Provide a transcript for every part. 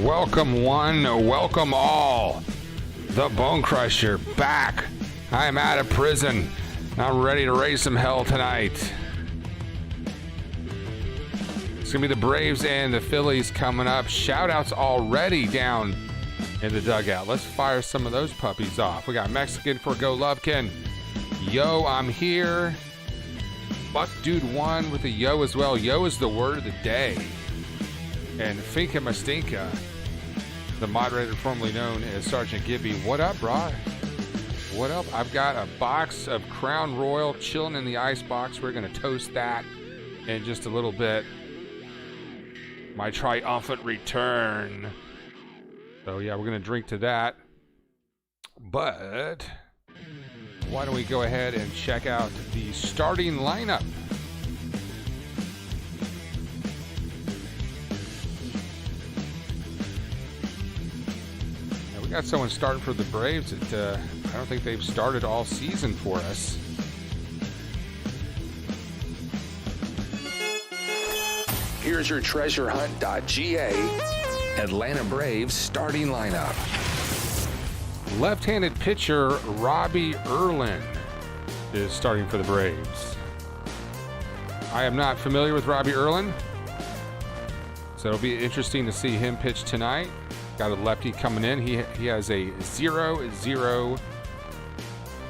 Welcome one, welcome all. The Bone Crusher back. I'm out of prison. I'm ready to raise some hell tonight. It's going to be the Braves and the Phillies coming up. Shout-outs already down in the dugout. Let's fire some of those puppies off. We got Mexican for Golovkin. Yo, I'm here. Buck Dude 1 with a yo as well. Yo is the word of the day. And Finka Mastinka, the moderator formerly known as Sergeant Gibby. What up, brah? What up? I've got a box of Crown Royal chilling in the ice box. We're going to toast that in just a little bit. My triumphant return. So, yeah, we're going to drink to that. But why don't we go ahead and check out the starting lineup? Now, we got someone starting for the Braves that I don't think they've started all season for us. Here's your treasurehunt.ga Atlanta Braves starting lineup. Left-handed pitcher Robbie Erlin is starting for the Braves. I am not familiar with Robbie Erlin, so it'll be interesting to see him pitch tonight. Got a lefty coming in. He has a 0-0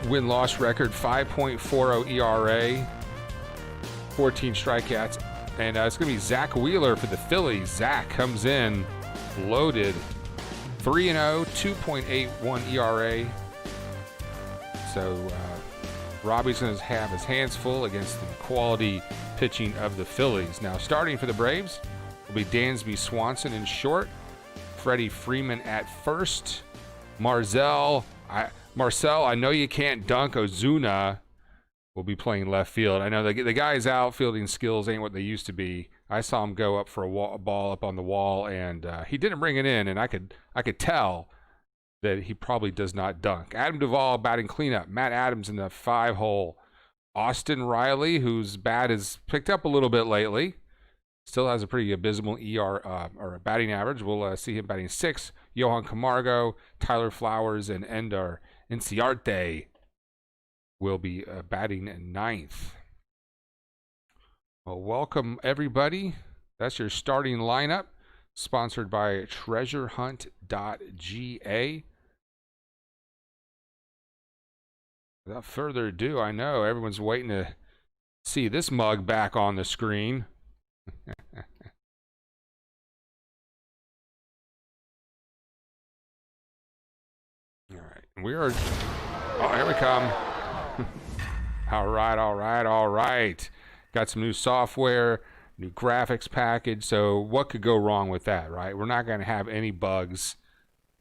win-loss record, 5.40 ERA, 14 strikeouts, and it's going to be Zack Wheeler for the Phillies. Zack comes in loaded, 3-0, 2.81 ERA. So Robbie's going to have his hands full against the quality pitching of the Phillies. Now starting for the Braves will be Dansby Swanson in short, Freddie Freeman at first, Marcell, I know you can't dunk. Ozuna will be playing left field. I know the guy's outfielding skills ain't what they used to be. I saw him go up for a ball up on the wall, and he didn't bring it in, and I could tell that he probably does not dunk. Adam Duvall batting cleanup. Matt Adams in the 5-hole. Austin Riley, whose bat has picked up a little bit lately, still has a pretty abysmal or a batting average. We'll see him batting 6. Johan Camargo, Tyler Flowers, and Ender Inciarte will be batting in 9th. Well, welcome everybody. That's your starting lineup, sponsored by treasurehunt.ga. Without further ado, I know everyone's waiting to see this mug back on the screen. All right, we are. Oh, here we come. All right. Got some new software, new graphics package. So what could go wrong with that, right? We're not going to have any bugs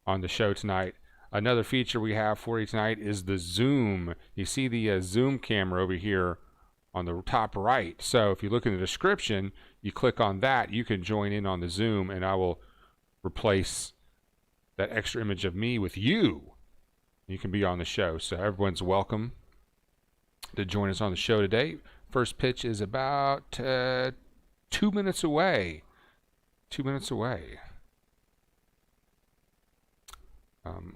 on the show tonight. Another feature we have for you tonight is the Zoom. You see the Zoom camera over here on the top right. So if you look in the description, you click on that, you can join in on the Zoom, and I will replace that extra image of me with you. You can be on the show. So everyone's welcome to join us on the show today. First pitch is about 2 minutes away. 2 minutes away.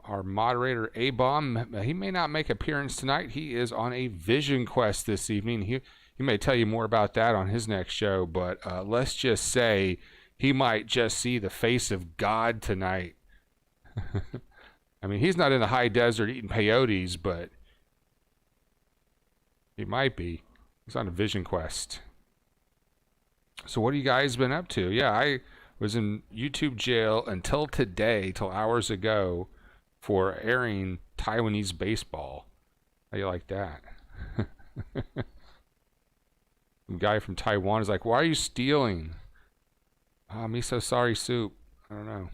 Our moderator, A-Bomb, he may not make appearance tonight. He is on a vision quest this evening. He may tell you more about that on his next show, but let's just say he might just see the face of God tonight. I mean, he's not in the high desert eating peyotes, but he might be. He's on a vision quest. So what have you guys been up to? Yeah, I was in YouTube jail until today, till hours ago, for airing Taiwanese baseball. How you like that? The guy from Taiwan is like, why are you stealing? Miso sorry soup. I don't know.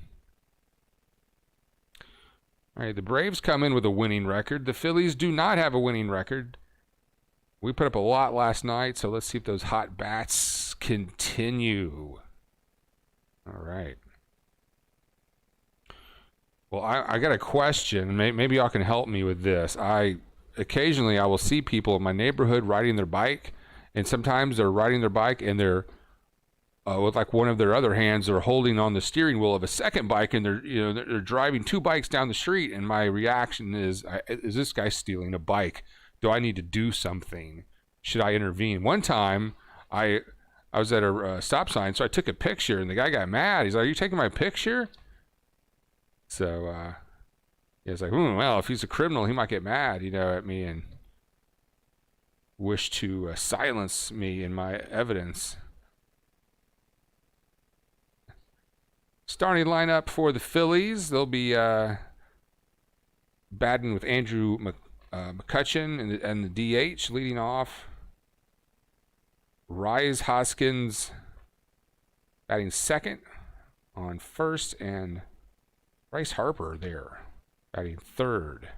All right, the Braves come in with a winning record. The Phillies do not have a winning record. We put up a lot last night, so let's see if those hot bats continue. All right. Well, I got a question. Maybe y'all can help me with this. Occasionally I will see people in my neighborhood riding their bike, and sometimes they're riding their bike and they're with like one of their other hands, they're holding on the steering wheel of a second bike, and they're driving two bikes down the street. And my reaction is this guy stealing a bike? Do I need to do something? Should I intervene? One time, I was at a stop sign, so I took a picture, and the guy got mad. He's like, "Are you taking my picture?" So he's like, well, if he's a criminal, he might get mad, at me and wish to silence me in my evidence. Starting lineup for the Phillies, they'll be batting with Andrew McCutchen and the DH leading off. Rhys Hoskins batting second on first, and Bryce Harper there batting third.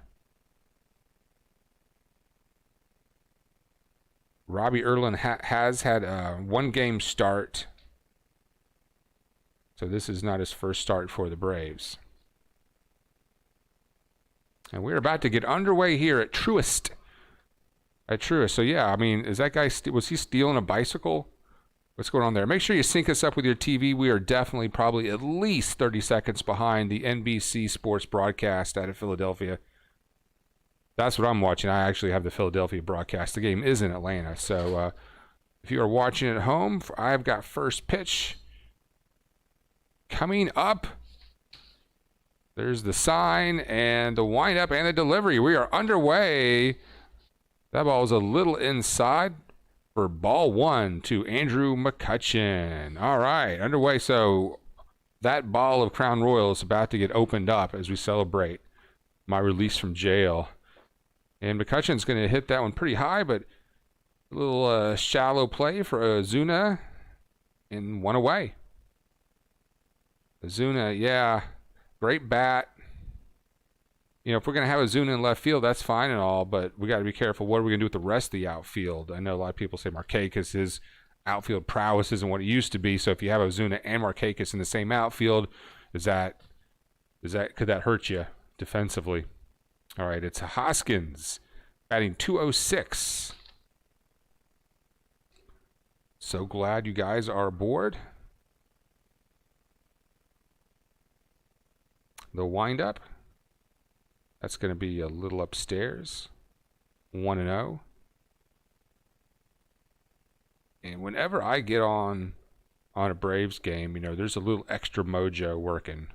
Robbie Erlin has had a one-game start, so this is not his first start for the Braves. And we're about to get underway here at Truist. So yeah, I mean, is that guy was he stealing a bicycle? What's going on there? Make sure you sync us up with your TV. We are definitely probably at least 30 seconds behind the NBC Sports broadcast out of Philadelphia. That's what I'm watching. I actually have the Philadelphia broadcast. The game is in Atlanta. So if you are watching at home, I've got first pitch coming up. There's the sign and the windup and the delivery. We are underway. That ball is a little inside for ball one to Andrew McCutchen. All right, underway. So that ball of Crown Royal is about to get opened up as we celebrate my release from jail. And McCutchen's going to hit that one pretty high, but a little shallow play for Ozuna, and one away. Ozuna, yeah, great bat. If we're going to have Ozuna in left field, that's fine and all, but we got to be careful. What are we going to do with the rest of the outfield? I know a lot of people say Markakis, his outfield prowess isn't what it used to be. So if you have Ozuna and Markakis in the same outfield, could that hurt you defensively? All right, it's Hoskins batting 206. So glad you guys are aboard. The windup. That's going to be a little upstairs. 1-0. And whenever I get on a Braves game, there's a little extra mojo working.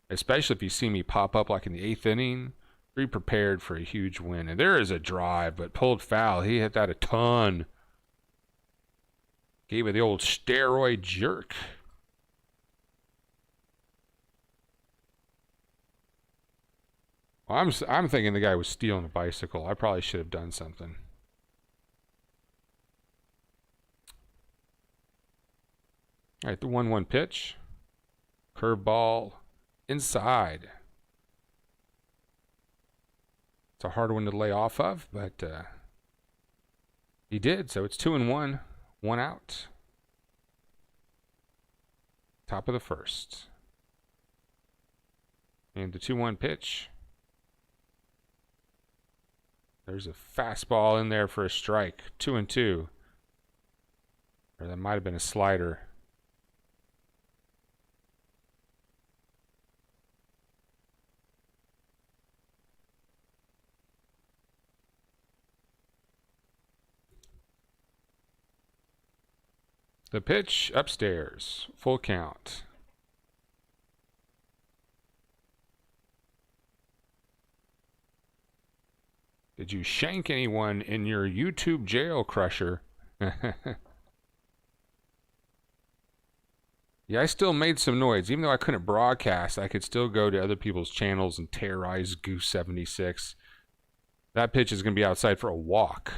Especially if you see me pop up like in the 8th inning. Be prepared for a huge win. And there is a drive, but pulled foul. He hit that a ton. Gave it the old steroid jerk. Well, I'm thinking the guy was stealing a bicycle. I probably should have done something. All right, the 1-1 pitch. Curveball inside. It's a hard one to lay off of, but he did. So it's 2-1, one out. Top of the first. And the 2-1 pitch. There's a fastball in there for a strike. 2-2. Or that might have been a slider. The pitch upstairs. Full count. Did you shank anyone in your YouTube jail, Crusher? Yeah, I still made some noise. Even though I couldn't broadcast, I could still go to other people's channels and terrorize Goose 76. That pitch is going to be outside for a walk.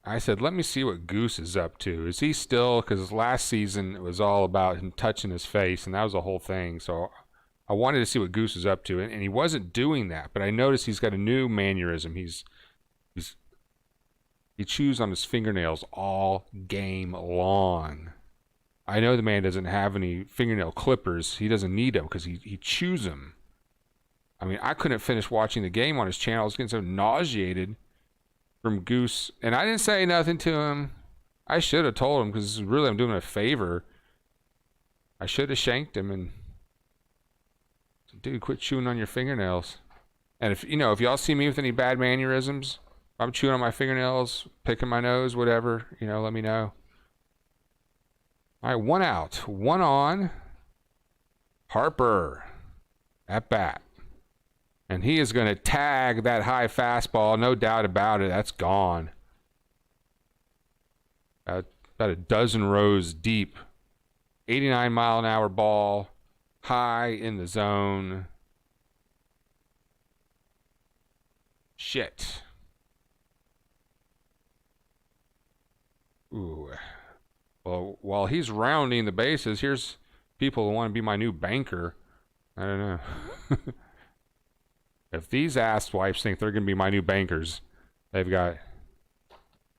I said, let me see what Goose is up to. Is he still, because last season it was all about him touching his face, and that was the whole thing. So I wanted to see what Goose is up to, and he wasn't doing that. But I noticed he's got a new mannerism. He chews on his fingernails all game long. I know the man doesn't have any fingernail clippers. He doesn't need them because he chews them. I mean, I couldn't finish watching the game on his channel. I was getting so nauseated from Goose. And I didn't say nothing to him. I should have told him because really I'm doing him a favor. I should have shanked him and... Dude, quit chewing on your fingernails. And if y'all see me with any bad mannerisms, if I'm chewing on my fingernails, picking my nose, whatever, let me know. All right, 1 out, 1 on. Harper at bat. And he is going to tag that high fastball, no doubt about it. That's gone. About a dozen rows deep. 89-mile-an-hour ball, high in the zone. Shit. Ooh. Well, while he's rounding the bases, here's people who want to be my new banker. I don't know. If these asswipes think they're going to be my new bankers, they've got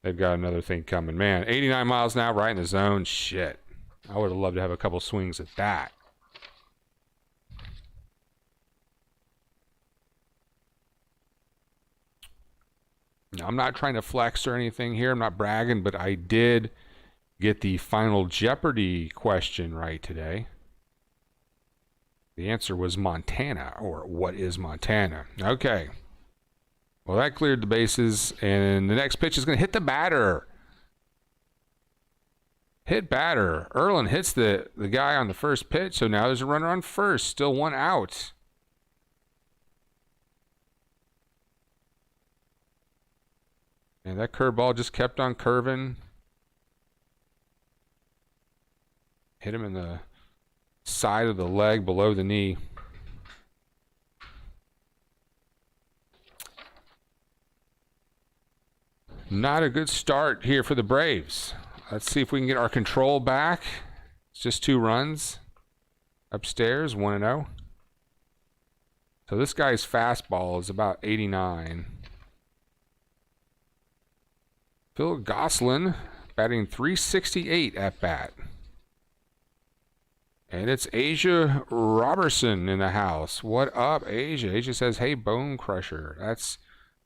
another thing coming. Man, 89 miles an hour right in the zone. Shit. I would have loved to have a couple swings at that. Now, I'm not trying to flex or anything here. I'm not bragging, but I did get the Final Jeopardy question right today. The answer was Montana, or what is Montana? Okay. Well, that cleared the bases, and the next pitch is going to hit the batter. Hit batter. Erlin hits the guy on the first pitch, so now there's a runner on first. Still 1 out. And that curveball just kept on curving. Hit him in the side of the leg below the knee. Not a good start here for the Braves. Let's see if we can get our control back. It's just 2 runs. Upstairs, 1-0. So this guy's fastball is about 89. Phil Gosselin batting .368 at bat. And it's Asia Robertson in the house. What up, Asia? Asia says, hey, Bone Crusher. That's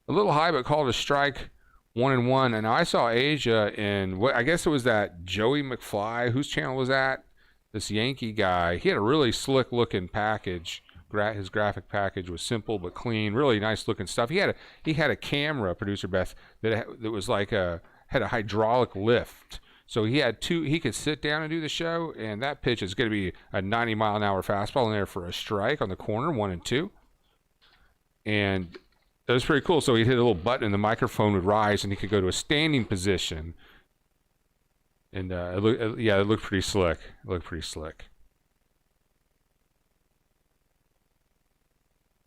a little high, but called a strike. 1-1. And I saw Asia in, what I guess it was that Joey McFly. Whose channel was that? This Yankee guy. He had a really slick-looking package. His graphic package was simple but clean. Really nice-looking stuff. He had a camera, Producer Beth, that was like had a hydraulic lift. So he had 2, he could sit down and do the show, and that pitch is going to be a 90-mile-an-hour fastball in there for a strike on the corner, 1-2. And it was pretty cool. So he'd hit a little button and the microphone would rise and he could go to a standing position. And it looked pretty slick.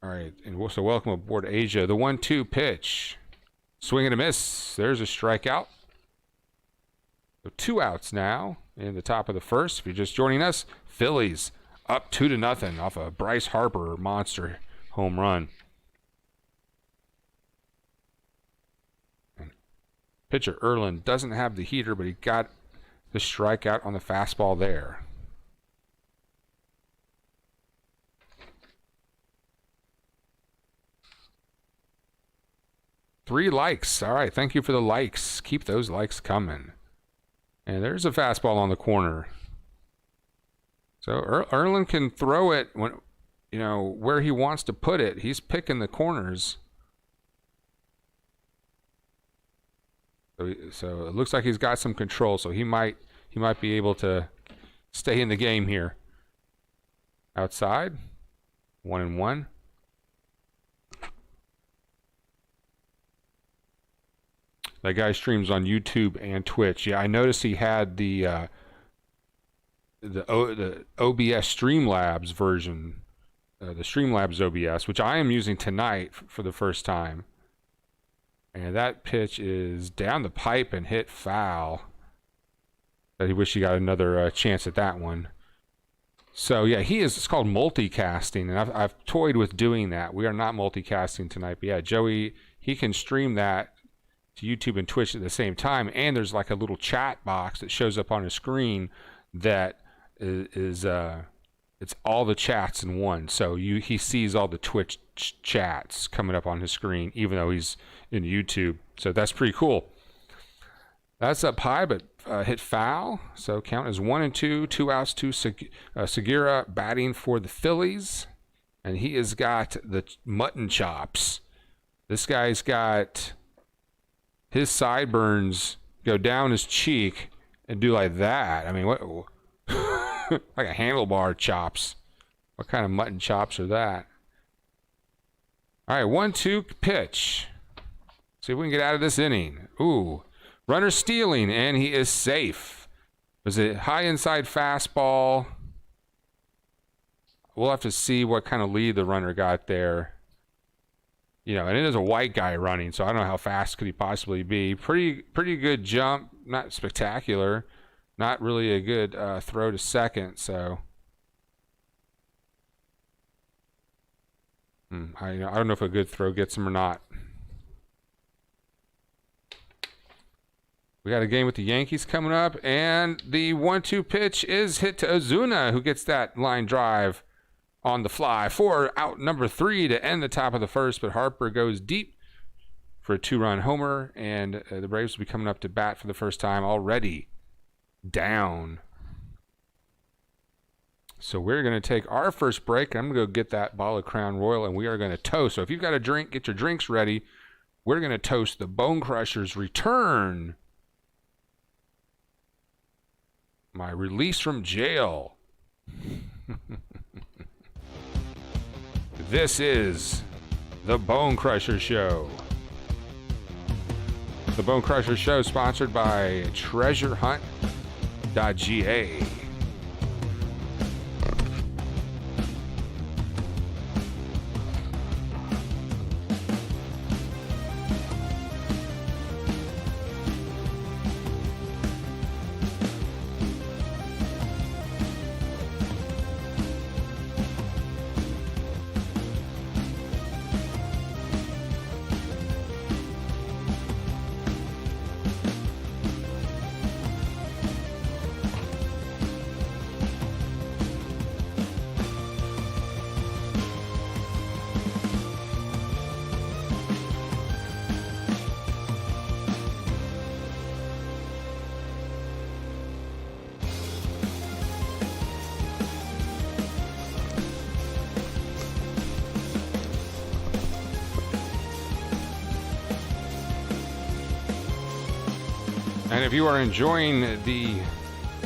All right, and so welcome aboard, Asia. The 1-2 pitch. Swing and a miss. There's a strikeout. So 2 outs now in the top of the first. If you're just joining us, Phillies up 2-0 off a Bryce Harper monster home run. And pitcher Erlin doesn't have the heater, but he got the strikeout on the fastball there. Three likes. All right, thank you for the likes. Keep those likes coming. And there's a fastball on the corner. So Erlin can throw it when, where he wants to put it. He's picking the corners. So it looks like he's got some control. So he might be able to stay in the game here. Outside, 1-1. That guy streams on YouTube and Twitch. Yeah, I noticed he had the OBS Streamlabs version, the Streamlabs OBS, which I am using tonight for the first time. And that pitch is down the pipe and hit foul. I wish he got another chance at that one. So yeah, it's called multicasting, and I've toyed with doing that. We are not multicasting tonight, but yeah, Joey, he can stream that to YouTube and Twitch at the same time, and there's like a little chat box that shows up on his screen that is it's all the chats in one. So he sees all the Twitch chats coming up on his screen, even though he's in YouTube. So that's pretty cool. That's up high, but hit foul. So count as 1-2, 2 outs to Segura batting for the Phillies. And he has got the mutton chops. This guy's got his sideburns go down his cheek and do like that. I mean, what? Like a handlebar chops. What kind of mutton chops are that? All right, 1-2 pitch. See if we can get out of this inning. Ooh, runner stealing, and he is safe. Was it high inside fastball? We'll have to see what kind of lead the runner got there. You know, and it is a white guy running, so I don't know how fast could he possibly be. Pretty good jump, not spectacular. Not really a good throw to second, so I don't know if a good throw gets him or not. We got a game with the Yankees coming up, and the 1-2 pitch is hit to Ozuna, who gets that line drive on the fly for out number 3 to end the top of the first, but Harper goes deep for a 2-run homer, and the Braves will be coming up to bat for the first time already. Down. So we're going to take our first break. I'm going to go get that bottle of Crown Royal, and we are going to toast. So if you've got a drink, get your drinks ready. We're going to toast the Bone Crusher's return. My release from jail. This is the Bone Crusher Show. The Bone Crusher Show sponsored by treasurehunt.ga. And if you are enjoying the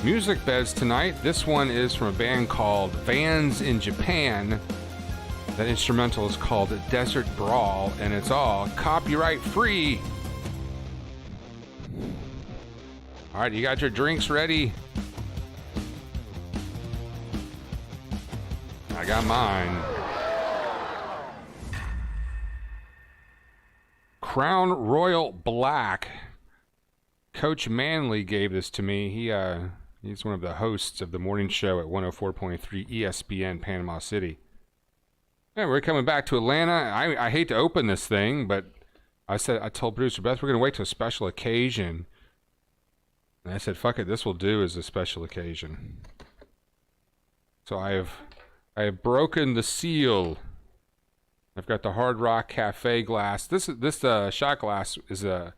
music beds tonight, this one is from a band called Vans in Japan. That instrumental is called Desert Brawl, and it's all copyright free. All right, you got your drinks ready? I got mine. Crown Royal Black. Coach Manley gave this to me. He's one of the hosts of the morning show at 104.3 ESPN Panama City. Yeah, we're coming back to Atlanta. I hate to open this thing, but I told producer Beth we're going to wait till a special occasion. And I said, fuck it, this will do as a special occasion. So I have broken the seal. I've got the Hard Rock Cafe glass. This shot glass is a.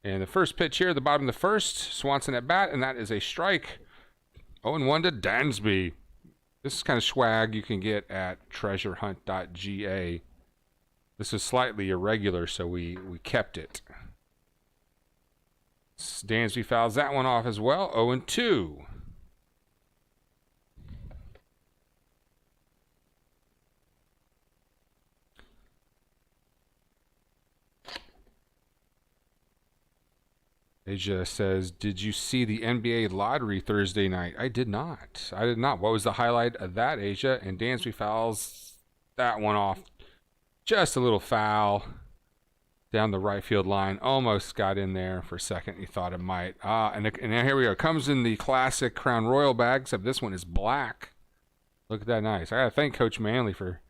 And the first pitch here, the bottom of the first, Swanson at bat, and that is a strike. 0-1 to Dansby. This is kind of swag you can get at treasurehunt.ga. This is slightly irregular, so we kept it. Dansby fouls that one off as well. 0-2. Asia says, did you see the NBA lottery Thursday night? I did not. What was the highlight of that, Asia? And Dansby fouls that one off. Just a little foul down the right field line. Almost got in there for a second. You thought it might. And here we go. Comes in the classic Crown Royal bag, except this one is black. Look at that, nice. I got to thank Coach Manley for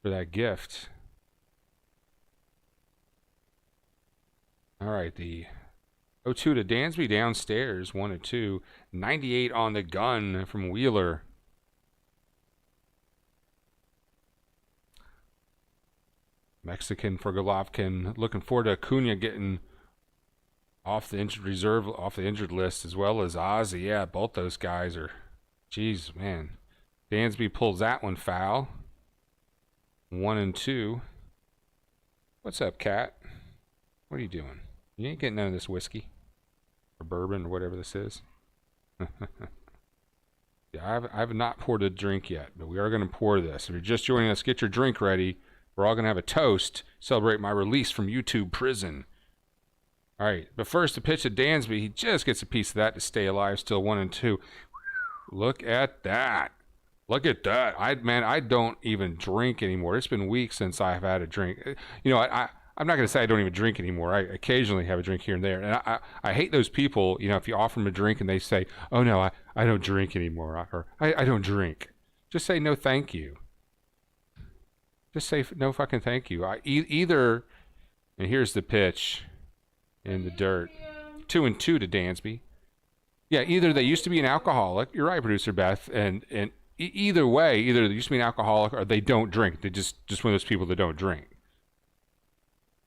that gift. All right, the 0-2 to Dansby downstairs, 1-2. 98 on the gun from Wheeler. Mexican for Golovkin. Looking forward to Acuna getting off the injured reserve, off the injured list, as well as Ozzy. Yeah, both those guys are, geez, man. Dansby pulls that one foul. 1-2. What's up, Cat? What are you doing? You ain't getting none of this whiskey or bourbon or whatever this is. Yeah, I have not poured a drink yet, but we are going to pour this. If you're just joining us, get your drink ready. We're all going to have a toast, celebrate my release from YouTube prison. All right, but first, the pitch to Dansby. He just gets a piece of that to stay alive, still 1-2. Look at that. Look at that. I don't even drink anymore. It's been weeks since I've had a drink. You know, I'm not going to say I don't even drink anymore. I occasionally have a drink here and there. And I hate those people, you know, if you offer them a drink and they say, oh, no, I don't drink anymore. Or I don't drink. Just say no thank you. Just say no fucking thank you. Either, and here's the pitch in the dirt. 2-2 to Dansby. Yeah, either they used to be an alcoholic. You're right, Producer Beth. And either way, either they used to be an alcoholic or they don't drink. They're just one of those people that don't drink.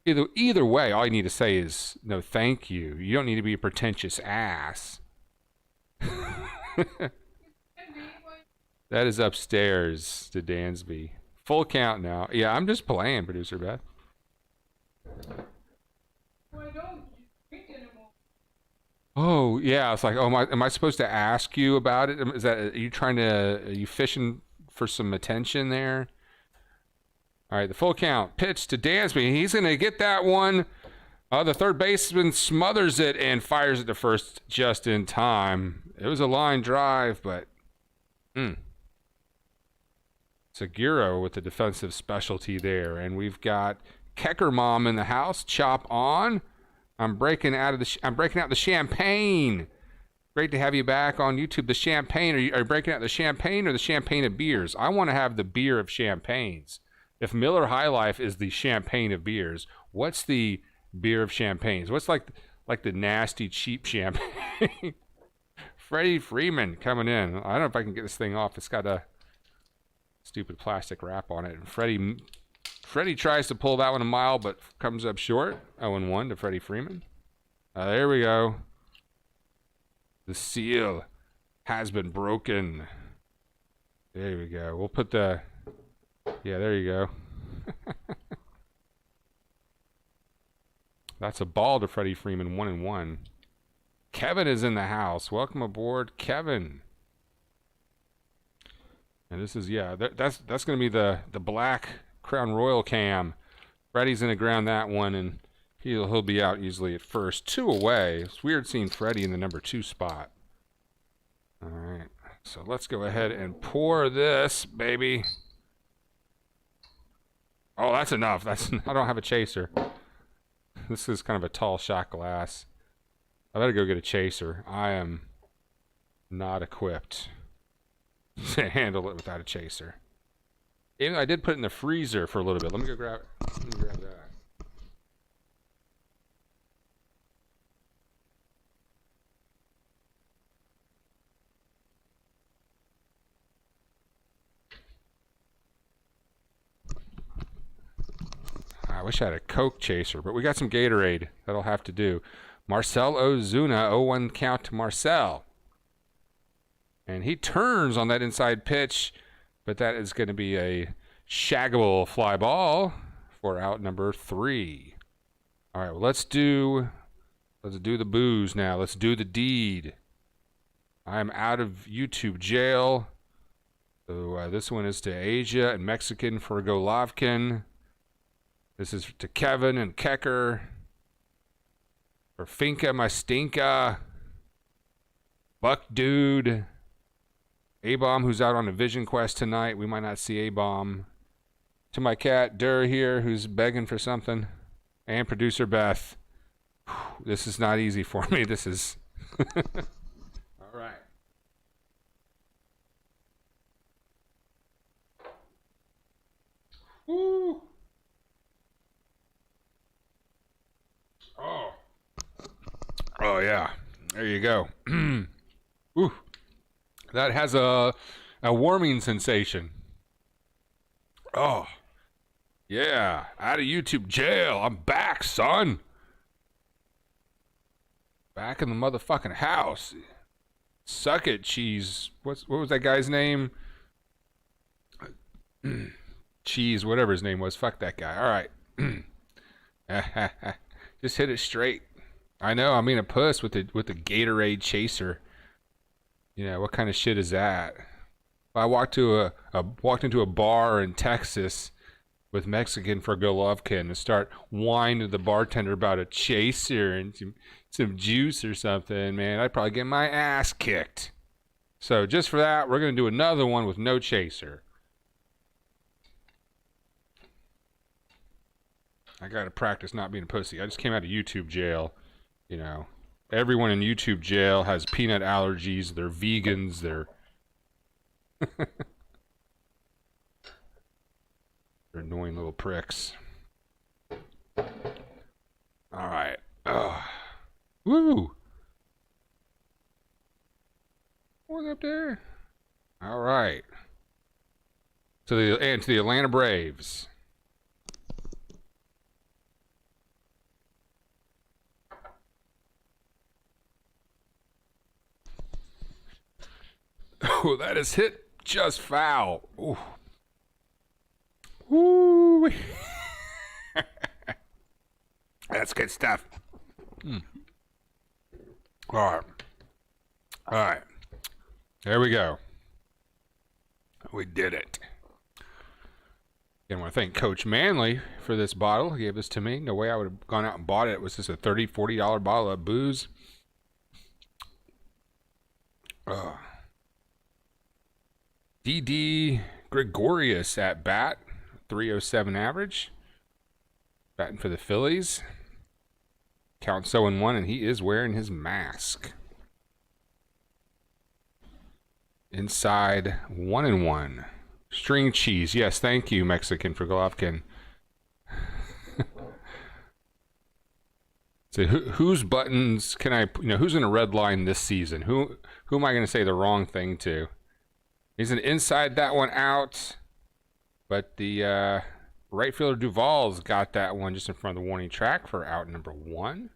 Either way, all you need to say is no thank you. You don't need to be a pretentious ass. That is upstairs to Dansby. Full count now. Yeah, I'm just playing, Producer Beth. Oh, yeah. It's like, oh, am I supposed to ask you about it? Are you fishing for some attention there? All right, the full count. Pitch to Dansby. He's going to get that one. The third baseman smothers it and fires it to first just in time. It was a line drive, but Seguro with the defensive specialty there. And we've got Kecker Mom in the house. Chop on. I'm breaking out the champagne. Great to have you back on YouTube. The champagne. Are you breaking out the champagne or the champagne of beers? I want to have the beer of champagnes. If Miller High Life is the champagne of beers, what's the beer of champagnes? What's like the nasty, cheap champagne? Freddie Freeman coming in. I don't know if I can get this thing off. It's got a stupid plastic wrap on it. And Freddie tries to pull that one a mile, but comes up short. 0-1 to Freddie Freeman. There we go. The seal has been broken. There we go. We'll put the... Yeah, there you go. That's a ball to Freddie Freeman, 1-1. Kevin is in the house. Welcome aboard, Kevin. And this is, yeah, that's going to be the Black Crown Royal cam. Freddie's going to ground that one, and he'll be out easily at first. 2 away. It's weird seeing Freddie in the number 2 spot. All right, so let's go ahead and pour this, baby. Oh, that's enough. I don't have a chaser. This is kind of a tall shot glass. I better go get a chaser. I am not equipped to handle it without a chaser. Even though I did put it in the freezer for a little bit. Let me grab that. I wish I had a Coke chaser, but we got some Gatorade. That'll have to do. Marcell Ozuna, 0-1 count to Marcell. And he turns on that inside pitch, but that is going to be a shaggable fly ball for out number 3. All right, well, let's do the booze now. Let's do the deed. I'm out of YouTube jail. So this one is to Asia and Mexican for Golovkin. This is to Kevin and Kecker. For Finca Mastinka. Buck Dude. A-Bomb, who's out on a vision quest tonight. We might not see A-Bomb. To my cat, Durr here, who's begging for something. And producer Beth. Whew, this is not easy for me. This is... All right. Woo! Oh yeah, there you go. Ooh, that has a warming sensation. Oh, Yeah, out of YouTube jail. I'm back, son. Back in the motherfucking house. Suck it, cheese. What was that guy's name? Cheese, whatever his name was. Fuck that guy. All right. Just hit it straight. I know. I mean, a puss with the Gatorade chaser. You know what kind of shit is that? I walked into a bar in Texas with Mexican for Golovkin and start whining to the bartender about a chaser and some juice or something, man, I'd probably get my ass kicked. So just for that, we're going to do another one with no chaser. I got to practice not being a pussy. I just came out of YouTube jail, you know. Everyone in YouTube jail has peanut allergies. They're vegans. They're They're annoying little pricks. All right. Woo! What's up there? All right. To the Atlanta Braves. Oh, that is hit just foul. Ooh. Woo! That's good stuff. All right. There we go. We did it. Again, I want to thank Coach Manley for this bottle. He gave this to me. No way I would have gone out and bought it. It was just a $30, $40 bottle of booze. D.D. Gregorius at bat. 307 average. Batting for the Phillies. Count 0-1, and he is wearing his mask. Inside 1-1. String cheese. Yes, thank you, Mexican, for Golovkin. So whose buttons can I, who's in a red line this season? Who am I going to say the wrong thing to? He's an inside that one out. But the right fielder Duvall's got that one just in front of the warning track for out number 1.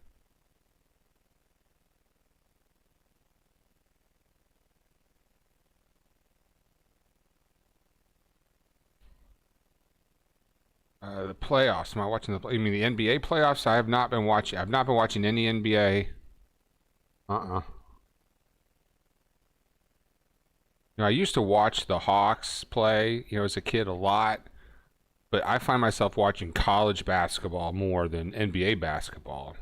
The playoffs. Am I watching the NBA playoffs? I have not been watching. I've not been watching any NBA. I used to watch the Hawks play, as a kid a lot, but I find myself watching college basketball more than NBA basketball.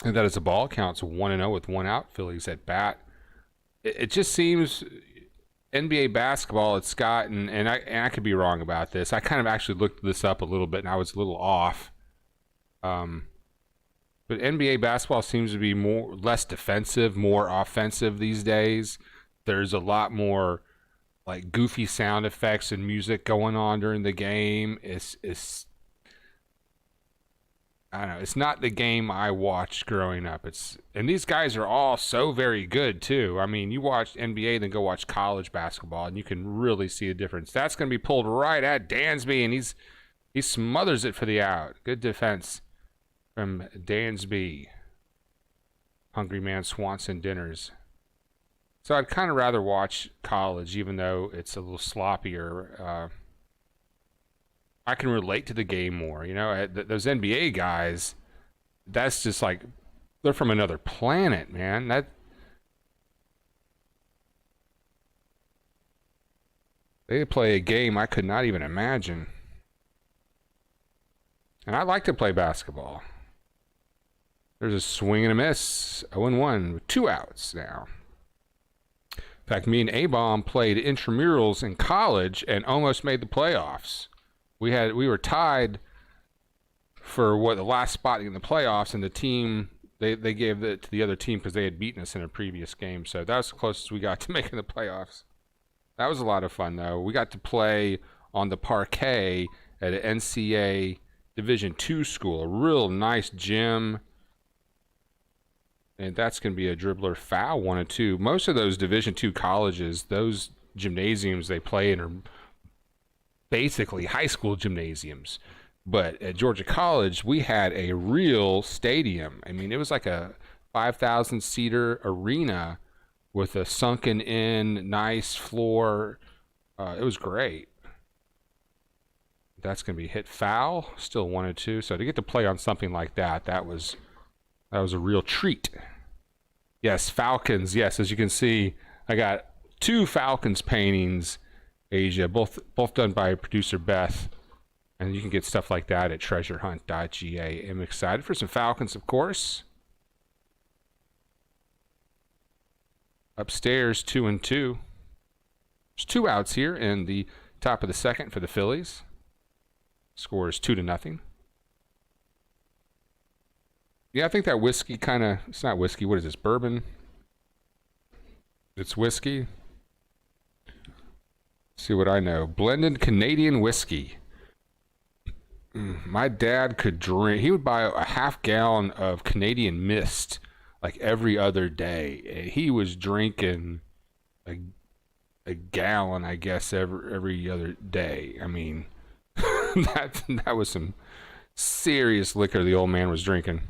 And that is a ball counts 1-0 with 1 out. Phillies at bat. It just seems NBA basketball, it's gotten, and I could be wrong about this. I kind of actually looked this up a little bit, and I was a little off. But NBA basketball seems to be less defensive, more offensive these days. There's a lot more like goofy sound effects and music going on during the game. It's I don't know. It's not the game I watched growing up. And these guys are all so very good too. I mean, you watch NBA, then go watch college basketball, and you can really see the difference. That's going to be pulled right at Dansby, and he smothers it for the out. Good defense from Dansby. Hungry Man Swanson dinners. So I'd kind of rather watch college, even though it's a little sloppier. I can relate to the game more. Those NBA guys, that's just like, they're from another planet, man. They play a game I could not even imagine. And I like to play basketball. There's a swing and a miss. 0-1 with 2 outs now. In fact, me and A-Bomb played intramurals in college and almost made the playoffs. We were tied for the last spot in the playoffs, and the team they gave it to the other team because they had beaten us in a previous game. So that was the closest we got to making the playoffs. That was a lot of fun, though. We got to play on the parquet at an NCAA Division II school, a real nice gym. And that's going to be a dribbler foul 1-2. Most of those Division II colleges, those gymnasiums they play in basically high school gymnasiums. But at Georgia College, we had a real stadium. I mean, it was like a 5,000-seater arena with a sunken-in, nice floor. It was great. That's going to be hit foul. Still 1-2. So to get to play on something like that, that was a real treat. Yes, Falcons. Yes, as you can see, I got 2 Falcons paintings, Asia, both done by producer Beth. And you can get stuff like that at treasurehunt.ga. I'm excited for some Falcons, of course. Upstairs, 2-2. There's 2 outs here in the top of the second for the Phillies. Score is 2-0. Yeah, I think that whiskey kind of, it's not whiskey. What is this, bourbon? It's whiskey. Let's see what I know. Blended Canadian whiskey. My dad could drink, he would buy a half-gallon of Canadian Mist like every other day. And he was drinking a gallon, I guess, every other day. I mean, that was some serious liquor the old man was drinking.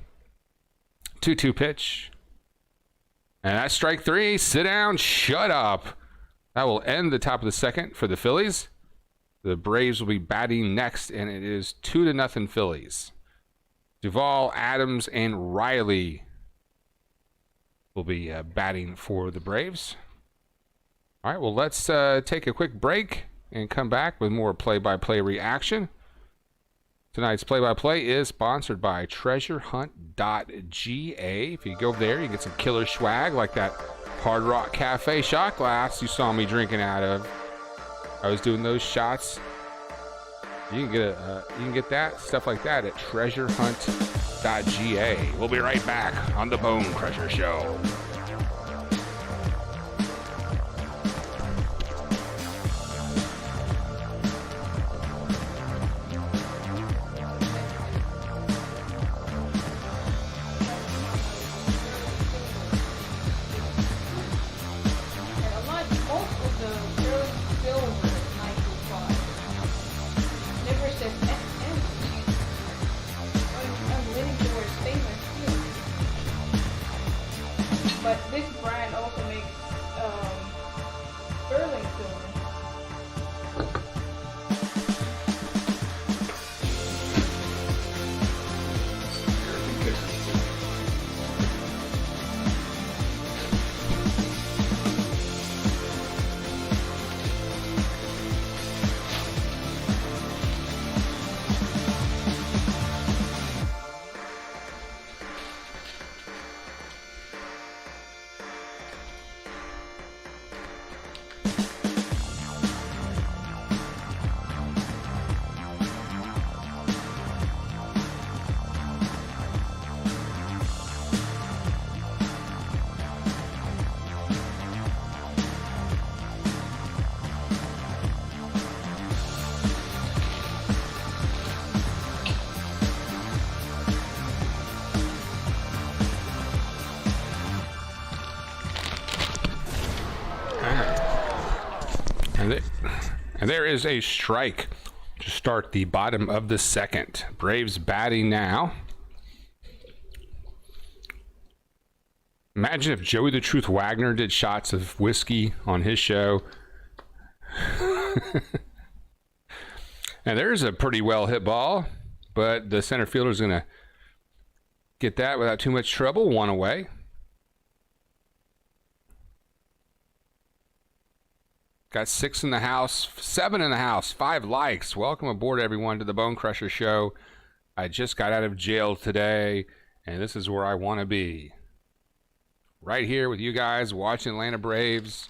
2-2 pitch. And that's strike 3. Sit down, shut up. That will end the top of the second for the Phillies. The Braves will be batting next, and it is 2-0 Phillies. Duvall, Adams, and Riley will be batting for the Braves. All right, well, let's take a quick break and come back with more play-by-play reaction. Tonight's play-by-play is sponsored by treasurehunt.ga. If you go there, you get some killer swag like that Hard Rock Cafe shot glass you saw me drinking out of. I was doing those shots. You can get that stuff like that at treasurehunt.ga. We'll be right back on the Bone Crusher Show. But this brand also makes sterling silver. And there is a strike to start the bottom of the second. Braves batting now. Imagine if Joey the Truth Wagner did shots of whiskey on his show. And there's a pretty well hit ball, but the center fielder is going to get that without too much trouble. 1 away. Got 6 in the house, 7 in the house, 5 likes. Welcome aboard, everyone, to the Bone Crusher Show. I just got out of jail today, and this is where I want to be. Right here with you guys, watching Atlanta Braves,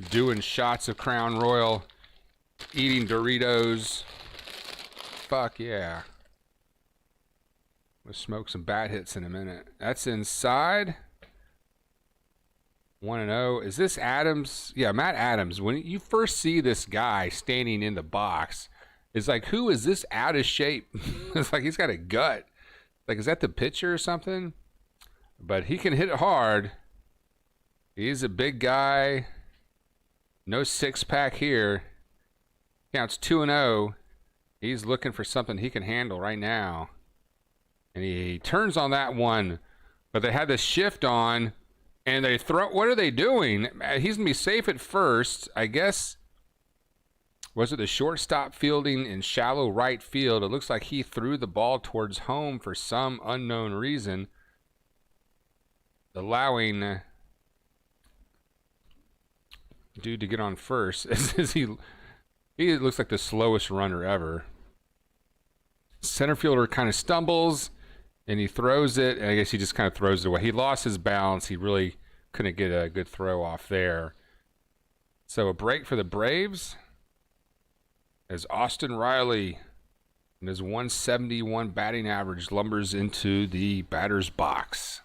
doing shots of Crown Royal, eating Doritos. Fuck yeah. We'll smoke some bat hits in a minute. That's inside. 1-0. Is this Adams? Yeah, Matt Adams. When you first see this guy standing in the box, it's like, who is this out of shape? It's like he's got a gut. Like, is that the pitcher or something? But he can hit it hard. He's a big guy. No six-pack here. Counts 2-0. He's looking for something he can handle right now. And he turns on that one. But they had the shift on. And they throw. What are they doing? He's going to be safe at first. I guess. Was it the shortstop fielding in shallow right field? It looks like he threw the ball towards home for some unknown reason, allowing dude to get on first. He looks like the slowest runner ever. Center fielder kind of stumbles, and he throws it, and I guess he just kind of throws it away. He lost his balance. He really couldn't get a good throw off there. So a break for the Braves. As Austin Riley and his 171 batting average lumbers into the batter's box.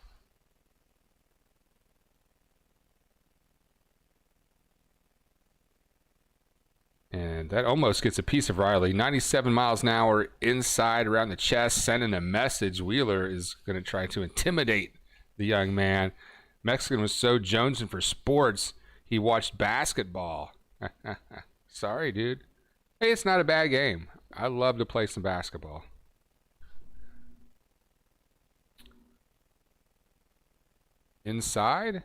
And that almost gets a piece of Riley. 97 miles an hour inside around the chest, sending a message. Wheeler is going to try to intimidate the young man. Mexican was so jonesing for sports, he watched basketball. Sorry, dude. Hey, it's not a bad game. I love to play some basketball. Inside,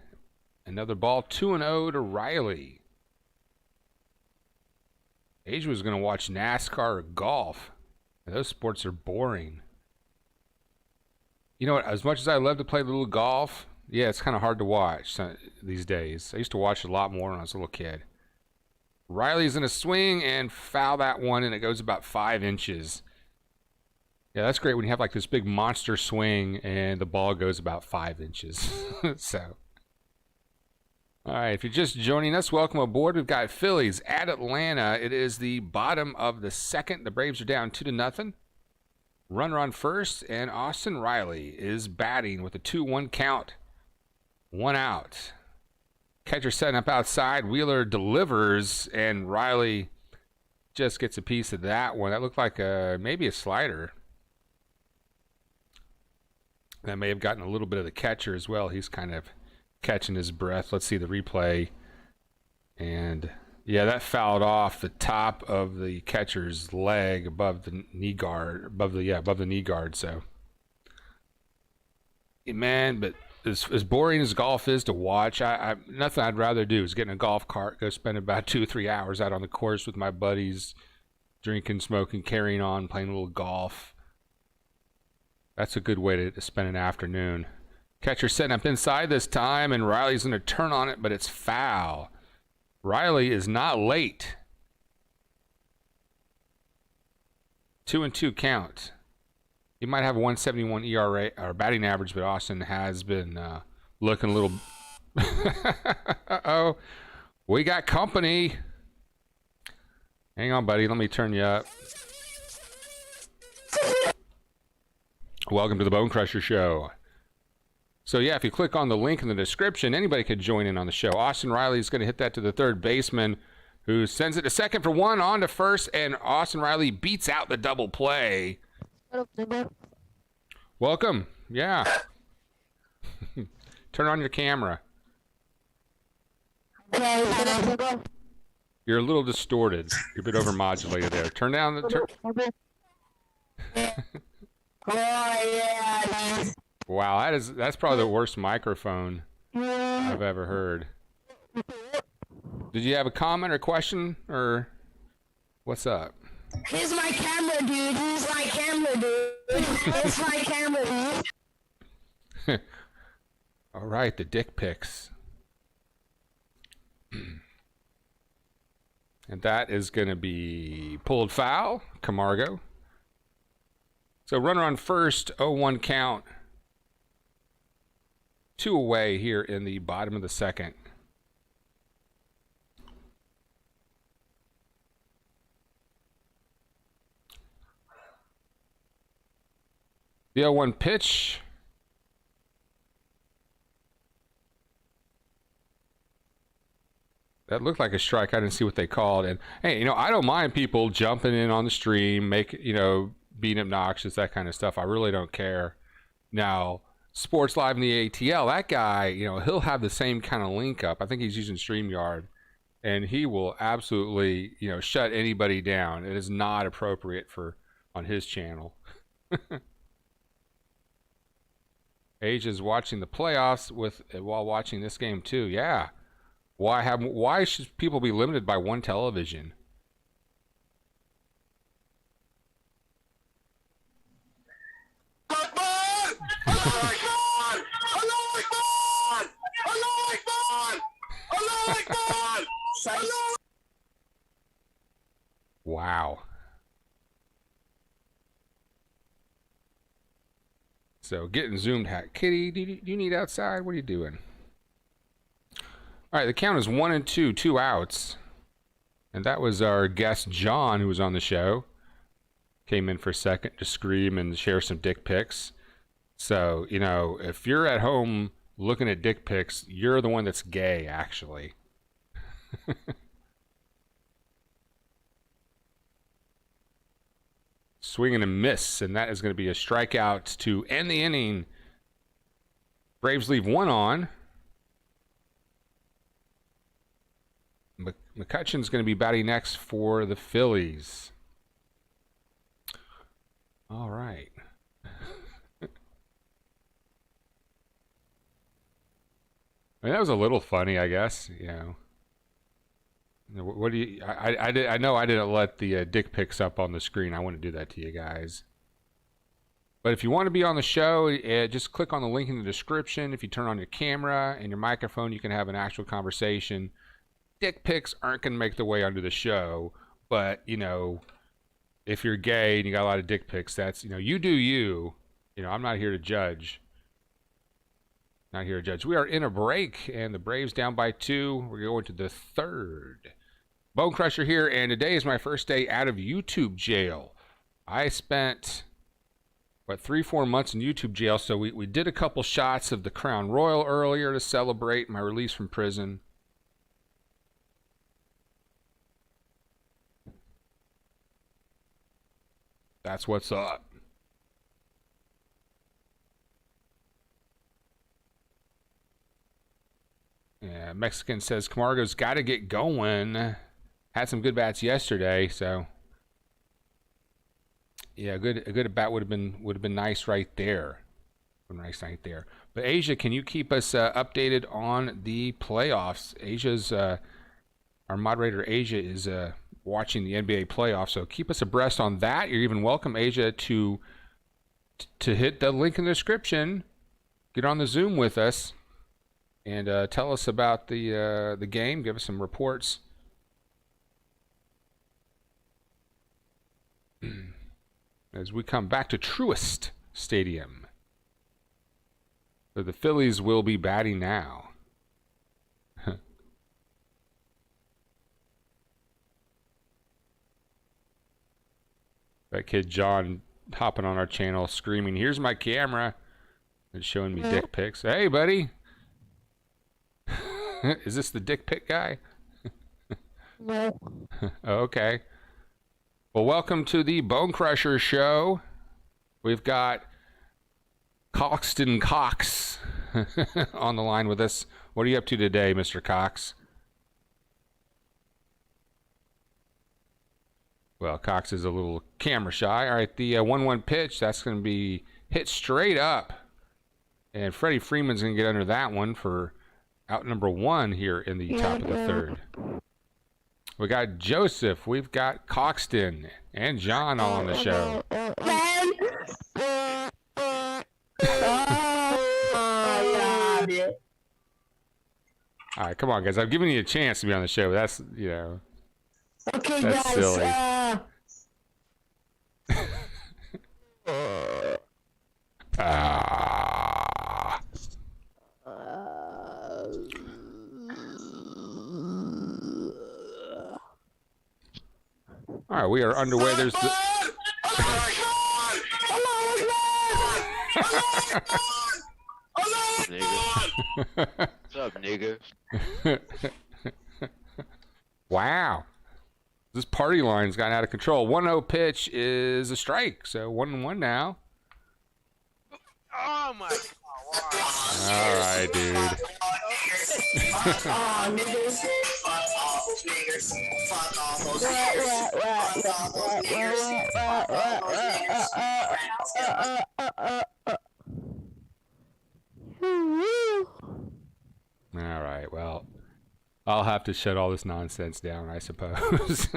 another ball, 2-0 to Riley. Asia was going to watch NASCAR or golf. Those sports are boring. You know what? As much as I love to play a little golf, yeah, it's kind of hard to watch these days. I used to watch it a lot more when I was a little kid. Riley's in a swing and foul that one, and it goes about 5 inches. Yeah, that's great when you have like this big monster swing and the ball goes about 5 inches. So, all right, if you're just joining us, welcome aboard. We've got Phillies at Atlanta. It is the bottom of the second. The Braves are down 2-0. Runner on first, and Austin Riley is batting with a 2-1 count. 1 out. Catcher setting up outside. Wheeler delivers, and Riley just gets a piece of that one. That looked like maybe a slider. That may have gotten a little bit of the catcher as well. He's kind of catching his breath. Let's see the replay. And yeah, that fouled off the top of the catcher's leg above the knee guard. Above the knee guard. So, yeah, man, but as boring as golf is to watch, nothing I'd rather do is get in a golf cart, go spend about 2 or 3 hours out on the course with my buddies, drinking, smoking, carrying on, playing a little golf. That's a good way to spend an afternoon. Catcher setting up inside this time, and Riley's going to turn on it, but it's foul. Riley is not late. 2-2 count. He might have a 171 ERA or batting average, but Austin has been looking a little. Uh-oh. We got company. Hang on, buddy. Let me turn you up. Welcome to the Bone Crusher Show. So, yeah, if you click on the link in the description, anybody could join in on the show. Austin Riley is going to hit that to the third baseman, who sends it to second for 1, on to first, and Austin Riley beats out the double play. Welcome. Yeah. Turn on your camera. You're a little distorted. You're a bit overmodulated there. Turn down the... Wow, that's probably the worst microphone I've ever heard. Did you have a comment or question, or what's up? Here's my camera, dude. Here's my camera, dude. Here's my camera, dude. All right, the dick pics. And that is going to be pulled foul, Camargo. So runner on first, 0-1 count. 2 away here in the bottom of the second. The 0-1 pitch. That looked like a strike. I didn't see what they called. And hey, I don't mind people jumping in on the stream, being obnoxious, that kind of stuff. I really don't care. Now, Sports Live in the ATL, that guy, he'll have the same kind of link up. I think he's using StreamYard. and he will absolutely, shut anybody down. It is not appropriate for on his channel. Asia's watching the playoffs while watching this game too. Yeah. Why should people be limited by one television? Wow. So getting zoomed hat. Kitty, do you need outside? What are you doing? All right, the count is 1-2, 2 outs. And that was our guest John, who was on the show. Came in for a second to scream and share some dick pics. So, if you're at home looking at dick pics, you're the one that's gay, actually. Swing and a miss, and that is going to be a strikeout to end the inning. Braves leave one on. McCutcheon's going to be batting next for the Phillies. All right. I mean, that was a little funny, I guess. What do you? I know I didn't let the dick pics up on the screen. I want to do that to you guys. But if you want to be on the show, just click on the link in the description. If you turn on your camera and your microphone, you can have an actual conversation. Dick pics aren't going to make their way onto the show, but if you're gay and you got a lot of dick pics, that's you do you. I'm not here to judge. Not here to judge. We are in a break, and the Braves down by 2. We're going to the third. Bone Crusher here, and today is my first day out of YouTube jail. I spent 3-4 months in YouTube jail, so we did a couple shots of the Crown Royal earlier to celebrate my release from prison. That's what's up. Yeah, Mexican says Camargo's got to get going. Had some good bats yesterday, so yeah, a good bat would have been nice right there. But Asia, can you keep us updated on the playoffs? Asia's our moderator Asia is watching the NBA playoffs, so keep us abreast on that. You're even welcome, Asia, to hit the link in the description, get on the Zoom with us, and tell us about the game. Give us some reports. As we come back to Truist Stadium, so the Phillies will be batting now. That kid John hopping on our channel screaming, "Here's my camera," and showing me dick pics. Hey, buddy. Is this the dick pic guy? No. Okay. Well, welcome to the Bone Crusher Show. We've got Coxton Cox on the line with us. What are you up to today, Mr. Cox? Well, Cox is a little camera shy. All right, the 1-1 pitch, that's going to be hit straight up. And Freddie Freeman's going to get under that one for out number 1 here in the top of the third. We got Joseph, we've got Coxton, and John all on the show. All right, come on, guys. I've given you a chance to be on the show. That's, Okay, that's guys. silly. All right, we are underway. There's the... What's up, nigga? Wow. This party line's gotten out of control. 1-0 pitch is a strike, so 1-1 now. Oh my God. All right, dude. those niggers. Fuck all those niggers. Fuck all those niggers. Fuck all those niggers. All right, well, I'll have to shut all this nonsense down, I suppose.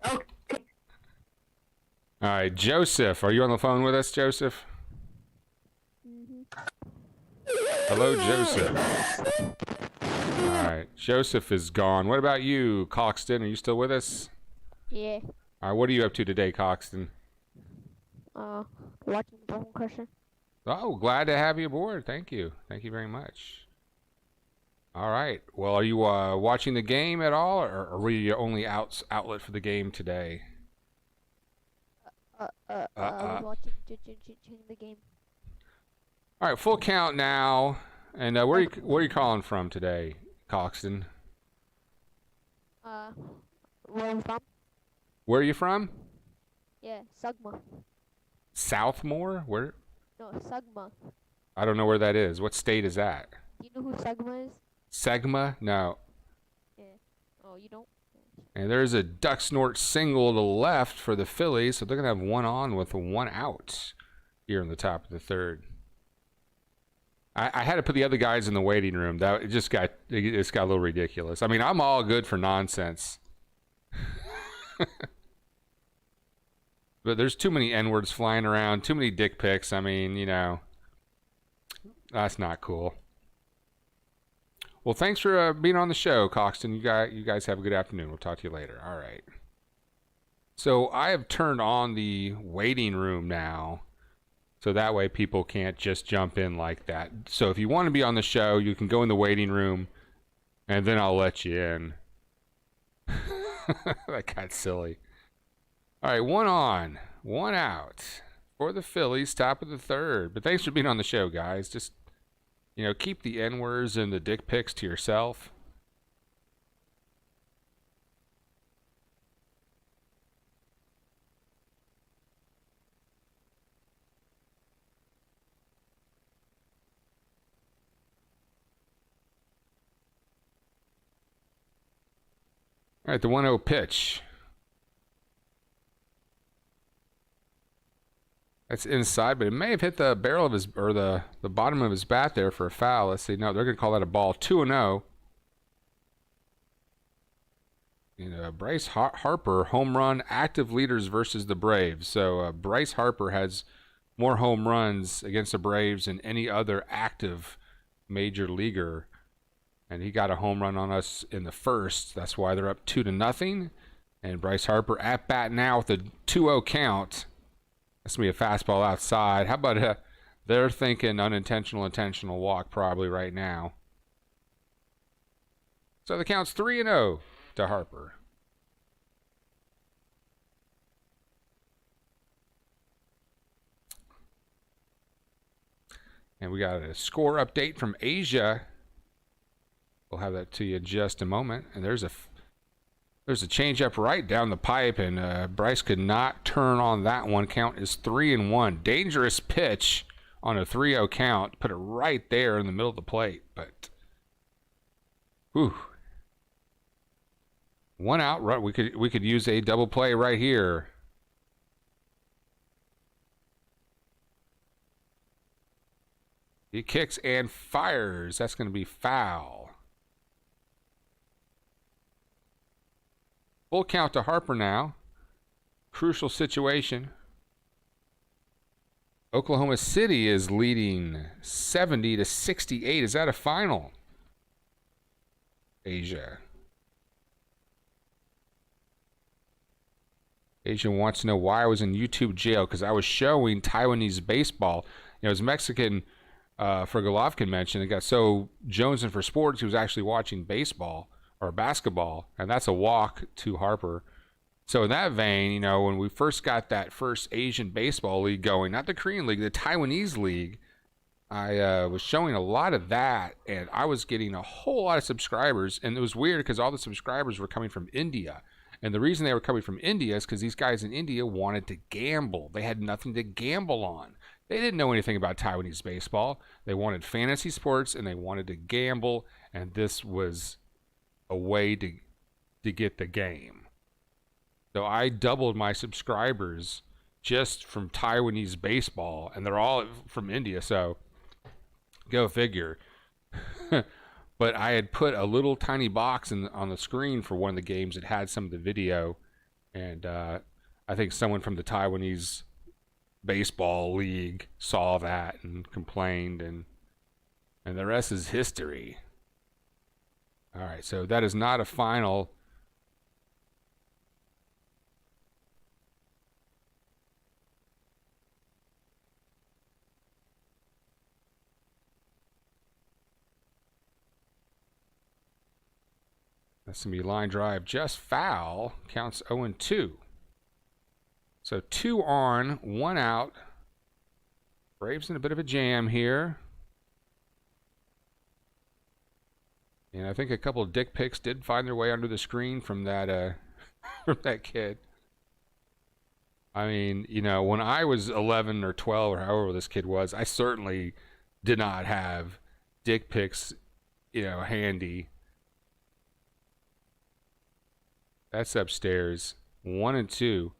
Okay. All right, Joseph, are you on the phone with us, Joseph? Hello, Joseph. All right, Joseph is gone. What about you, Coxton? Are you still with us? Yeah. All right, what are you up to today, Coxton? Watching Bone Crusher. Oh, glad to have you aboard. Thank you. Thank you very much. All right. Well, are you watching the game at all, or were you your only outlet for the game today? I was watching the game. All right, full count now. And where are you calling from today, Coxton? Where I'm from? Where are you from? Yeah, Sugma. Southmore? Where? No, Sugma. I don't know where that is. What state is that? Do you know who Sugma is? Segma? No. Yeah. Oh, you don't? And there's a duck snort single to the left for the Phillies, so they're going to have one on with one out here in the top of the third. I had to put the other guys in the waiting room. It just got a little ridiculous. I mean, I'm all good for nonsense. But there's too many N-words flying around, too many dick pics. I mean, you know, that's not cool. Well, thanks for being on the show, Coxton. You guys have a good afternoon. We'll talk to you later. All right. So I have turned on the waiting room now, so that way people can't just jump in like that. So if you want to be on the show, you can go in the waiting room, and then I'll let you in. That got silly. All right, one on, one out for the Phillies, top of the third. But thanks for being on the show, guys. Just, you know, keep the N-words and the dick pics to yourself. All right, the 1-0 pitch. That's inside, but it may have hit the barrel of his, or the bottom of his bat there for a foul. Let's see. No, they're going to call that a ball. 2-0. And Bryce Harper, home run, active leaders versus the Braves. So Bryce Harper has more home runs against the Braves than any other active major leaguer. And he got a home run on us in the first. That's why they're up 2-0. And Bryce Harper at bat now with a 2-0 count. That's going to be a fastball outside. How about they're thinking unintentional, intentional walk probably right now. So the count's 3-0 to Harper. And we got a score update from Asia. We'll have that to you in just a moment. And there's a changeup right down the pipe, and Bryce could not turn on that one. Count is 3-1. Dangerous pitch on a 3-0 count. Put it right there in the middle of the plate, but whew. One out. Right, we could use a double play right here. He kicks and fires. That's going to be foul. Full count to Harper now. Crucial situation. Oklahoma City is leading 70-68. Is that a final? Asia. Asia wants to know why I was in YouTube jail, because I was showing Taiwanese baseball. You know, as Mexican for Golovkin mentioned, it got so jonesing for sports, he was actually watching baseball or basketball, and that's a walk to Harper. So in that vein, you know, when we first got that first Asian baseball league going, not the Korean league, the Taiwanese league, I was showing a lot of that, and I was getting a whole lot of subscribers, and it was weird because all the subscribers were coming from India. And the reason they were coming from India is because these guys in India wanted to gamble. They had nothing to gamble on. They didn't know anything about Taiwanese baseball. They wanted fantasy sports, and they wanted to gamble, and this was a way to to get the game. So I doubled my subscribers just from Taiwanese baseball, and they're all from India, so go figure. But I had put a little tiny box on the screen for one of the games that had some of the video, and I think someone from the Taiwanese baseball league saw that and complained, and the rest is history. All right, so that is not a final. That's going to be line drive, just foul. Counts 0-2. So 2 on, 1 out. Braves in a bit of a jam here. And I think a couple of dick pics did find their way under the screen from that from that kid. I mean, you know, when I was 11 or 12 or however this kid was, I certainly did not have dick pics, you know, handy. That's upstairs. 1-2.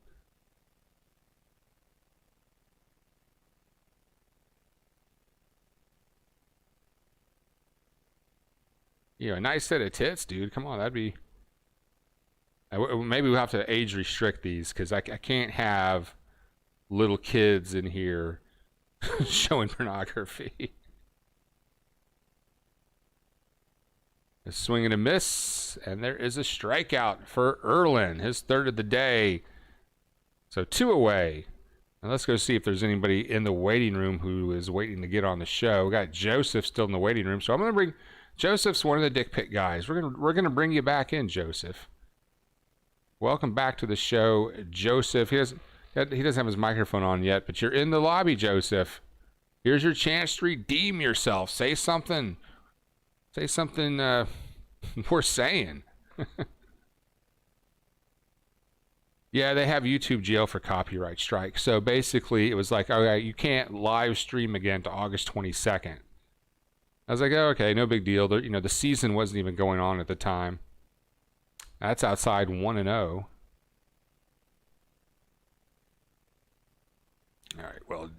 You know, a nice set of tits, dude. Come on, that'd be. Maybe we'll have to age restrict these because I can't have little kids in here showing pornography. A swing and a miss, and there is a strikeout for Erlin, his third of the day. So 2 away. Now let's go see if there's anybody in the waiting room who is waiting to get on the show. We got Joseph still in the waiting room, so I'm going to bring Joseph's one of the dick pic guys. We're gonna bring you back in, Joseph. Welcome back to the show, Joseph. He doesn't have his microphone on yet, but you're in the lobby, Joseph. Here's your chance to redeem yourself. Say something. Say something worth saying. Yeah, they have YouTube jail for copyright strike. So basically, it was like, okay, you can't live stream again to August 22nd. I was like, oh, okay, no big deal. You know, the season wasn't even going on at the time. That's outside 1-0. All right, well,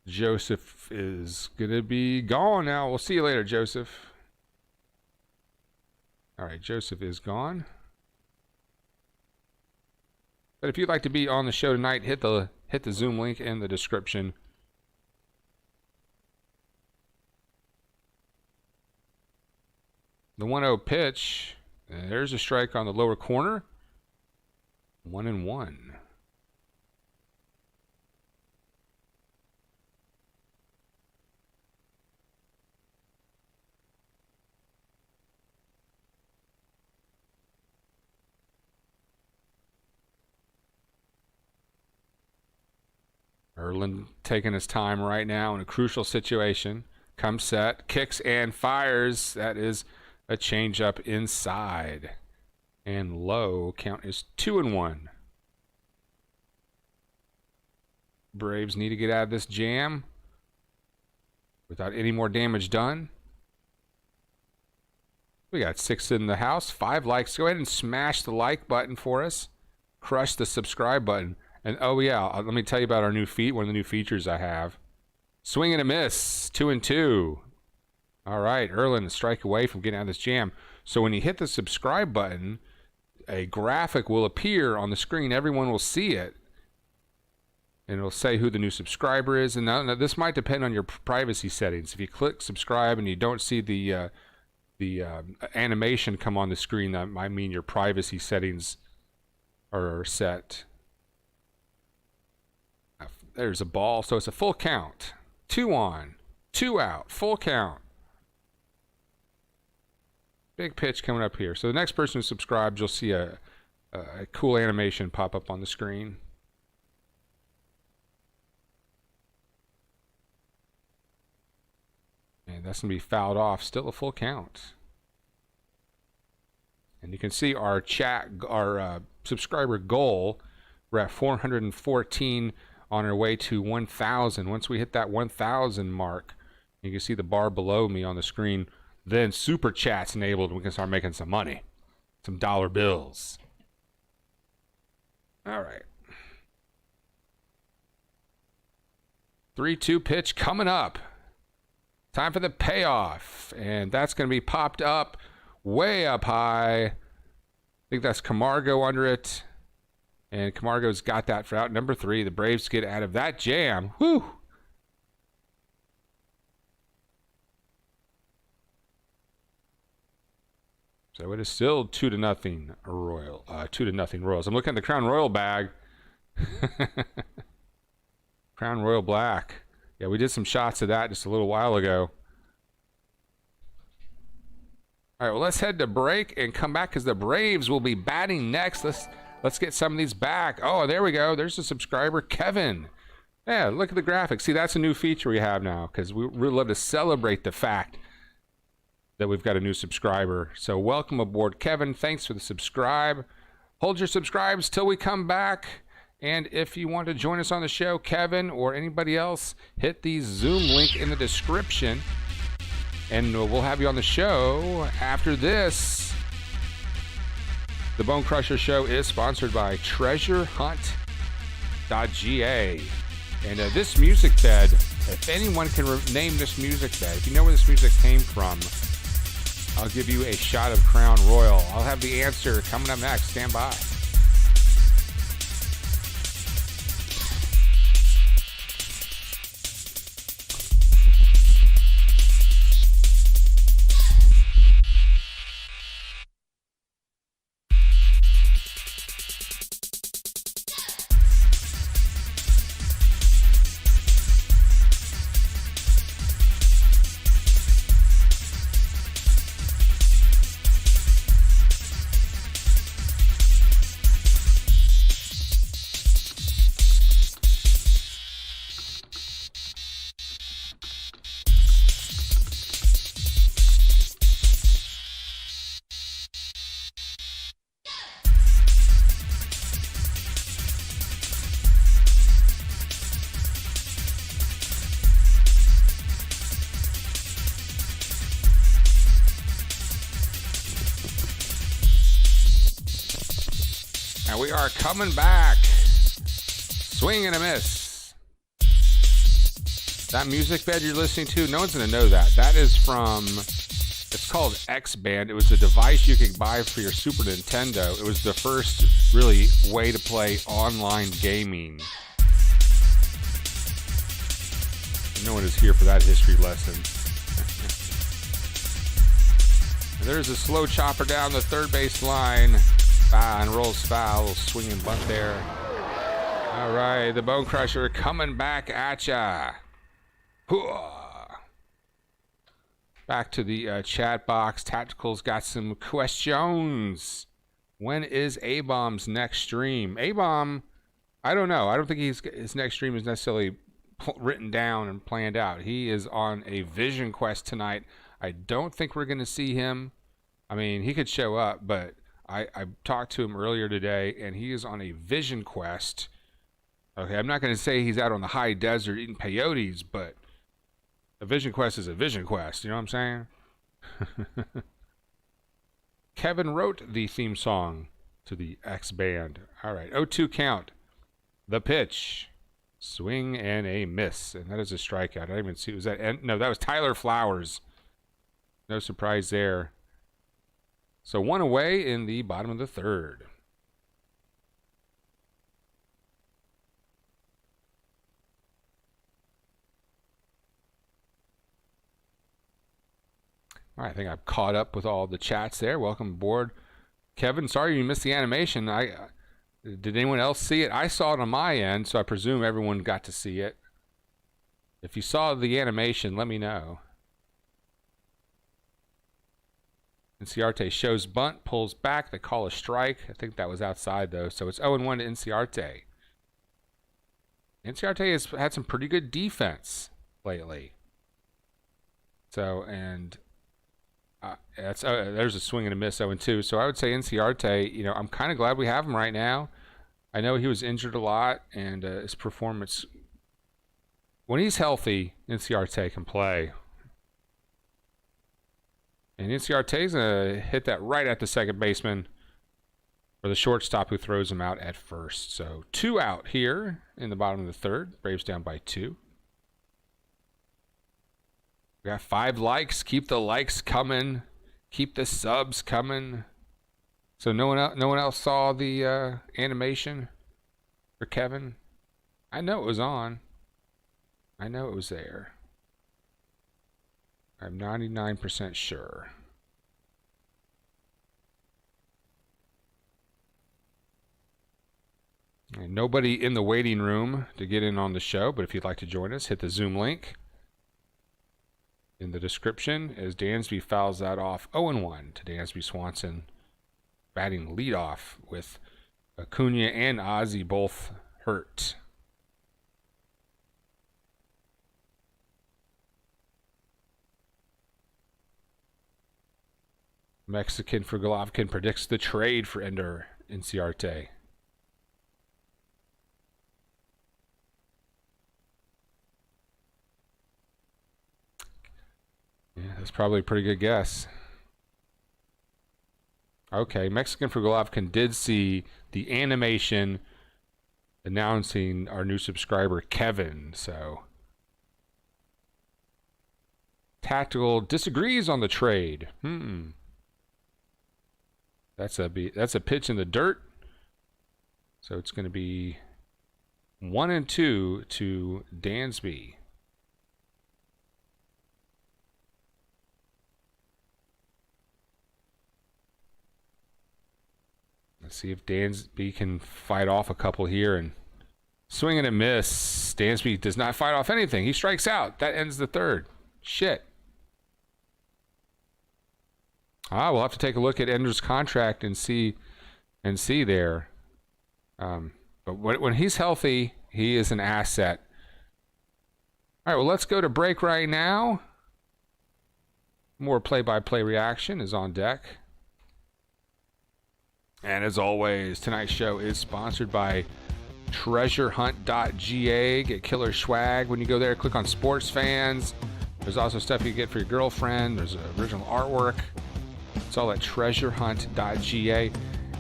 Joseph is going to be gone now. We'll see you later, Joseph. All right, Joseph is gone. But if you'd like to be on the show tonight, hit the Zoom link in the description. The 1-0 pitch. There's a strike on the lower corner. 1-1. Erlin taking his time right now in a crucial situation. Comes set, kicks and fires. That is a changeup inside. And low. Count is 2-1. Braves need to get out of this jam without any more damage done. We got 6 in the house, 5 likes. Go ahead and smash the like button for us. Crush the subscribe button. And oh yeah, let me tell you about our new one of the new features I have. Swing and a miss, 2-2. All right, Erlin, a strike away from getting out of this jam. So when you hit the subscribe button, a graphic will appear on the screen. Everyone will see it. And it'll say who the new subscriber is. And now this might depend on your privacy settings. If you click subscribe and you don't see the animation come on the screen, that might mean your privacy settings are set. There's a ball, so it's a full count. 2 on, 2 out, full count. Big pitch coming up here. So the next person who subscribes, you'll see a cool animation pop up on the screen. And that's going to be fouled off. Still a full count. And you can see our subscriber goal. We're at 414 on our way to 1,000. Once we hit that 1,000 mark, you can see the bar below me on the screen. Then Super Chat's enabled and we can start making some money. some dollar bills. All right. 3-2 pitch coming up. Time for the payoff. And that's going to be popped up way up high. I think that's Camargo under it. And Camargo's got that for out number 3. The Braves get out of that jam. Whew. So it is still 2-0 Royal. 2-0 Royals. I'm looking at the Crown Royal bag. Crown Royal Black. Yeah, we did some shots of that just a little while ago. All right, well, let's head to break and come back because the Braves will be batting next. Let's get some of these back. Oh, there we go. There's a subscriber, Kevin. Yeah, look at the graphics. See, that's a new feature we have now because we really love to celebrate the fact that we've got a new subscriber. So welcome aboard, Kevin. Thanks for the subscribe. Hold your subscribes till we come back. And if you want to join us on the show, Kevin or anybody else, hit the Zoom link in the description. And we'll have you on the show after this. The Bone Crusher Show is sponsored by treasurehunt.ga. And this music bed, if anyone can name this music bed, if you know where this music came from, I'll give you a shot of Crown Royal. I'll have the answer coming up next. Stand by. And we are coming back. Swing and a miss. That music bed you're listening to, no one's going to know that. That is from, it's called X-Band. It was a device you could buy for your Super Nintendo. It was the first really way to play online gaming. No one is here for that history lesson. There's a slow chopper down the third base line. And rolls foul. Swinging bunt there. All right, the Bone Crusher coming back at ya. Back to the chat box. Tactical's got some questions. When is A-Bomb's next stream? A-Bomb, I don't know. I don't think his next stream is necessarily written down and planned out. He is on a vision quest tonight. I don't think we're going to see him. I mean, he could show up, but I talked to him earlier today, and he is on a vision quest. Okay, I'm not going to say he's out on the high desert eating peyotes, but a vision quest is a vision quest. You know what I'm saying? Kevin wrote the theme song to the X-Band. All right, 0-2 count. The pitch. Swing and a miss. And that is a strikeout. I didn't even see. Was that? No, that was Tyler Flowers. No surprise there. So one away in the bottom of the third. All right, I think I've caught up with all the chats there. Welcome aboard, Kevin. Sorry you missed the animation. Did anyone else see it? I saw it on my end, so I presume everyone got to see it. If you saw the animation, let me know. Inciarte shows bunt, pulls back. They call a strike. I think that was outside, though. So it's 0-1 to Inciarte. Inciarte has had some pretty good defense lately. So, and there's a swing and a miss, 0-2. So I would say Inciarte, you know, I'm kind of glad we have him right now. I know he was injured a lot, and his performance, when he's healthy, Inciarte can play. And Inciarte's going to hit that right at the second baseman, or the shortstop who throws him out at first. So 2 out here in the bottom of the third. Braves down by 2. We got 5 likes. Keep the likes coming. Keep the subs coming. So no one else saw the animation for Kevin? I know it was on. I know it was there. I'm 99% sure. And nobody in the waiting room to get in on the show, but if you'd like to join us, hit the Zoom link in the description as Dansby fouls that off 0-1 to Dansby Swanson, batting leadoff with Acuna and Ozzie both hurt. Mexican for Golovkin predicts the trade for Ender Inciarte. Yeah, that's probably a pretty good guess. Okay, Mexican for Golovkin did see the animation announcing our new subscriber, Kevin, so... Tactical disagrees on the trade. That's a pitch in the dirt. So it's going to be 1-2 to Dansby. Let's see if Dansby can fight off a couple here and swing and a miss. Dansby does not fight off anything. He strikes out. That ends the third. Shit. We'll have to take a look at Ender's contract and see there. But when he's healthy, he is an asset. All right, well, let's go to break right now. More play-by-play reaction is on deck. And as always, tonight's show is sponsored by treasurehunt.ga. Get killer swag when you go there. Click on sports fans. There's also stuff you get for your girlfriend. There's original artwork. It's all at treasurehunt.ga.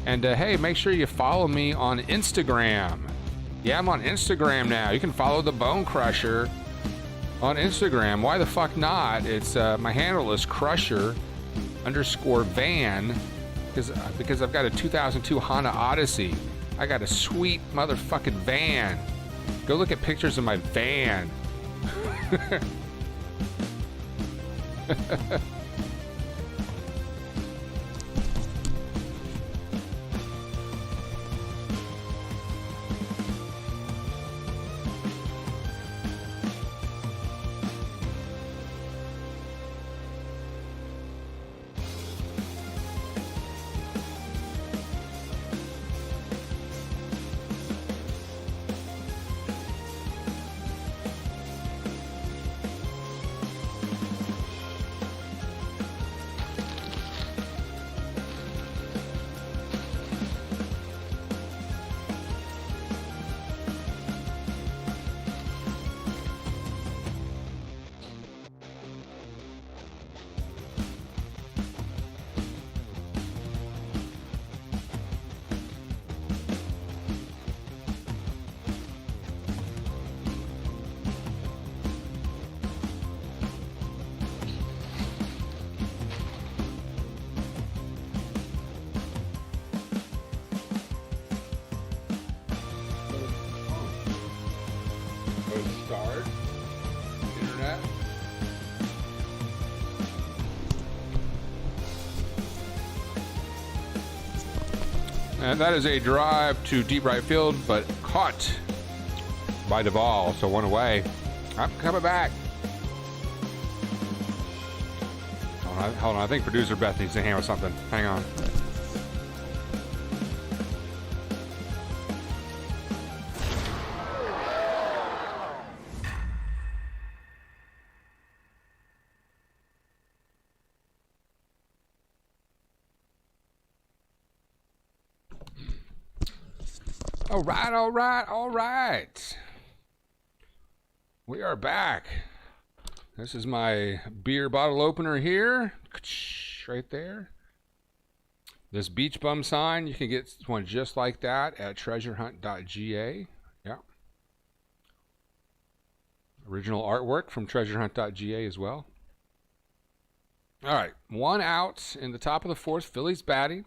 And hey, make sure you follow me on Instagram. Yeah, I'm on Instagram now. You can follow the Bone Crusher on Instagram. Why the fuck not? It's my handle is Crusher_van because I've got a 2002 Honda Odyssey. I got a sweet motherfucking van. Go look at pictures of my van. Start. Internet. And that is a drive to deep right field, but caught by Duvall, so 1 away. I'm coming back. Hold on. I think producer Beth needs to handle something. Hang on. All right. We are back. This is my beer bottle opener here. right there. This beach bum sign, you can get one just like that at treasurehunt.ga. Yeah. Original artwork from treasurehunt.ga as well. All right, 1 out in the top of the 4th. Phillies batting.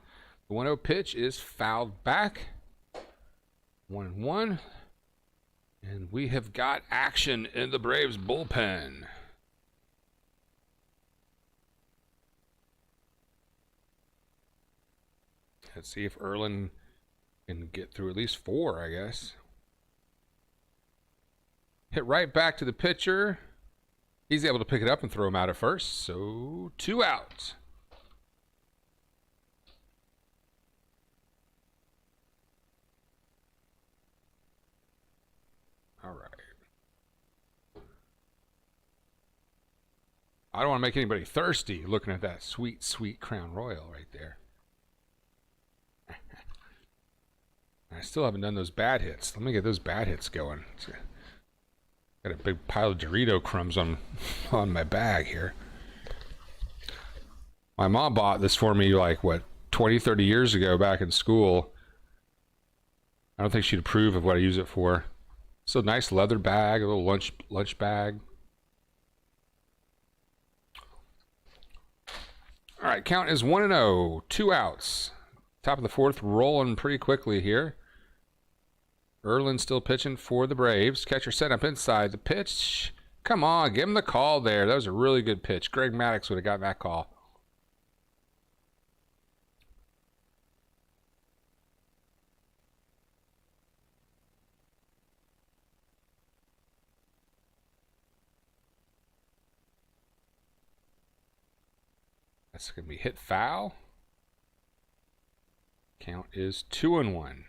The 1-0 pitch is fouled back. 1-1. And we have got action in the Braves bullpen. Let's see if Erlin can get through at least 4, I guess. Hit right back to the pitcher. He's able to pick it up and throw him out at first. So 2 out. All right. I don't want to make anybody thirsty looking at that sweet, sweet Crown Royal right there. I still haven't done those bad hits. Let me get those bad hits going. Got a big pile of Dorito crumbs on my bag here. My mom bought this for me like, what, 20, 30 years ago back in school. I don't think she'd approve of what I use it for. It's a nice leather bag, a little lunch bag. All right, count is 1-0, 2 outs. Top of the 4th, rolling pretty quickly here. Erlin still pitching for the Braves. Catcher set up inside the pitch. Come on, give him the call there. That was a really good pitch. Greg Maddux would have gotten that call. That's going to be hit foul. Count is 2-1.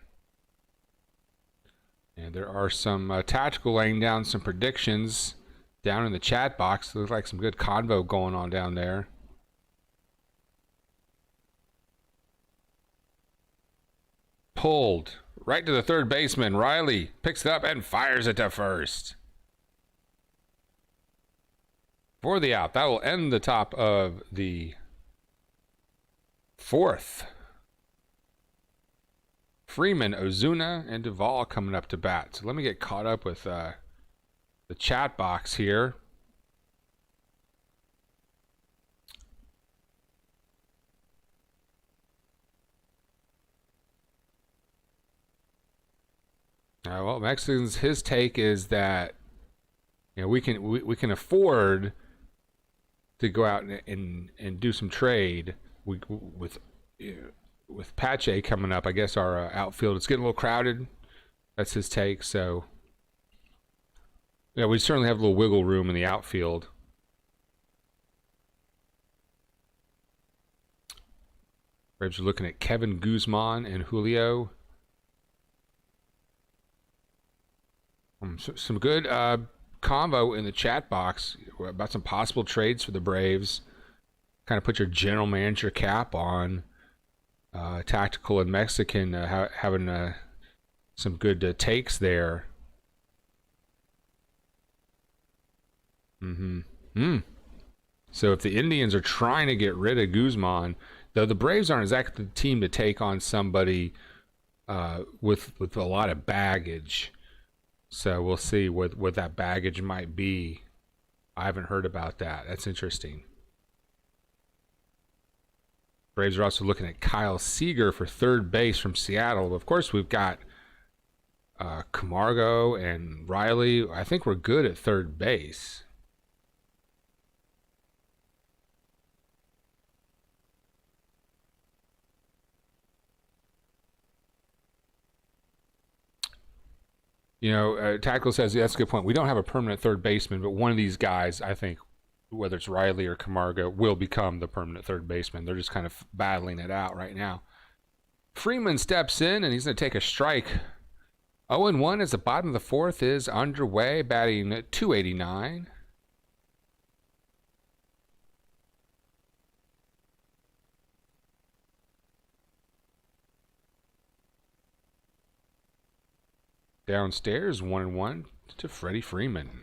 And there are some tactical laying down some predictions down in the chat box. Looks like some good convo going on down there. Pulled right to the third baseman. Riley picks it up and fires it to first. For the out. That will end the top of the 4th. Freeman, Ozuna, and Duvall coming up to bat. So let me get caught up with the chat box here. Well, Mexicans, his take is that we can afford to go out and do some trade with Pache coming up. I guess our outfield, it's getting a little crowded. That's his take. So yeah, we certainly have a little wiggle room in the outfield. Braves are looking at Kevin Guzman and Julio. Some good convo in the chat box about some possible trades for the Braves. Kind of put your general manager cap on. Tactical and Mexican having some good takes there. So if the Indians are trying to get rid of Guzman, though the Braves aren't exactly the team to take on somebody with a lot of baggage. So we'll see what that baggage might be. I haven't heard about that. That's interesting. Braves are also looking at Kyle Seager for third base from Seattle. Of course, we've got Camargo and Riley. I think we're good at third base. Tactical says, that's a good point. We don't have a permanent third baseman, but one of these guys, I think, whether it's Riley or Camargo, will become the permanent third baseman. They're just kind of battling it out right now. Freeman steps in, and he's going to take a strike. 0-1 as the bottom of the 4th is underway, batting at .289. Downstairs, 1-1 to Freddie Freeman.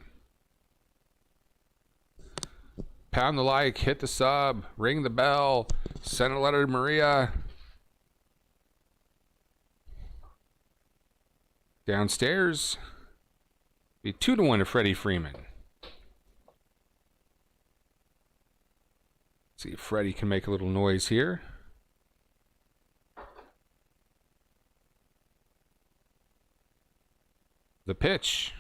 Pound the like, hit the sub, ring the bell. Send a letter to Maria. Downstairs. Be 2-1 to Freddie Freeman. See if Freddie can make a little noise here. The pitch.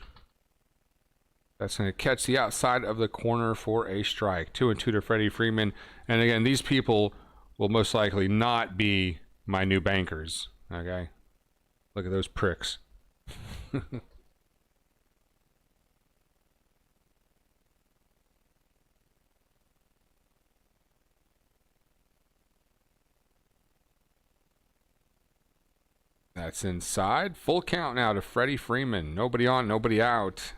That's going to catch the outside of the corner for a strike. 2-2 to Freddie Freeman. And again, these people will most likely not be my new bankers. Okay? Look at those pricks. That's inside. Full count now to Freddie Freeman. Nobody on, nobody out.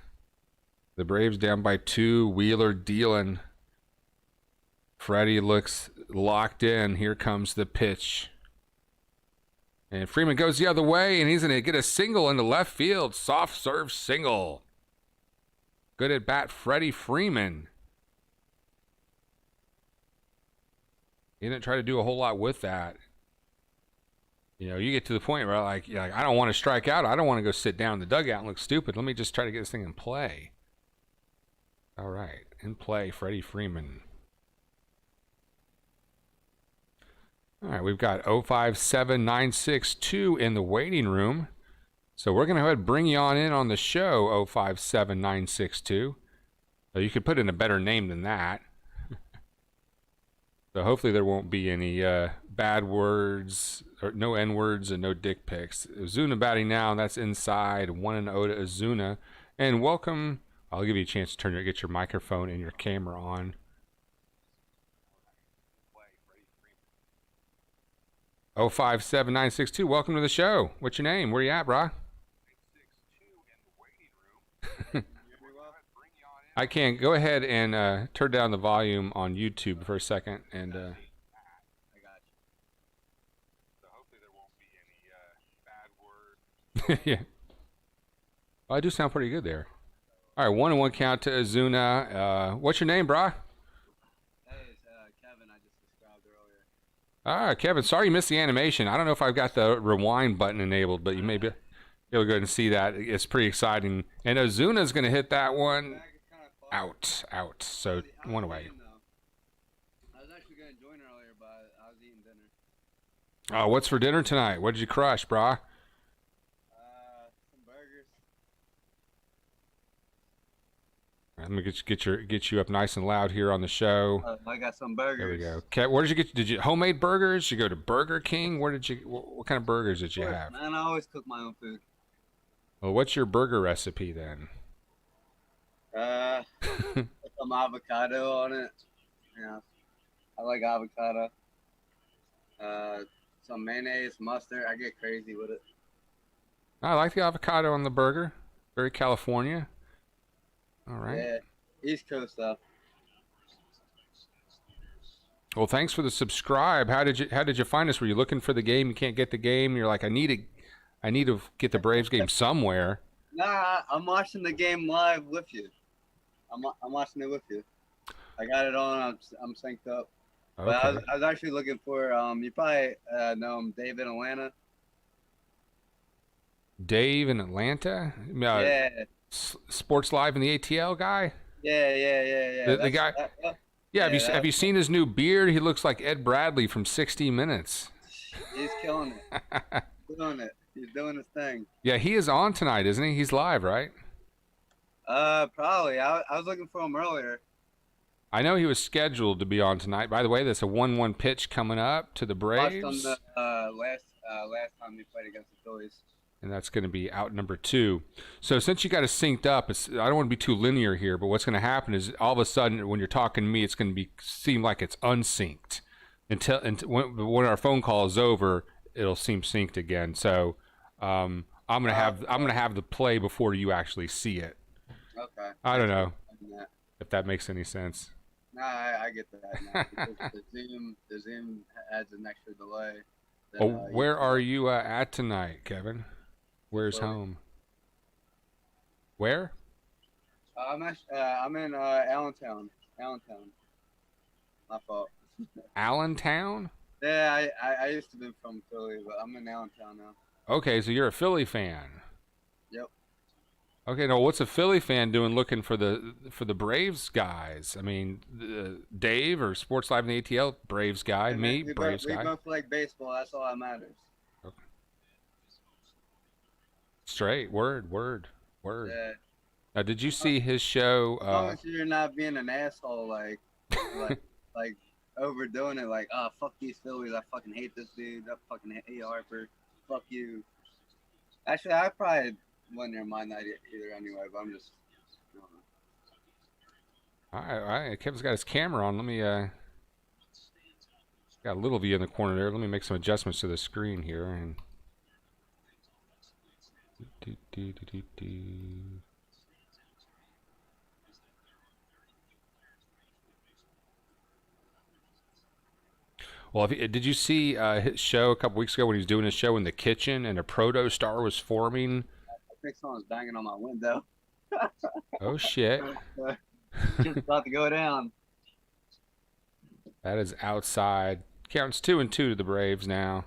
The Braves down by 2. Wheeler dealing. Freddie looks locked in. Here comes the pitch. And Freeman goes the other way, and he's going to get a single into left field. Soft serve single. Good at bat, Freddie Freeman. He didn't try to do a whole lot with that. You know, you get to the point where like I don't want to strike out. I don't want to go sit down in the dugout and look stupid. Let me just try to get this thing in play. All right, in play, Freddie Freeman. All right, we've got 057962 in the waiting room. So we're going to go ahead and bring you on in on the show, 057962. So you could put in a better name than that. So hopefully there won't be any bad words, or no N-words and no dick pics. Ozuna batting now, and that's inside. 1-0 to Ozuna. And welcome. I'll give you a chance to get your microphone and your camera on. 057962, welcome to the show. What's your name? Where you at, brah? I can. Go ahead and turn down the volume on YouTube for a second. And I got you. So hopefully there won't be any bad words. Yeah. Well, I do sound pretty good there. All right, 1-1 count to Ozuna. What's your name, brah? Hey, it's Kevin. I just subscribed earlier. All right, Kevin. Sorry you missed the animation. I don't know if I've got the rewind button enabled, but you may be able to go ahead and see that. It's pretty exciting. And Ozuna's going to hit that one. Out. So, one away. I was actually going to join earlier, but I was eating dinner. Oh, what's for dinner tonight? What did you crush, brah? Some burgers. All right, let me get you up nice and loud here on the show. I got some burgers. There we go. Okay, where did you get? Did you homemade burgers? Did you go to Burger King? Where did you? What kind of burgers did you have? Man, I always cook my own food. Well, what's your burger recipe then? Some avocado on it. Yeah, I like avocado. Some mayonnaise, mustard. I get crazy with it. I like the avocado on the burger. Very California. All right. Yeah, East Coast stuff. Well, thanks for the subscribe. How did you find us? Were you looking for the game? You can't get the game. You're like, I need to get the Braves game somewhere. Nah, I'm watching the game live with you. I'm watching it with you. I got it on. I'm synced up. Okay. But I was actually looking for you probably know him, Dave in Atlanta. Dave in Atlanta? Yeah. Sports Live and the ATL guy? Yeah. The guy. Have you seen his new beard? He looks like Ed Bradley from 60 Minutes. He's killing it. He's doing his thing. Yeah, he is on tonight, isn't he? He's live, right? Probably. I was looking for him earlier. I know he was scheduled to be on tonight. By the way, there's a 1-1 pitch coming up to the Braves. Watched on the last time we played against the Phillies. And that's going to be out number 2. So since you got it synced up, I don't want to be too linear here, but what's going to happen is all of a sudden when you're talking to me, it's going to seem like it's unsynced. Until when our phone call is over, it'll seem synced again. So I'm gonna have the play before you actually see it. Okay. I don't know if that makes any sense. No, I get that now. the Zoom adds an extra delay. Where are you at tonight, Kevin? Where's home? Where? I'm in Allentown. My fault. Allentown? Yeah, I used to be from Philly, but I'm in Allentown now. Okay, so you're a Philly fan. Yep. Okay, now what's a Philly fan doing looking for the Braves guys? I mean, Dave or Sports Live in the ATL, Braves guy. And Me, we Braves both guy. like baseball. That's all that matters. Okay. Straight word. Yeah. Now, did you see his show? As long as you're not being an asshole, like overdoing it, like, oh, fuck these Phillies, I fucking hate this dude, I fucking hate Harper, fuck you. Actually, I probably wouldn't near mind that either anyway, but I'm just, I don't know. All right. Kevin's got his camera on. Let me got a little view in the corner there. Let me make some adjustments to the screen here. And well, did you see his show a couple weeks ago when he was doing his show in the kitchen and a proto star was forming? I think someone's banging on my window. Oh shit! Just about to go down. That is outside. Counts 2-2 to the Braves now.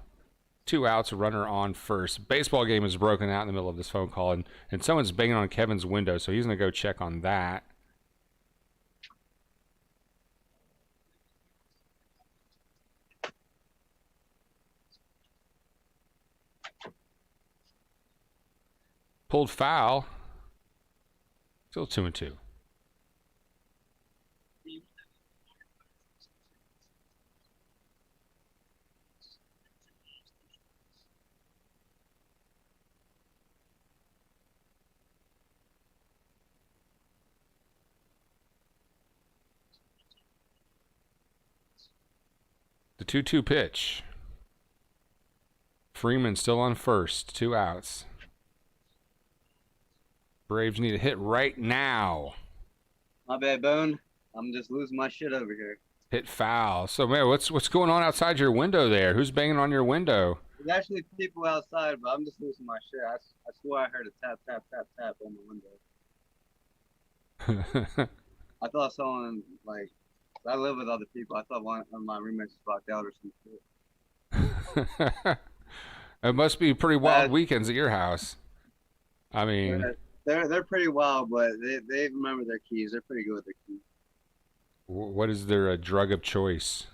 2 outs, a runner on first. Baseball game is broken out in the middle of this phone call, and someone's banging on Kevin's window, so he's going to go check on that. Pulled foul. Still 2-2. The 2-2 pitch. Freeman still on first. 2 outs. Braves need a hit right now. My bad, Bone. I'm just losing my shit over here. Hit foul. So, man, what's going on outside your window there? Who's banging on your window? There's actually people outside, but I'm just losing my shit. I swear I heard a tap, tap, tap, tap on the window. I thought someone, like, I live with other people. I thought one of my roommates was locked out or some shit. It must be pretty wild weekends at your house. I mean, they're pretty wild, but they remember their keys. They're pretty good with their keys. What is their drug of choice?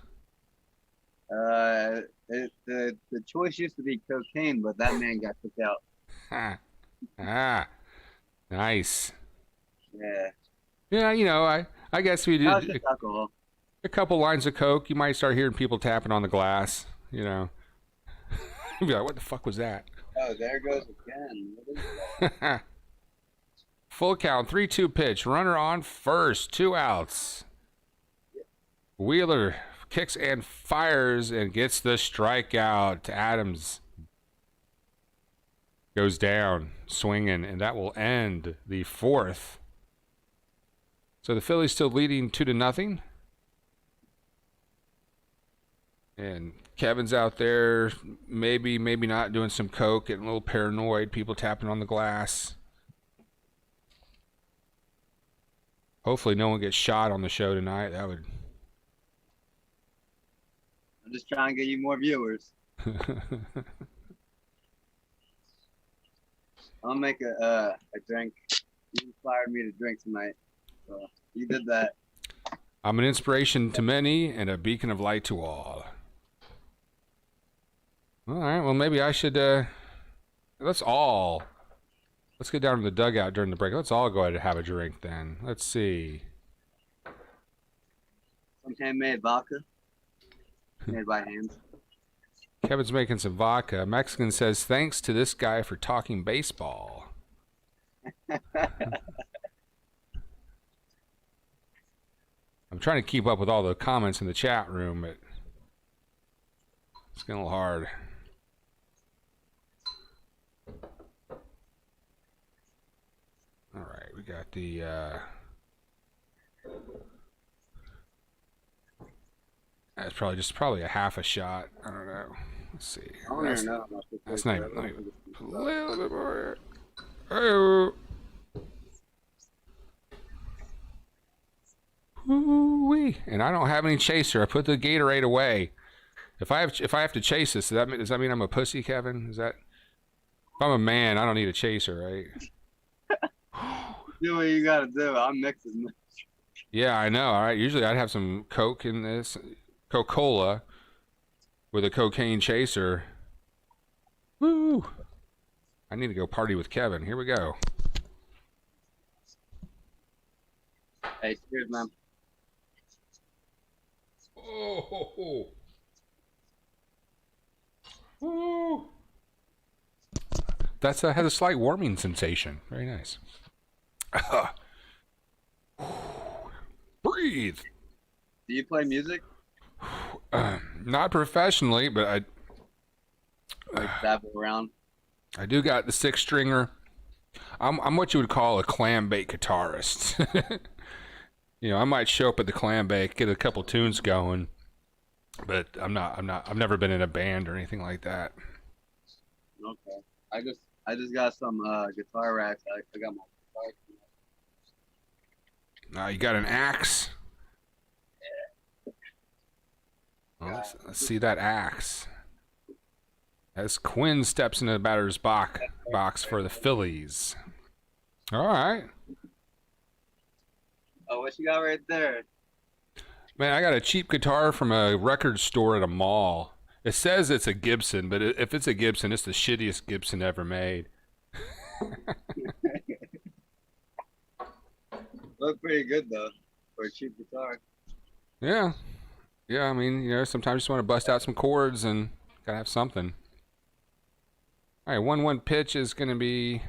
The choice used to be cocaine, but that man got kicked out. Nice. Yeah. Yeah, you know, I guess we That was did just alcohol. a couple lines of coke. You might start hearing people tapping on the glass. You know, you'd be like, "What the fuck was that?" Oh, there goes again. What is that? Full count, 3-2 pitch, runner on first, 2 outs. Wheeler kicks and fires and gets the strikeout. Adams goes down swinging, and that will end the 4th. So the Phillies still leading 2-0. And Kevin's out there, maybe not, doing some coke, getting a little paranoid, people tapping on the glass. Hopefully no one gets shot on the show tonight. That would... I'm just trying to get you more viewers. I'll make a drink. You inspired me to drink tonight. So you did that. I'm an inspiration to many and a beacon of light to all. All right, well, maybe I should, let's get down to the dugout during the break. Let's all go ahead and have a drink then. Let's see. Some handmade vodka. Made by hand. Kevin's making some vodka. Mexican says, thanks to this guy for talking baseball. I'm trying to keep up with all the comments in the chat room, but it's getting a little hard. All right, we got the that's probably a half a shot. I don't know. Let's see. I don't even know how much it That's takes. not even a little bit more. Oh. Ooh-wee. And I don't have any chaser. I put the Gatorade away. If I have to chase this, does that mean I'm a pussy, Kevin? Is that if I'm a man, I don't need a chaser, right? Do what you gotta do. I'm mixing. Yeah, I know. All right. Usually I'd have some Coke in this, Coca-Cola with a cocaine chaser. Woo! I need to go party with Kevin. Here we go. Hey, cheers, man. Oh. Ooh. That's has a slight warming sensation. Very nice. Breathe. Do you play music? Not professionally, but Like dabble around? I do got the 6-stringer. I'm what you would call a clam bake guitarist. You know, I might show up at the clam bake, get a couple tunes going, but I've never been in a band or anything like that. Okay. I just got some guitar racks. I got my guitar. Now you got an axe. Well, let's see that axe. As Quinn steps into the batter's box for the Phillies. All right. Oh, what you got right there? Man, I got a cheap guitar from a record store at a mall. It says it's a Gibson, but if it's a Gibson, it's the shittiest Gibson ever made. Look pretty good though for a cheap guitar. Yeah. Yeah, I mean, you know, sometimes you just want to bust out some chords and gotta have something. All right, 1-1 pitch is going to be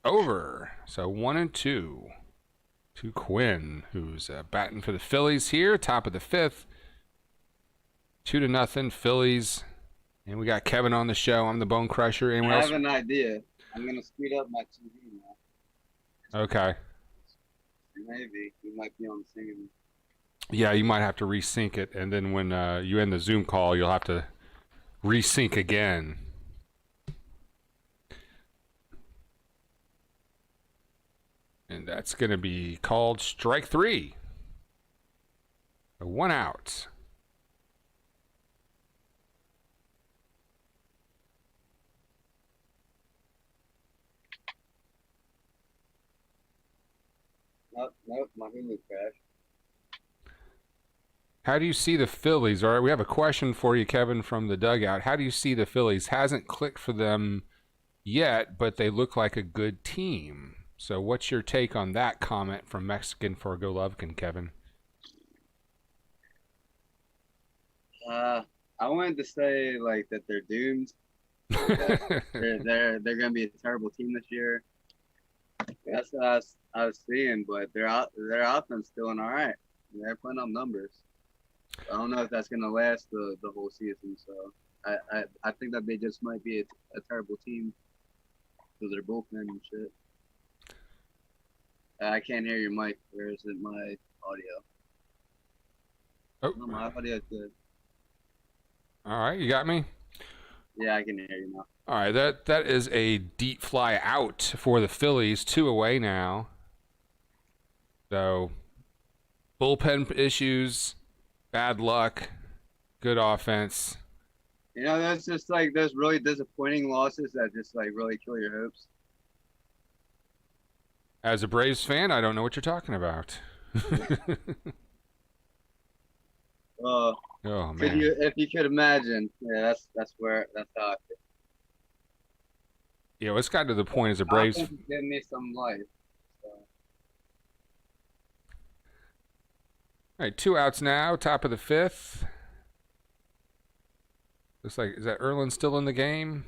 over. So 1-2 to Quinn, who's batting for the Phillies here, top of the 5th. 2-0 Phillies. And we got Kevin on the show. I'm the Bone Crusher. Anyone I else? have an idea. I'm gonna speed up my TV now. Okay. Maybe we might be on the singing. Yeah, you might have to resync it, and then when you end the Zoom call, you'll have to resync again. And that's going to be called strike 3. 1 out. Nope, my Hulu crashed. How do you see the Phillies? All right, we have a question for you, Kevin, from the dugout. How do you see the Phillies? Hasn't clicked for them yet, but they look like a good team. So what's your take on that comment from Mexican for Golovkin, Kevin? I wanted to say like that they're doomed. That they're gonna be a terrible team this year. That's what I was seeing, but their offense doing all right. They're putting up numbers. I don't know if that's gonna last the whole season. So I think that they just might be a terrible team because their bullpen and shit. I can't hear your mic. Where is it? My audio. Oh, No, my audio is good. all right, you got me? Yeah, I can hear you now. All right, that is a deep fly out for the Phillies. 2 away now. So, bullpen issues, bad luck, good offense. You know, that's just like those really disappointing losses that just like really kill your hopes. As a Braves fan, I don't know what you're talking about. Oh Oh could man. you, if you could imagine, yeah, that's how I feel. Yeah, it's gotten to the point as a Braves. Offense give me some life. So. All right, 2 outs now, top of the 5th. Looks like, is that Erlin still in the game?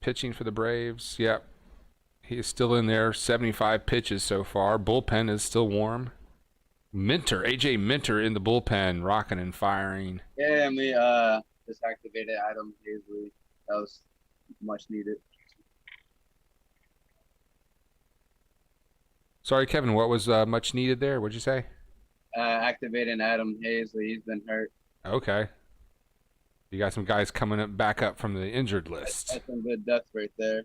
Pitching for the Braves. Yep. He is still in there. 75 pitches so far. Bullpen is still warm. Minter, AJ Minter in the bullpen, rocking and firing. Yeah, and we just activated Adam Hazley. That was much needed. Sorry, Kevin, what was much needed there? What'd you say? Activating Adam Hazley. He's been hurt. Okay. You got some guys coming up back up from the injured list. That's some good depth right there.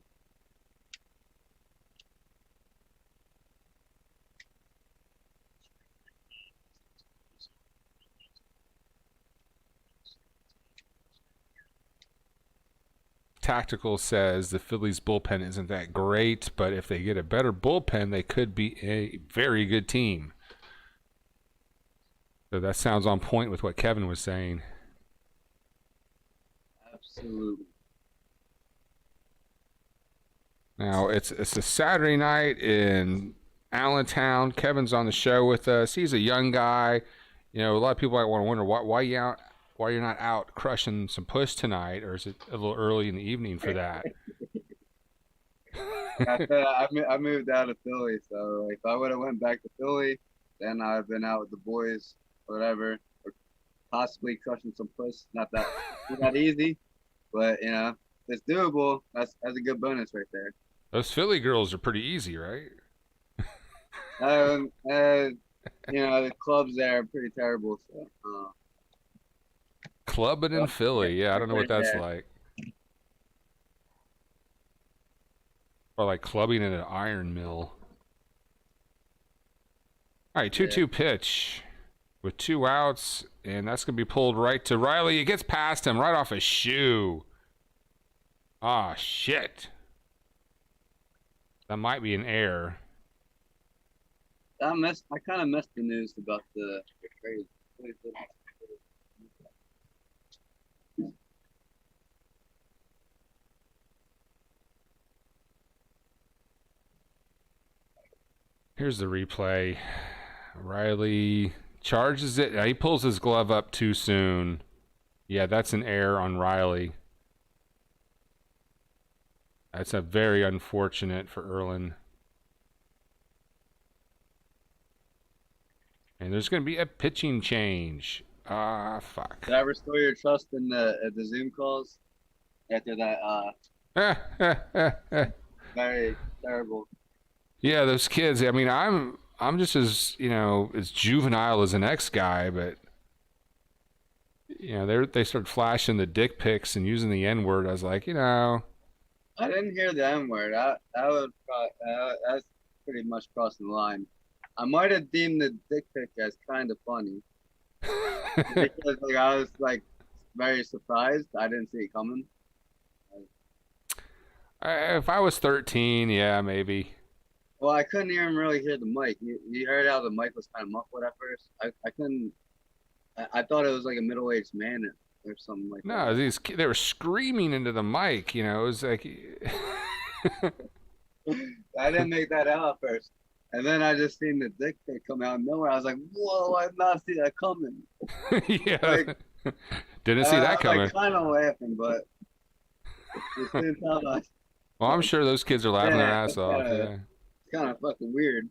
Tactical says the Phillies bullpen isn't that great, but if they get a better bullpen, they could be a very good team. So that sounds on point with what Kevin was saying. Absolutely. Now, it's a Saturday night in Allentown. Kevin's on the show with us. He's a young guy. You know, a lot of people might want to wonder why you're not out crushing some puss tonight, or is it a little early in the evening for that? I moved out of Philly, so if I would have went back to Philly, then I'd have been out with the boys, whatever, or possibly crushing some puss. Not that easy, but you know, it's doable. That's a good bonus right there. Those Philly girls are pretty easy, right? You know, the clubs there are pretty terrible. So, Clubbing in Philly. Yeah, I don't know what that's like. Or like clubbing in an iron mill. All right, 2-2 pitch with 2 outs, and that's going to be pulled right to Riley. It gets past him right off his shoe. Ah, shit. That might be an error. I kind of missed the news about the trade. Here's the replay. Riley charges it. Now he pulls his glove up too soon. Yeah, that's an error on Riley. That's a very unfortunate for Erlin. And there's going to be a pitching change. Ah, fuck. Did I restore your trust in the Zoom calls after that? Very terrible. Yeah, those kids. I mean, I'm just as, you know, as juvenile as an ex guy, but you know, they start flashing the dick pics and using the N word. I was like, you know, I didn't hear the N word. That's pretty much crossing the line. I might have deemed the dick pic as kind of funny because like I was like very surprised. I didn't see it coming. If I was 13, yeah, maybe. Well, I couldn't even really hear the mic. You heard how the mic was kind of muffled at first. I couldn't. I thought it was like a middle-aged man or something like that. No, they were screaming into the mic. You know, it was like. I didn't make that out at first. And then I just seen the dick pic come out of nowhere. I was like, whoa, I did not see that coming. Yeah. Like, didn't see that coming. I was kind of laughing, but at the same time, well, I'm sure those kids are laughing their ass off. Yeah. It's kind of fucking weird.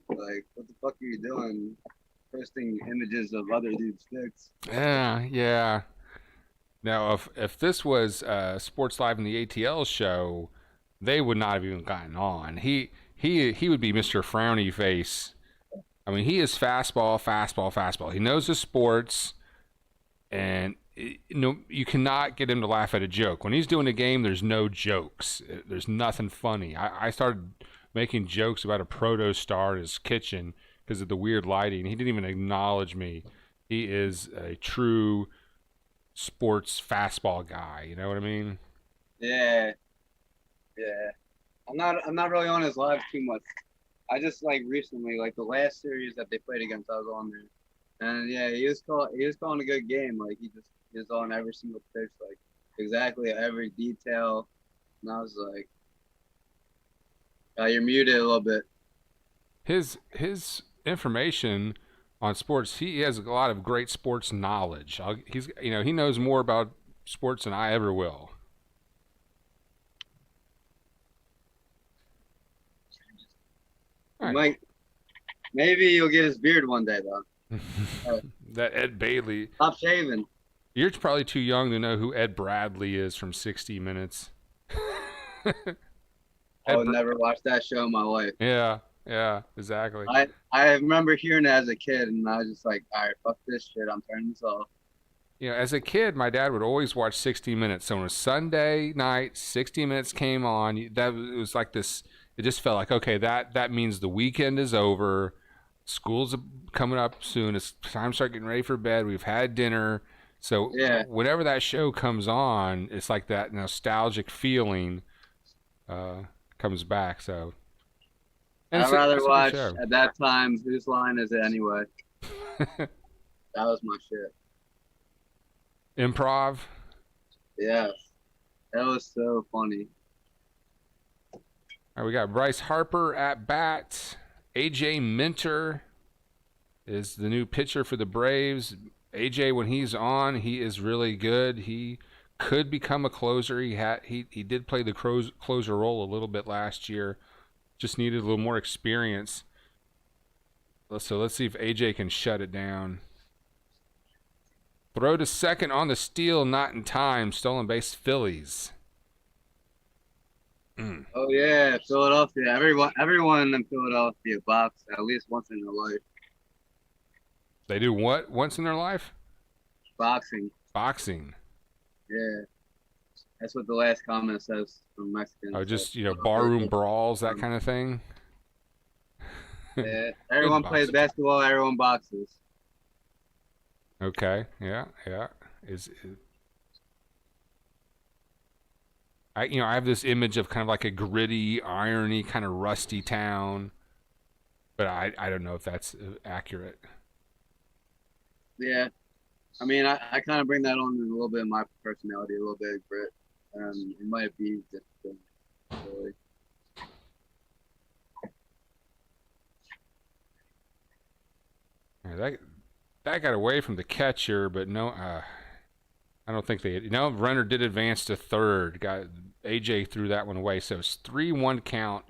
Like, what the fuck are you doing? Posting images of other dudes' dicks. Yeah. Now, if this was Sports Live in the ATL show, they would not have even gotten on. He would be Mr. Frowny Face. I mean, he is fastball. He knows his sports, and you cannot get him to laugh at a joke. When he's doing a game, there's no jokes. There's nothing funny. I started making jokes about a proto star in his kitchen because of the weird lighting. He didn't even acknowledge me. He is a true sports fastball guy. You know what I mean? Yeah. I'm not really on his live too much. I just like recently, like the last series that they played against, I was on there, and yeah, he was calling a good game. Like he was on every single pitch, like exactly every detail, and I was like, "You're muted a little bit." His information on sports, he has a lot of great sports knowledge. He knows more about sports than I ever will. Right. Maybe you'll get his beard one day, though. That Ed Bailey. Stop shaving. You're probably too young to know who Ed Bradley is from 60 Minutes. I would never watch that show in my life. Yeah, exactly. I remember hearing it as a kid, and I was just like, all right, fuck this shit. I'm turning this off. You know, as a kid, my dad would always watch 60 Minutes. So on a Sunday night, 60 Minutes came on. It was like this. It just felt like, okay, that means the weekend is over. School's coming up soon. It's time to start getting ready for bed. We've had dinner. So Yeah. whenever that show comes on, it's like that nostalgic feeling comes back. So and I'd rather it's a good watch show. at that time. Whose line is it anyway? That was my shit. Improv. Yes, that was so funny. All right, we got Bryce Harper at bat. AJ Minter is the new pitcher for the Braves. AJ, when he's on, he is really good. He could become a closer. He did play the closer role a little bit last year. Just needed a little more experience. So let's see if AJ can shut it down. Throw to second on the steal, not in time. Stolen base, Phillies. Oh yeah, Philadelphia. Everyone in Philadelphia box at least once in their life. They do what once in their life? Boxing. Boxing. Yeah, that's what the last comment says from Mexicans. Oh, just, barroom brawls, that kind of thing. Yeah, everyone plays basketball. Everyone boxes. Okay. Yeah. I have this image of kind of like a gritty, irony, kind of rusty town, but I don't know if that's accurate. Yeah, I mean, I kind of bring that on in a little bit of my personality, a little bit of grit. It might be different. Really. Yeah, that got away from the catcher, but no, I don't think they. Runner did advance to third. AJ threw that one away, so it's 3-1 count.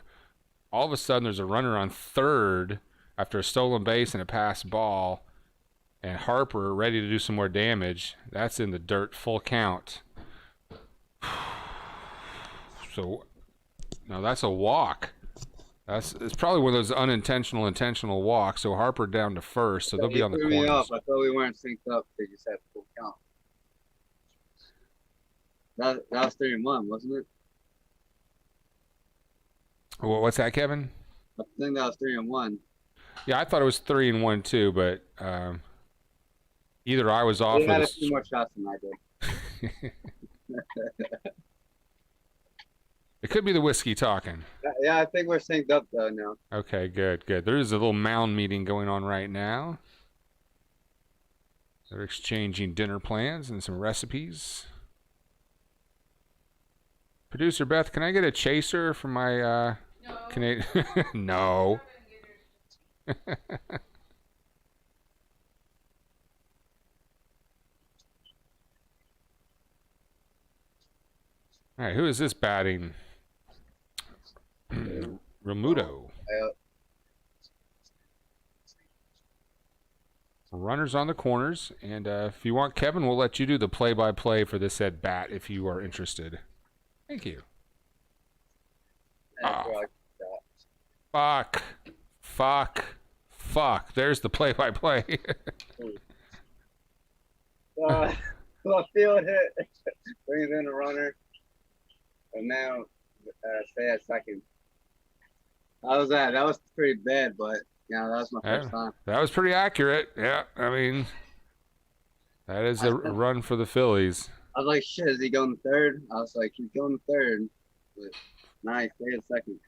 All of a sudden, there's a runner on third after a stolen base and a passed ball, and Harper ready to do some more damage. That's in the dirt, full count. So, no, that's a walk. It's probably one of those intentional walks. So Harper down to first, so they'll be on the corners. I thought we weren't synced up. They just had full count. That was 3-1, wasn't it? What's that, Kevin? I think that was 3-1. Yeah, I thought it was 3-1 too, but either I was off. He had a few more shots than I did. It could be the whiskey talking. Yeah, I think we're synced up though now. Okay, good. There is a little mound meeting going on right now. They're exchanging dinner plans and some recipes. Producer Beth, can I get a chaser for my Canadian? No. All right, who is this batting? Remuto. Runners on the corners, and if you want, Kevin, we'll let you do the play-by-play for this at bat if you are interested. Thank you. Fuck. There's the play-by-play. Well, field hit. Brings in a runner. And now stay at second. How was that? That was pretty bad, but that was my first time. That was pretty accurate. Yeah, I mean, that is a run for the Phillies. I was like, shit, is he going to third? I was like, he's going to third. But nice, stay at second.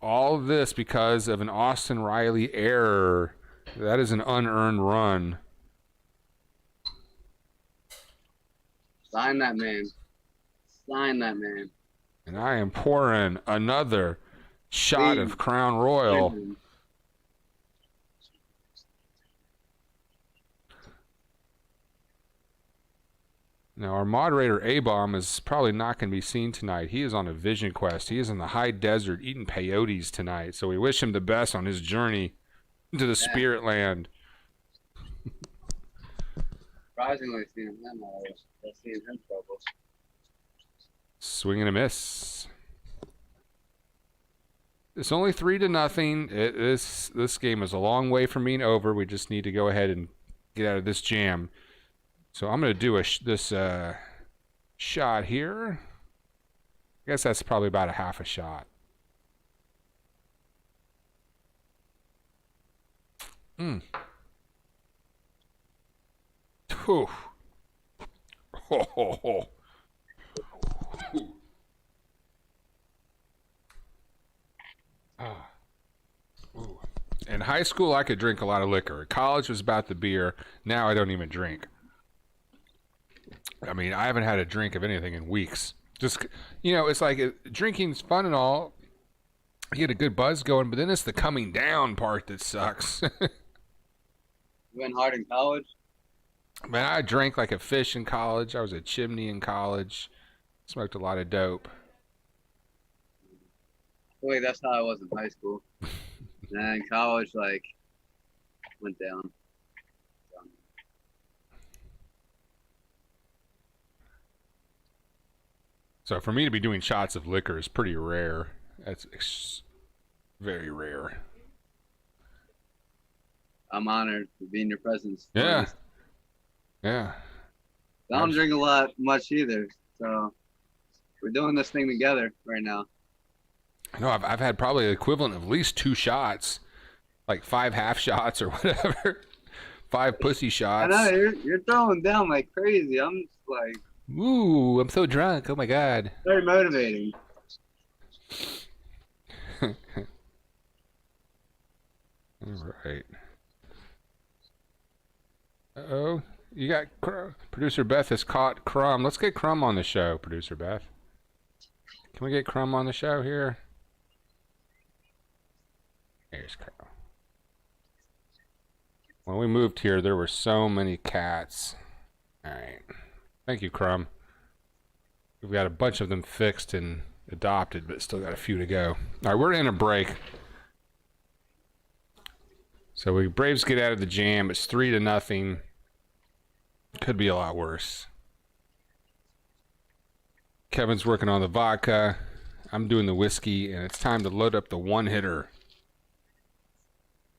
All of this because of an Austin Riley error. That is an unearned run. Sign that man. Sign that man. And I am pouring another shot of Crown Royal. Now, our moderator, A-Bomb, is probably not going to be seen tonight. He is on a vision quest. He is in the high desert eating peyotes tonight. So we wish him the best on his journey to the spirit land. Surprisingly, seeing him, seeing him trouble. Swing and a miss. It's only 3-0. This game is a long way from being over. We just need to go ahead and get out of this jam. So I'm going to do this shot here. I guess that's probably about a half a shot. Whew. Ah. Ooh. In high school, I could drink a lot of liquor. College was about the beer. Now I don't even drink. I mean, I haven't had a drink of anything in weeks. Just, it's like drinking's fun and all. You get a good buzz going, but then it's the coming down part that sucks. You went hard in college? Man, I drank like a fish in college. I was a chimney in college. Smoked a lot of dope. Wait, that's how I was in high school. And in college, like, went down. So for me to be doing shots of liquor is pretty rare. That's very rare. I'm honored to be in your presence. Yeah. Yeah. I don't drink much either, so we're doing this thing together right now. No, I've had probably the equivalent of at least 2 shots, like 5 half shots or whatever, 5 pussy shots. I know you're throwing down like crazy. I'm just like, ooh, I'm so drunk. Oh my god. very motivating. All right. Uh-oh. You got Producer Beth has caught Crumb. Let's get Crumb on the show, Producer Beth. Can we get Crumb on the show here? There's Crumb. When we moved here, there were so many cats. All right. Thank you, Crumb. We've got a bunch of them fixed and adopted, but still got a few to go. All right, we're in a break. So we Braves get out of the jam. It's 3-0. Could be a lot worse. Kevin's working on the vodka. I'm doing the whiskey, and it's time to load up the one-hitter.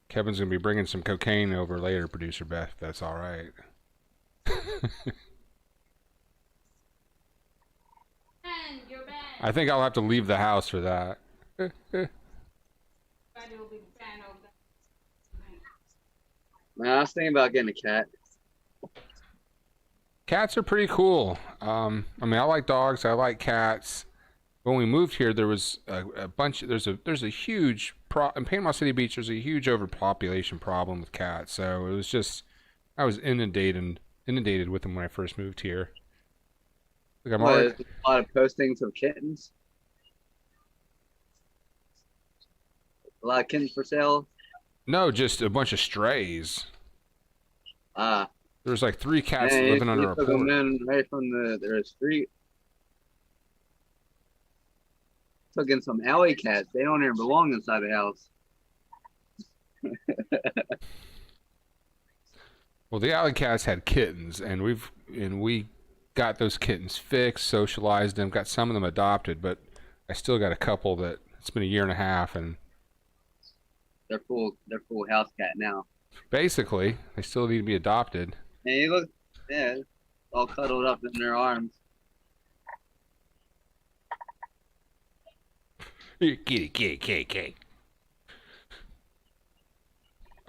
Kevin's going to be bringing some cocaine over later, Producer Beth, if that's all right. I think I'll have to leave the house for that. Man, I was thinking about getting a cat. Cats are pretty cool. I mean, I like dogs. I like cats. When we moved here, there was a bunch. There's a huge in Panama City Beach. There's a huge overpopulation problem with cats. So it was just I was inundated with them when I first moved here. Like I'm already, There's a lot of postings of kittens. A lot of kittens for sale. no, just a bunch of strays. Ah, There's like 3 cats man, living you under a took them porch. in right from the street. Took in some alley cats. They don't even belong inside the house. Well, the alley cats had kittens, and we got those kittens fixed, socialized them, got some of them adopted, but I still got a couple that it's been a year and a half, and They're full house cat now. basically they still need to be adopted. And you look, yeah, all cuddled up in their arms. Kitty.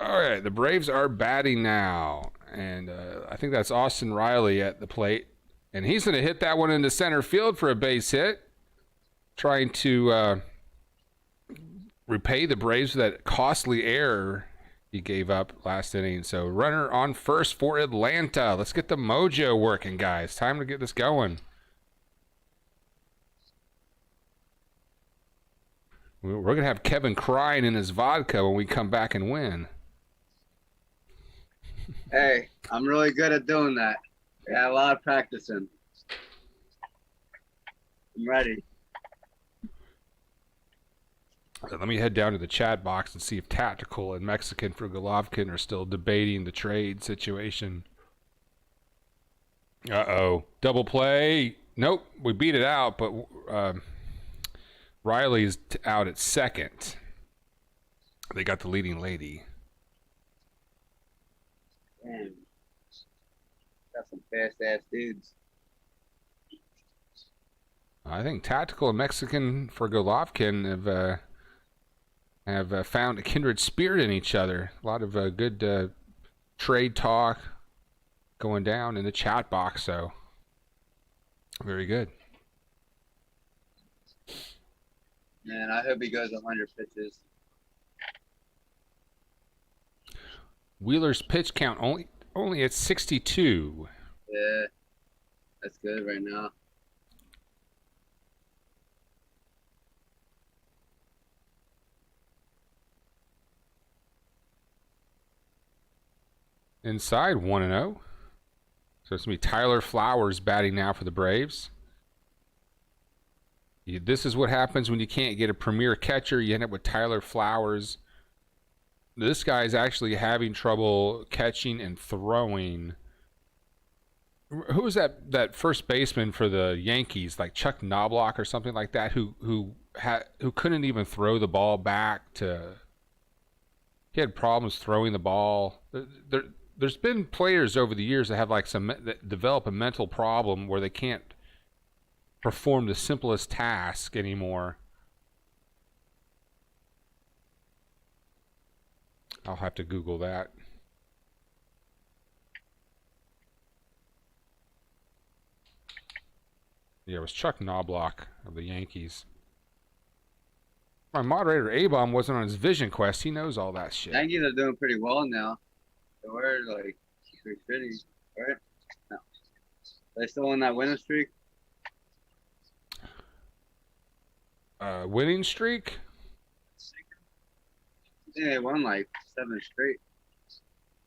All right, the Braves are batting now, and I think that's Austin Riley at the plate, and he's going to hit that one into center field for a base hit, trying to repay the Braves for that costly error he gave up last inning. So runner on first for Atlanta. Let's get the mojo working, guys. Time to get this going. We're going to have Kevin crying in his vodka when we come back and win. Hey, I'm really good at doing that. I got a lot of practicing. I'm ready. Let me head down to the chat box and see if Tactical and Mexican for Golovkin are still debating the trade situation. Uh-oh. Double play. Nope. We beat it out, but Riley's out at second. They got the leading lady. Damn. Got some fast-ass dudes. I think Tactical and Mexican for Golovkin have found a kindred spirit in each other. A lot of good trade talk going down in the chat box. So Very good. Man, I hope he goes 100 pitches. Wheeler's pitch count only at 62. Yeah, that's good right now. Inside 1-0. So it's going to be Tyler Flowers batting now for the Braves. This is what happens when you can't get a premier catcher. You end up with Tyler Flowers. This guy's actually having trouble catching and throwing. Who was that first baseman for the Yankees, like Chuck Knobloch or something like that, who couldn't even throw the ball back to? He had problems throwing the ball. There's been players over the years that have that develop a mental problem where they can't perform the simplest task anymore. I'll have to Google that. Yeah, it was Chuck Knobloch of the Yankees. My moderator, A-Bomb, wasn't on his vision quest. He knows all that shit. Yankees are doing pretty well now. They were like pretty shitty, right? No. They still on that winning streak? Winning streak? I think they won like 7 straight.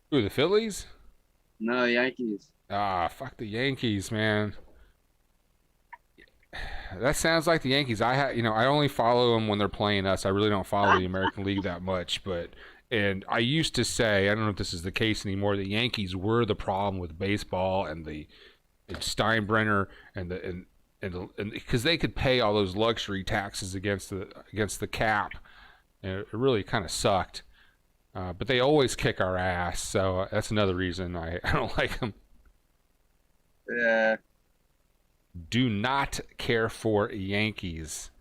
Who, the Phillies? No, Yankees. Ah, fuck the Yankees, man. That sounds like the Yankees. I only follow them when they're playing us. I really don't follow the American League that much, and I used to say, I don't know if this is the case anymore, the Yankees were the problem with baseball and Steinbrenner and because they could pay all those luxury taxes against the cap. And it really kind of sucked. But they always kick our ass, so that's another reason I don't like them. Yeah. Do not care for Yankees.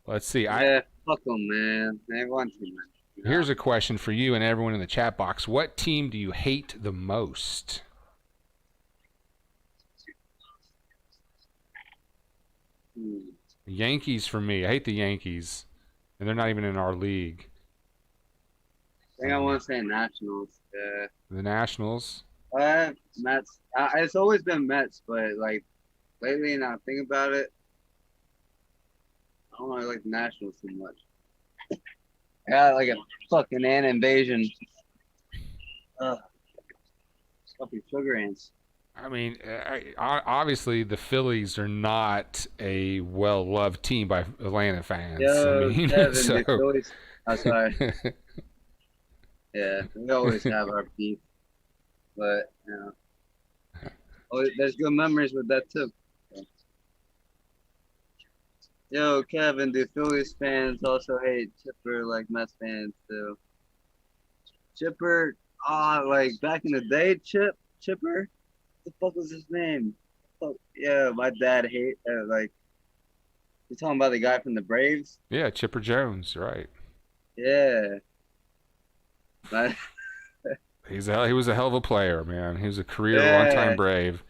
Let's see. Yeah, fuck them, man. They won too much. Here's a question for you and everyone in the chat box. What team do you hate the most? Yankees for me. I hate the Yankees. And they're not even in our league. I think I want to say Nationals. Yeah. The Nationals? Mets. It's always been Mets, but like lately, now I think about it, I don't really like the Nationals too much. I got like a fucking ant invasion. Fucking sugar ants. I mean, obviously the Phillies are not a well-loved team by Atlanta fans. Yo, I mean, Kevin, so... the Phillies. I'm sorry. Yeah, we always have our beef, but there's good memories with that too. Yo, Kevin, do Phillies fans also hate Chipper like Mets fans do? Chipper, like back in the day, Chipper? What the fuck was his name? Oh, yeah, my dad hate, like, you're talking about the guy from the Braves? Yeah, Chipper Jones, right. Yeah. He was a hell of a player, man. He was a career one-time Brave.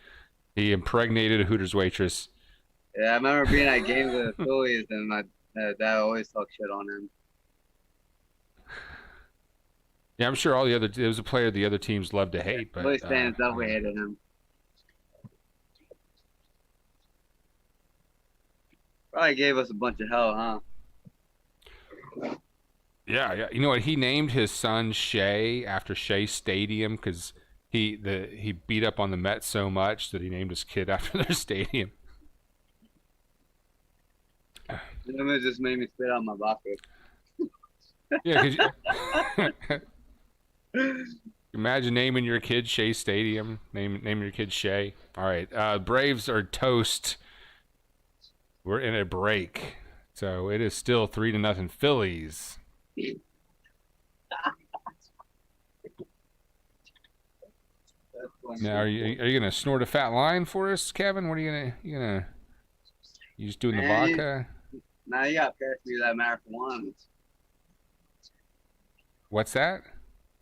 He impregnated a Hooters waitress. Yeah, I remember being at games with the Phillies, and my dad always talked shit on him. Yeah, I'm sure it was a player the other teams loved to hate, but Phillies fans definitely hated him. Probably gave us a bunch of hell, huh? Yeah. You know what? He named his son Shea after Shea Stadium because he beat up on the Mets so much that he named his kid after their stadium. It just made me spit out my vodka. Yeah, imagine naming your kid Shea Stadium. Name your kid Shea. All right. Braves are toast. We're in a break, so it is still 3-0 Phillies. Now, are you gonna snort a fat line for us, Kevin? What are you just doing the vodka? Now you gotta pass me that marijuana. What's that?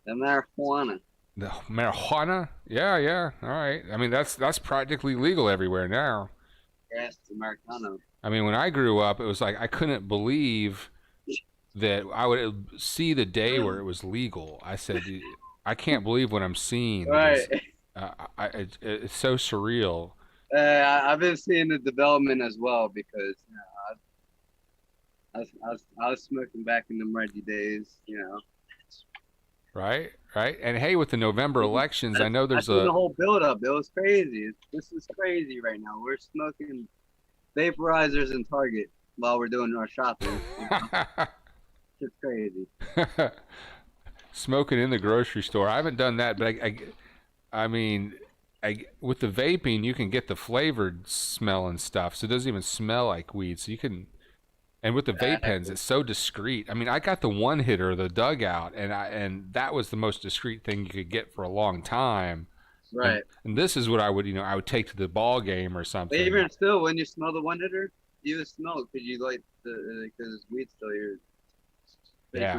The marijuana. The marijuana? Yeah, yeah. All right. I mean, that's practically legal everywhere now. Yes, it's Americano. I mean, when I grew up, it was like I couldn't believe that I would see the day where it was legal. I said, I can't believe what I'm seeing. Right. It's so surreal. I've been seeing the development as well because I was smoking back in them Reggie days. Right, right. And hey, with the November elections, I know I there's seen the a whole build up. It was crazy. This is crazy right now. We're smoking vaporizers in Target while we're doing our shopping. It's crazy. smoking in the grocery store. I haven't done that, but I mean, with the vaping, you can get the flavored smell and stuff, so it doesn't even smell like weed. So you can, and with the vape pens, it's so discreet. I mean, I got the one hitter, the dugout, and that was the most discreet thing you could get for a long time. Right. And this is what I would, I would take to the ball game or something. But even still, when you smell the one hitter, you would smell because you like because it's weed still. You're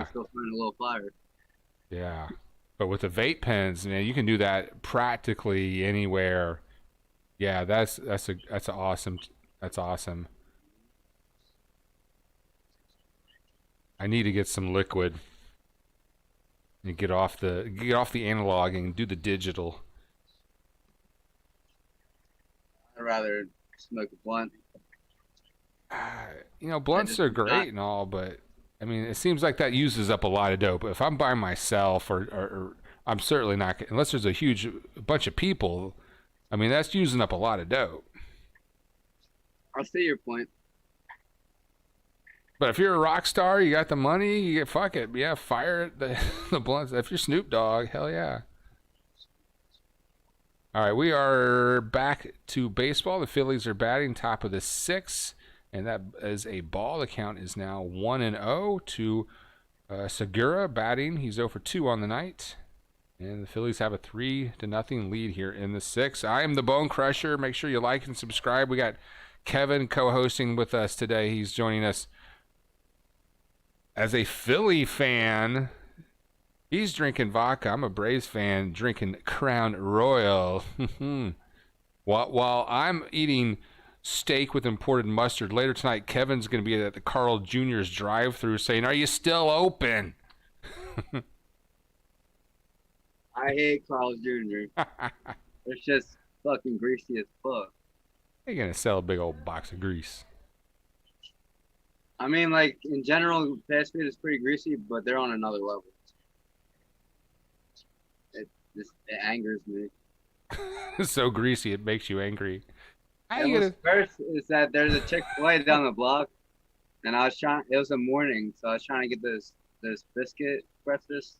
still smelling a little fire. Yeah. But with the vape pens, man, you can do that practically anywhere. Yeah, that's awesome. That's awesome. I need to get some liquid and get off the analog and do the digital. I'd rather smoke a blunt. Blunts are great and all, but I mean, it seems like that uses up a lot of dope. If I'm by myself, or I'm certainly not, unless there's a huge bunch of people. I mean, that's using up a lot of dope. I see your point. But if you're a rock star, you got the money, you get fuck it, yeah, fire the blunts. If you're Snoop Dogg, hell yeah. All right, we are back to baseball. The Phillies are batting top of the 6th, and that is a ball. The count is now 1-0 to Segura batting. He's 0 for 2 on the night. And the Phillies have a 3-0 lead here in the 6th. I am the Bone Crusher. Make sure you like and subscribe. We got Kevin co-hosting with us today. He's joining us as a Philly fan. He's drinking vodka. I'm a Braves fan, drinking Crown Royal. While I'm eating steak with imported mustard, later tonight, Kevin's going to be at the Carl Jr.'s drive-thru saying, "Are you still open?" I hate Carl Jr. It's just fucking greasy as fuck. They're going to sell a big old box of grease. I mean, like, in general, fast food is pretty greasy, but they're on another level. It angers me. It's so greasy, it makes you angry. First is that there's a Chick-fil-A down the block, and it was a morning, so I was trying to get this biscuit breakfast.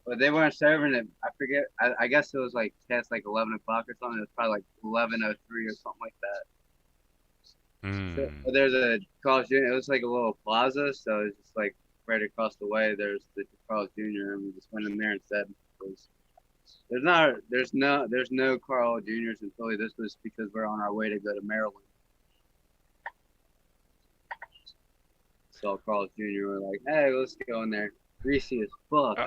But they weren't serving it. I forget. I guess it was like past like 11 o'clock or something. It was probably like 11:03 or something like that. So there's a Carl's Jr. It was like a little plaza, so it's just like right across the way. There's the Carl's Jr. and we just went in there instead. There's no Carl Jr.'s in Philly. This was because we're on our way to go to Maryland. Saw Carl's Jr. We're like, hey, let's go in there. Greasy as fuck.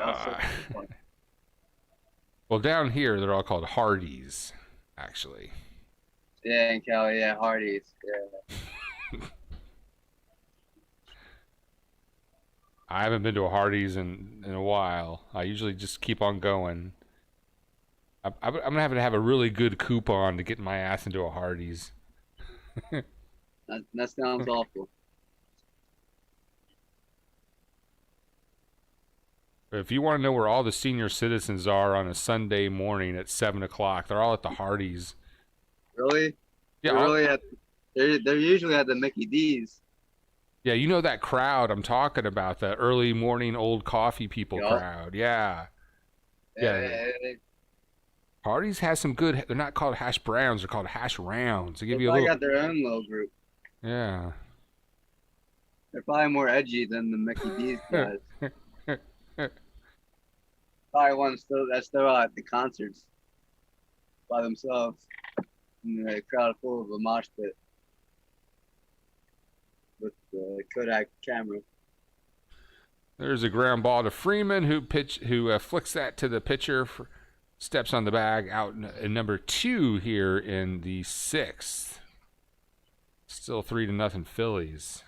Well, down here they're all called Hardee's, actually. Yeah, in Cali, yeah, Hardee's. Yeah. I haven't been to a Hardee's in a while. I usually just keep on going. I'm gonna have to have a really good coupon to get my ass into a Hardee's. That sounds awful. If you want to know where all the senior citizens are on a Sunday morning at 7 o'clock, they're all at the Hardee's. Really? Yeah. They're usually at the Mickey D's. Yeah, you know that crowd I'm talking about, the early morning old coffee people crowd. Yeah. Hardee's has some good. They're not called hash browns. They're called hash rounds. They give you a little. They got their own little group. Yeah. They're probably more edgy than the Mickey D's guys. Probably ones that's still at the concerts by themselves. And a crowd full of a mosh pit with the Kodak camera. There's a ground ball to Freeman, who flicks that to the pitcher. Steps on the bag out in number 2 here in the 6th. Still 3-0 Phillies.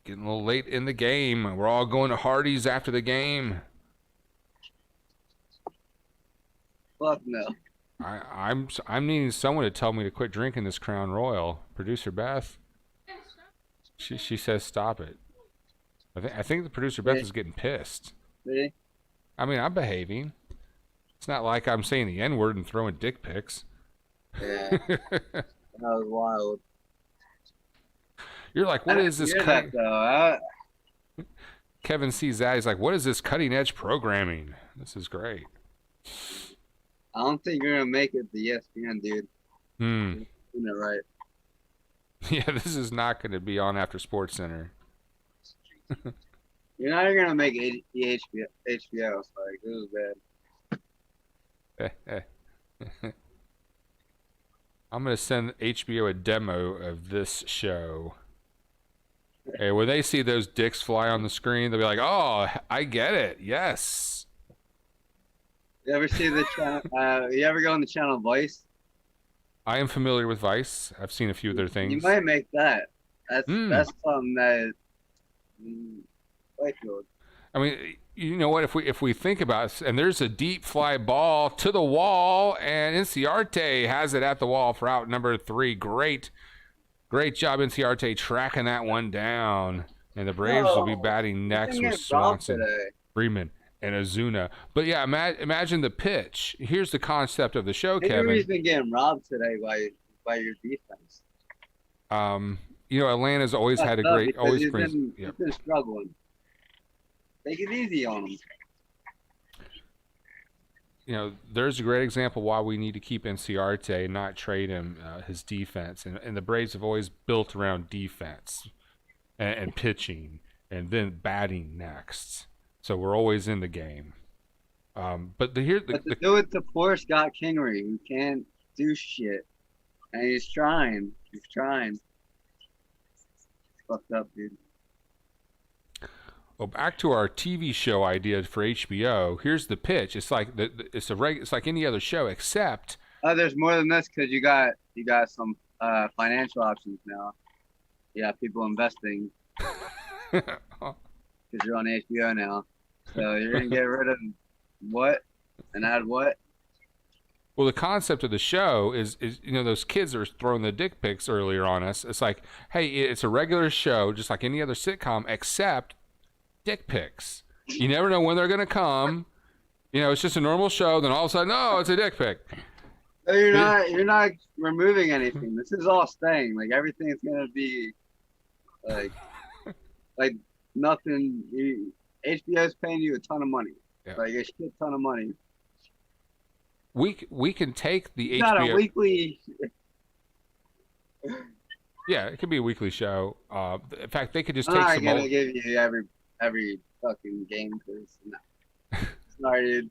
Getting a little late in the game. We're all going to Hardee's after the game. Fuck no. I'm needing someone to tell me to quit drinking this Crown Royal. Producer Beth. She says stop it. I think the producer Beth is getting pissed. See? I mean, I'm behaving. It's not like I'm saying the N-word and throwing dick pics. Yeah. That was wild. You're like, what is this? That, though. Kevin sees that. He's like, what is this cutting edge programming? This is great. I don't think you're gonna make it to ESPN, dude. You're doing it right. Yeah, this is not going to be on after Sports Center. You're not even gonna make HBO. Like, this is bad. I'm going to send HBO a demo of this show. Hey, when they see those dicks fly on the screen, they'll be like, oh, I get it. Yes. You ever see the channel? You ever go on the channel Vice? I am familiar with Vice. I've seen a few of their things. You might make that. That's something that. I mean, you know what? If we think about it, and there's a deep fly ball to the wall, and Inciarte has it at the wall for out number 3. Great job, Inciarte, tracking that one down. And the Braves will be batting next with Swanson, Freeman, and Ozuna. But yeah, imagine the pitch. Here's the concept of the show, Kevin. Henry's been getting robbed today by your defense. You know, Atlanta's always had a great, always brings. He's been struggling. Take it easy on him. You know, there's a great example why we need to keep Inciarte and not trade him. His defense, and the Braves have always built around defense and pitching, and then batting next. So we're always in the game. But do it to poor Scott Kingery, who can't do shit, and he's trying. Fucked up, dude. Well, back to our TV show idea for HBO. Here's the pitch. It's like it's like any other show, except there's more than this because you got some financial options now. You got people investing because you're on HBO now. So you're gonna get rid of what and add what? Well, the concept of the show is you know, those kids are throwing the dick pics earlier on us. It's like, hey, it's a regular show, just like any other sitcom, except dick pics. You never know when they're going to come. You know, it's just a normal show. Then all of a sudden, oh, it's a dick pic. No, you're not removing anything. This is all staying. Like, everything's going to be like nothing. HBO's paying you a ton of money. Yeah. Like a shit ton of money. We can take the it's HBO. Not a weekly. Yeah, it could be a weekly show. In fact, they could just take I'm some. not gonna give you every fucking game because no. Sorry, dude.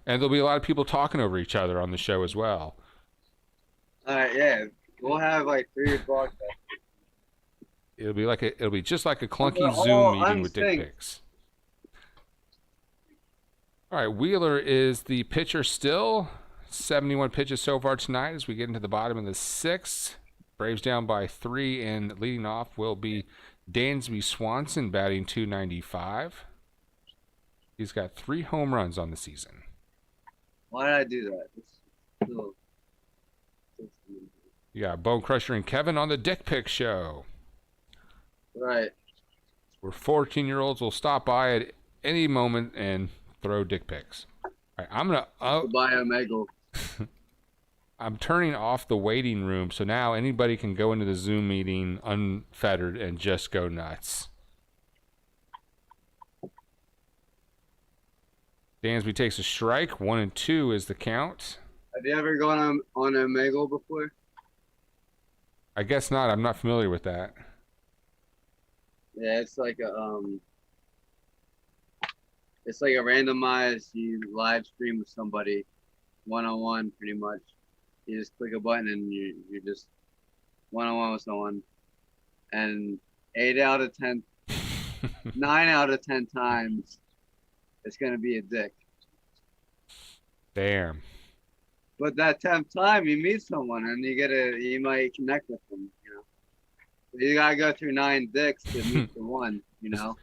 And there'll be a lot of people talking over each other on the show as well. All right, yeah, we'll have like 3 broadcasts. It'll be just like a clunky Zoom meeting with dick pics. All right, Wheeler is the pitcher still. 71 pitches so far tonight as we get into the bottom of the 6th. Braves down by 3, and leading off will be Dansby Swanson batting .295. He's got 3 home runs on the season. Why did I do that? You got Bone Crusher and Kevin on the Dick Pic Show. Right. Where 14-year-olds will stop by at any moment and throw dick pics. All right, I'm gonna buy a Omegle. I'm turning off the waiting room, so now anybody can go into the Zoom meeting unfettered and just go nuts. Dansby takes a strike. 1-2 is the count. Have you ever gone on a Omegle before? I guess not. I'm not familiar with that. Yeah, it's like a randomized live stream with somebody, one-on-one, pretty much. You just click a button and you one-on-one with someone, and 8 out of 10, 9 out of 10 times, it's gonna be a dick. Damn. But that 10th time you meet someone and you might connect with them, you know. You gotta go through 9 dicks to meet the one, you know.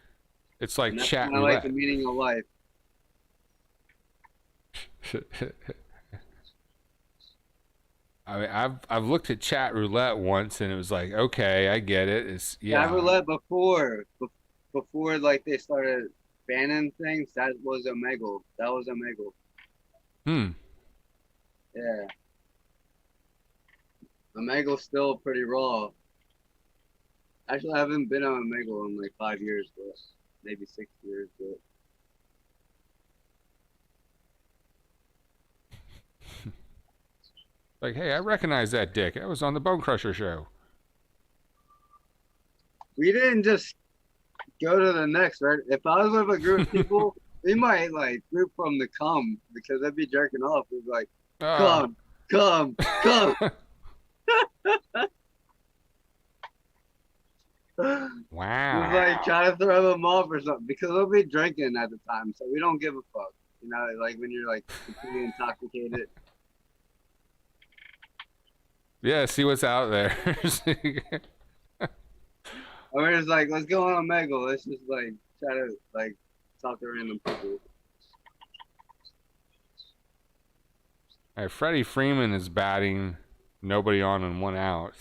It's like And that's chat kind of like the roulette. meaning of life. I mean, I've looked at chat roulette once, and it was like, okay, I get it. It's yeah. Chat roulette before like they started banning things, that was Omegle. That was Omegle. Hmm. Yeah. Omegle's still pretty raw. Actually, I haven't been on Omegle in like 5 years, but maybe 6 years, but. Like, hey, I recognize that dick. I was on the Bone Crusher show. We didn't just go to the next, right? If I was with a group of people, we might like group from the cum because they'd be jerking off. We'd be like, come, come, come. Wow. Just like trying to throw them off or something because they'll be drinking at the time, so we don't give a fuck. You know, like when you're like completely intoxicated. Yeah, see what's out there. Or it's like, let's go on Omegle. Let's just like try to like talk to random people. All right, Freddie Freeman is batting, nobody on and 1 out.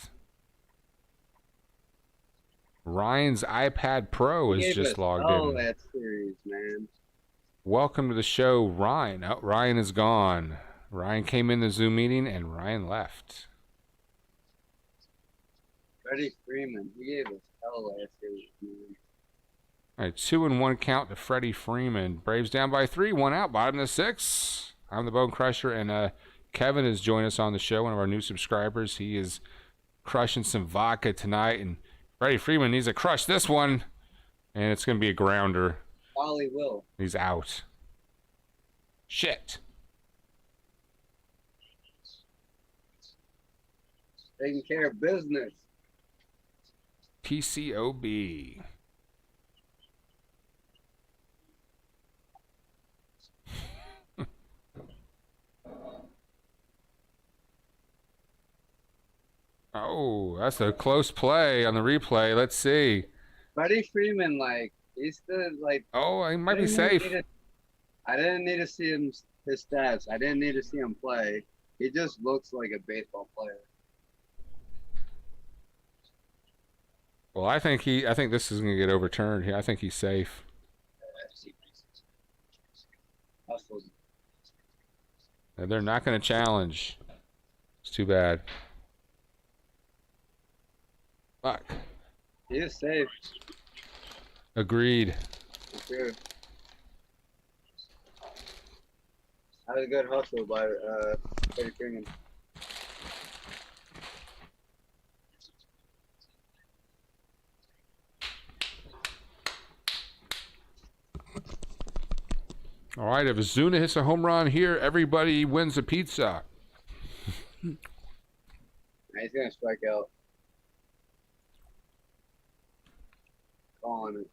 Ryan's iPad Pro is just logged in. That series, man. Welcome to the show, Ryan. Oh, Ryan is gone. Ryan came in the Zoom meeting and Ryan left. Freddie Freeman, he gave us hell last series, man. All right, 2-1 count to Freddie Freeman. Braves down by 3, 1 out, bottom of the 6th. I'm the Bone Crusher, and Kevin has joined us on the show, one of our new subscribers. He is crushing some vodka tonight, and Freddie Freeman needs to crush this one, and it's going to be a grounder. Probably will. He's out. Shit. Taking care of business. PCOB. Oh, that's a close play on the replay. Let's see. Freddie Freeman, like, he's still, like... Oh, he might be safe. I didn't need to see his stats. I didn't need to see him play. He just looks like a baseball player. Well, I think this is going to get overturned here. I think he's safe. And they're not going to challenge. It's too bad. Fuck. He is safe. Agreed. For sure. That was a good hustle by Freddie Freeman. All right, if Ozuna hits a home run here, everybody wins a pizza. He's gonna strike out. Calling it.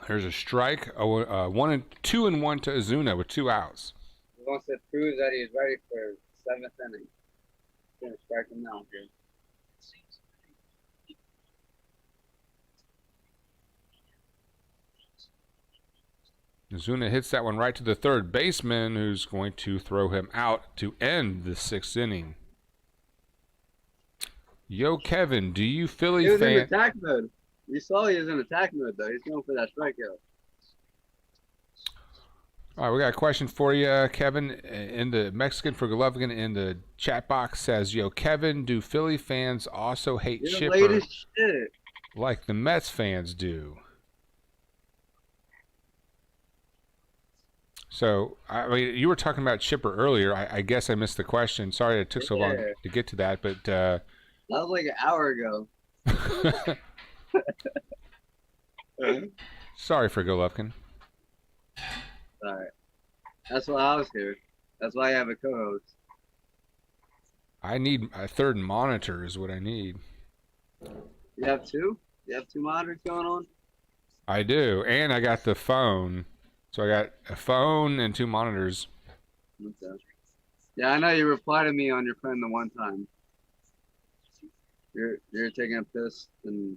There's a strike. 2-1 to Ozuna with 2 outs. He wants to prove that he's ready for 7th inning. He's gonna strike him now, dude. Ozuna hits that one right to the third baseman, who's going to throw him out to end the 6th inning. Yo, Kevin, do you Philly He was in fan? attack mode. You saw he was in attack mode, though. He's going for that strikeout. All right, we got a question for you, Kevin. In the Mexican for Golovkin in the chat box says, "Yo, Kevin, do Philly fans also hate You're Chipper late as shit. like the Mets fans do?" So, I mean, you were talking about Chipper earlier. I guess I missed the question. Sorry it took so long to get to that, but That was like an hour ago. sorry for Golovkin. Alright. That's why I was here. That's why I have a co-host. I need a third monitor is what I need. You have two? You have two monitors going on? I do, and I got the phone. So I got a phone and two monitors. Okay. Yeah, I know you replied to me on your phone the one time. You're taking a piss and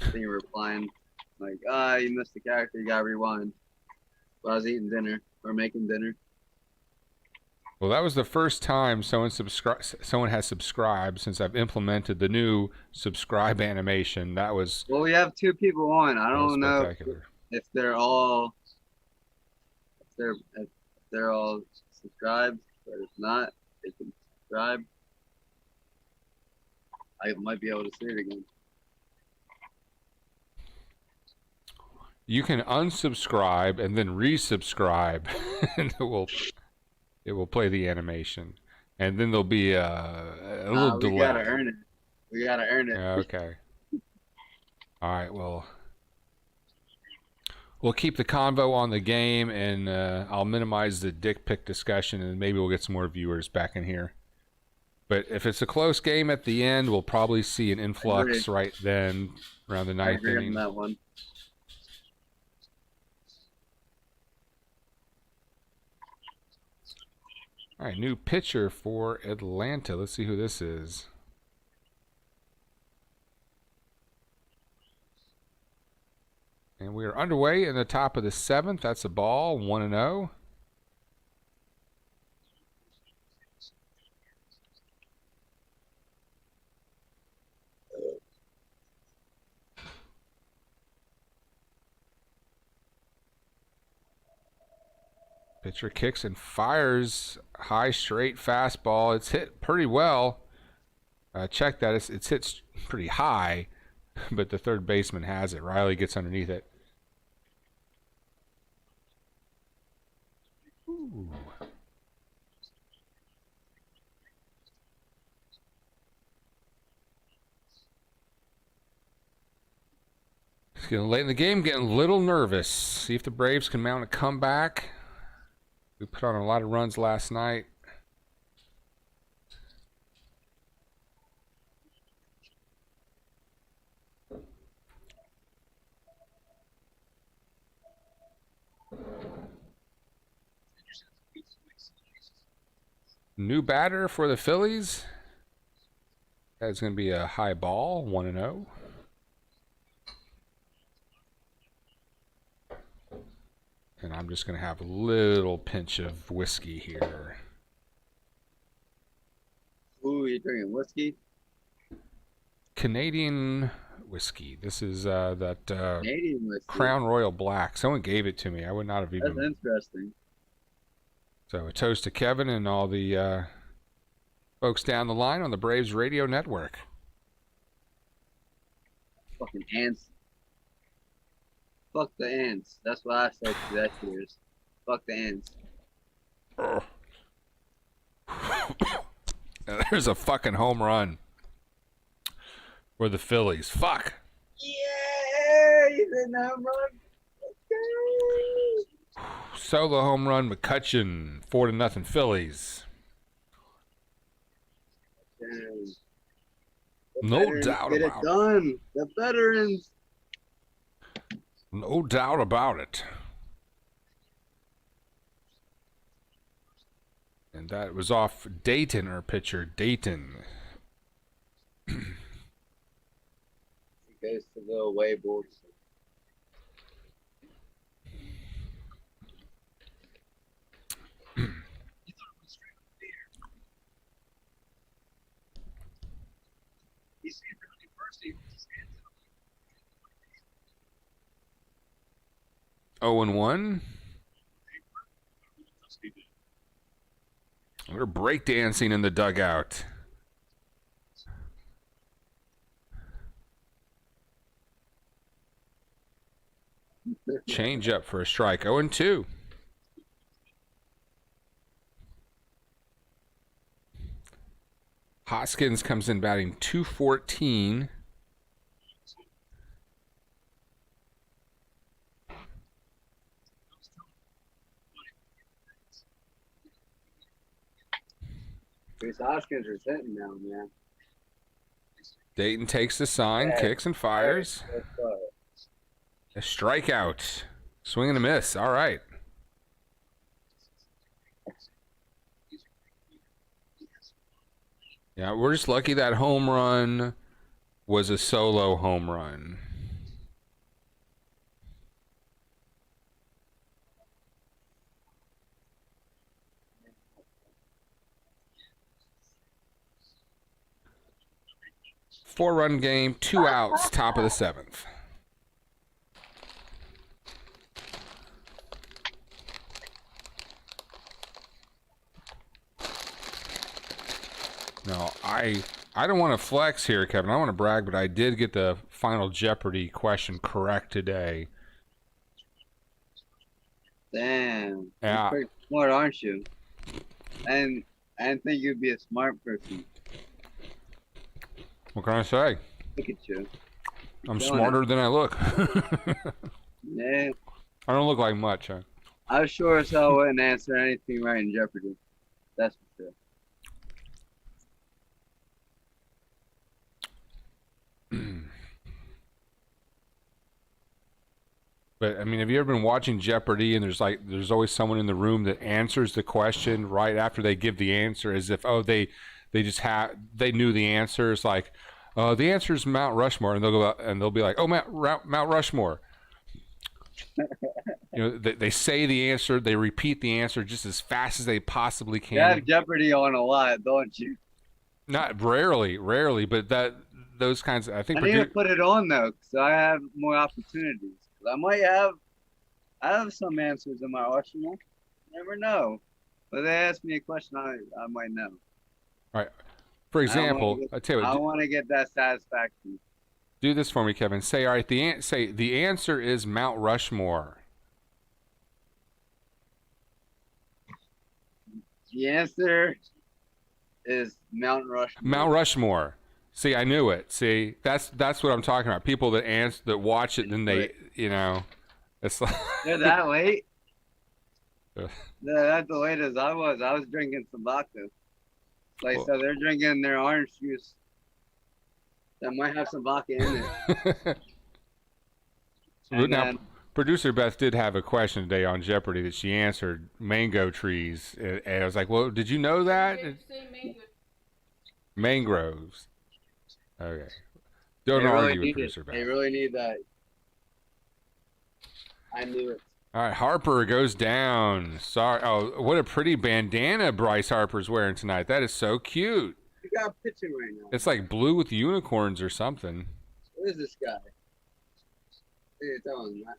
then you're replying like, you missed the character, you gotta rewind. But I was eating dinner or making dinner. Well, that was the first time someone has subscribed since I've implemented the new subscribe animation. That was Well, we have two people on. I don't know spectacular. if they're all subscribed, but if not, they can subscribe. I might be able to see it again. You can unsubscribe and then resubscribe, and it will play the animation, and then there'll be a little delay. We gotta earn it. We gotta earn it. Okay. All right. Well, we'll keep the convo on the game, and I'll minimize the dick pic discussion, and maybe we'll get some more viewers back in here. But if it's a close game at the end, we'll probably see an influx right then, around the ninth I agree inning. on that one. All right, new pitcher for Atlanta. Let's see who this is. And we are underway in the top of the seventh. That's a ball, 1-0. Pitcher kicks and fires high straight fastball. It's hit pretty well. Check that. It's hit pretty high, but the third baseman has it. Riley gets underneath it. Ooh. It's getting late in the game, getting a little nervous. See if the Braves can mount a comeback. We put on a lot of runs last night. New batter for the Phillies. That's going to be a high ball, 1-0. And I'm just going to have a little pinch of whiskey here. Ooh, you're drinking whiskey? Canadian whiskey. This is that Canadian whiskey. Crown Royal Black. Someone gave it to me. I would not have even. That's interesting. So a toast to Kevin and all the folks down the line on the Braves radio network. Fucking ants. Fuck the ants. That's what I said to that years. Fuck the ants. There's a fucking home run for the Phillies. Fuck. Yeah, he's in the home run. Okay. Solo home run, McCutcheon, 4-0 Phillies. Damn. No Veterans doubt get about it done. The veterans. No doubt about it. And that was off Dayton, our pitcher, Dayton. He goes to the away board. Oh and 1. We're breakdancing in the dugout. Change up for a strike. 0 and 2. Hoskins comes in batting .214. Chris Hoskins is hitting now, man. Dayton takes the sign, kicks and fires. A strikeout. Swing and a miss. All right. Yeah, we're just lucky that home run was a solo home run. Four-run game, 2 outs, top of the 7th. No, I don't want to flex here, Kevin. I want to brag, but I did get the Final Jeopardy question correct today. Damn. Yeah. You're pretty smart, aren't you? And I didn't think you'd be a smart person. What can I say? Look at you. I'm smarter than I look. Yeah. I don't look like much, huh? I sure as hell wouldn't answer anything right in Jeopardy. That's for sure. But I mean, have you ever been watching Jeopardy and there's always someone in the room that answers the question right after they give the answer, as if they knew the answer. It's like, the answer is Mount Rushmore, and they'll go out and they'll be like, oh, Mount Rushmore. They say the answer, they repeat the answer just as fast as they possibly can. You have Jeopardy on a lot, don't you? Not rarely, but those kinds of, I think. I need to put it on though, so I have more opportunities. I might have some answers in my arsenal. Never know. But they ask me a question, I might know. All right. For example, I tell you what, I want to get that satisfaction. Do this for me, Kevin. Say, all right, the answer is Mount Rushmore. The answer is Mount Rushmore. Mount Rushmore. See, I knew it. See, that's what I'm talking about. People that watch it and then they, it's like They're that late. They're that late as I was. I was drinking some vodka. So they're drinking their orange juice that might have some vodka in it. Now, producer Beth did have a question today on Jeopardy that she answered: mango trees, and I was like, "Well, did you know that?" Mangroves. Okay. Don't argue with producer Beth. They really need that. I knew it. All right, Harper goes down. Sorry. Oh, what a pretty bandana Bryce Harper's wearing tonight. That is so cute. You got a picture right now. It's like blue with unicorns or something. What is this guy? Hey, tell him that.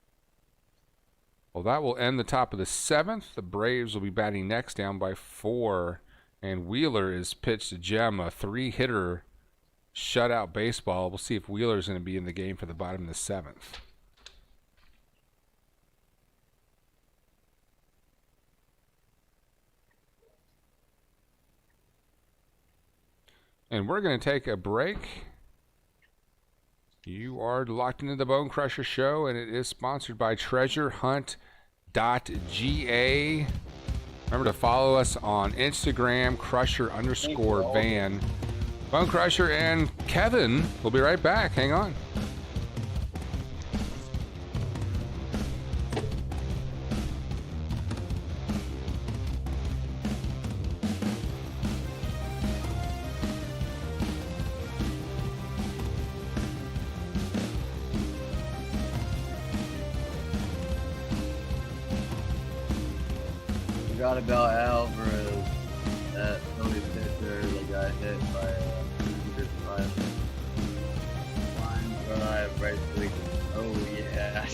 Well, that will end the top of the 7th. The Braves will be batting next, down by 4. And Wheeler is pitched to Jem, a 3-hitter shutout baseball. We'll see if Wheeler's going to be in the game for the bottom of the 7th. And we're going to take a break. You are locked into the Bone Crusher Show, and it is sponsored by treasurehunt.ga. Remember to follow us on Instagram, crusher_van. Bone Crusher and Kevin will be right back. Hang on. Forgot about Alvarez, that Phillies pitcher that got hit by a 105 line drive right to the, oh yeah.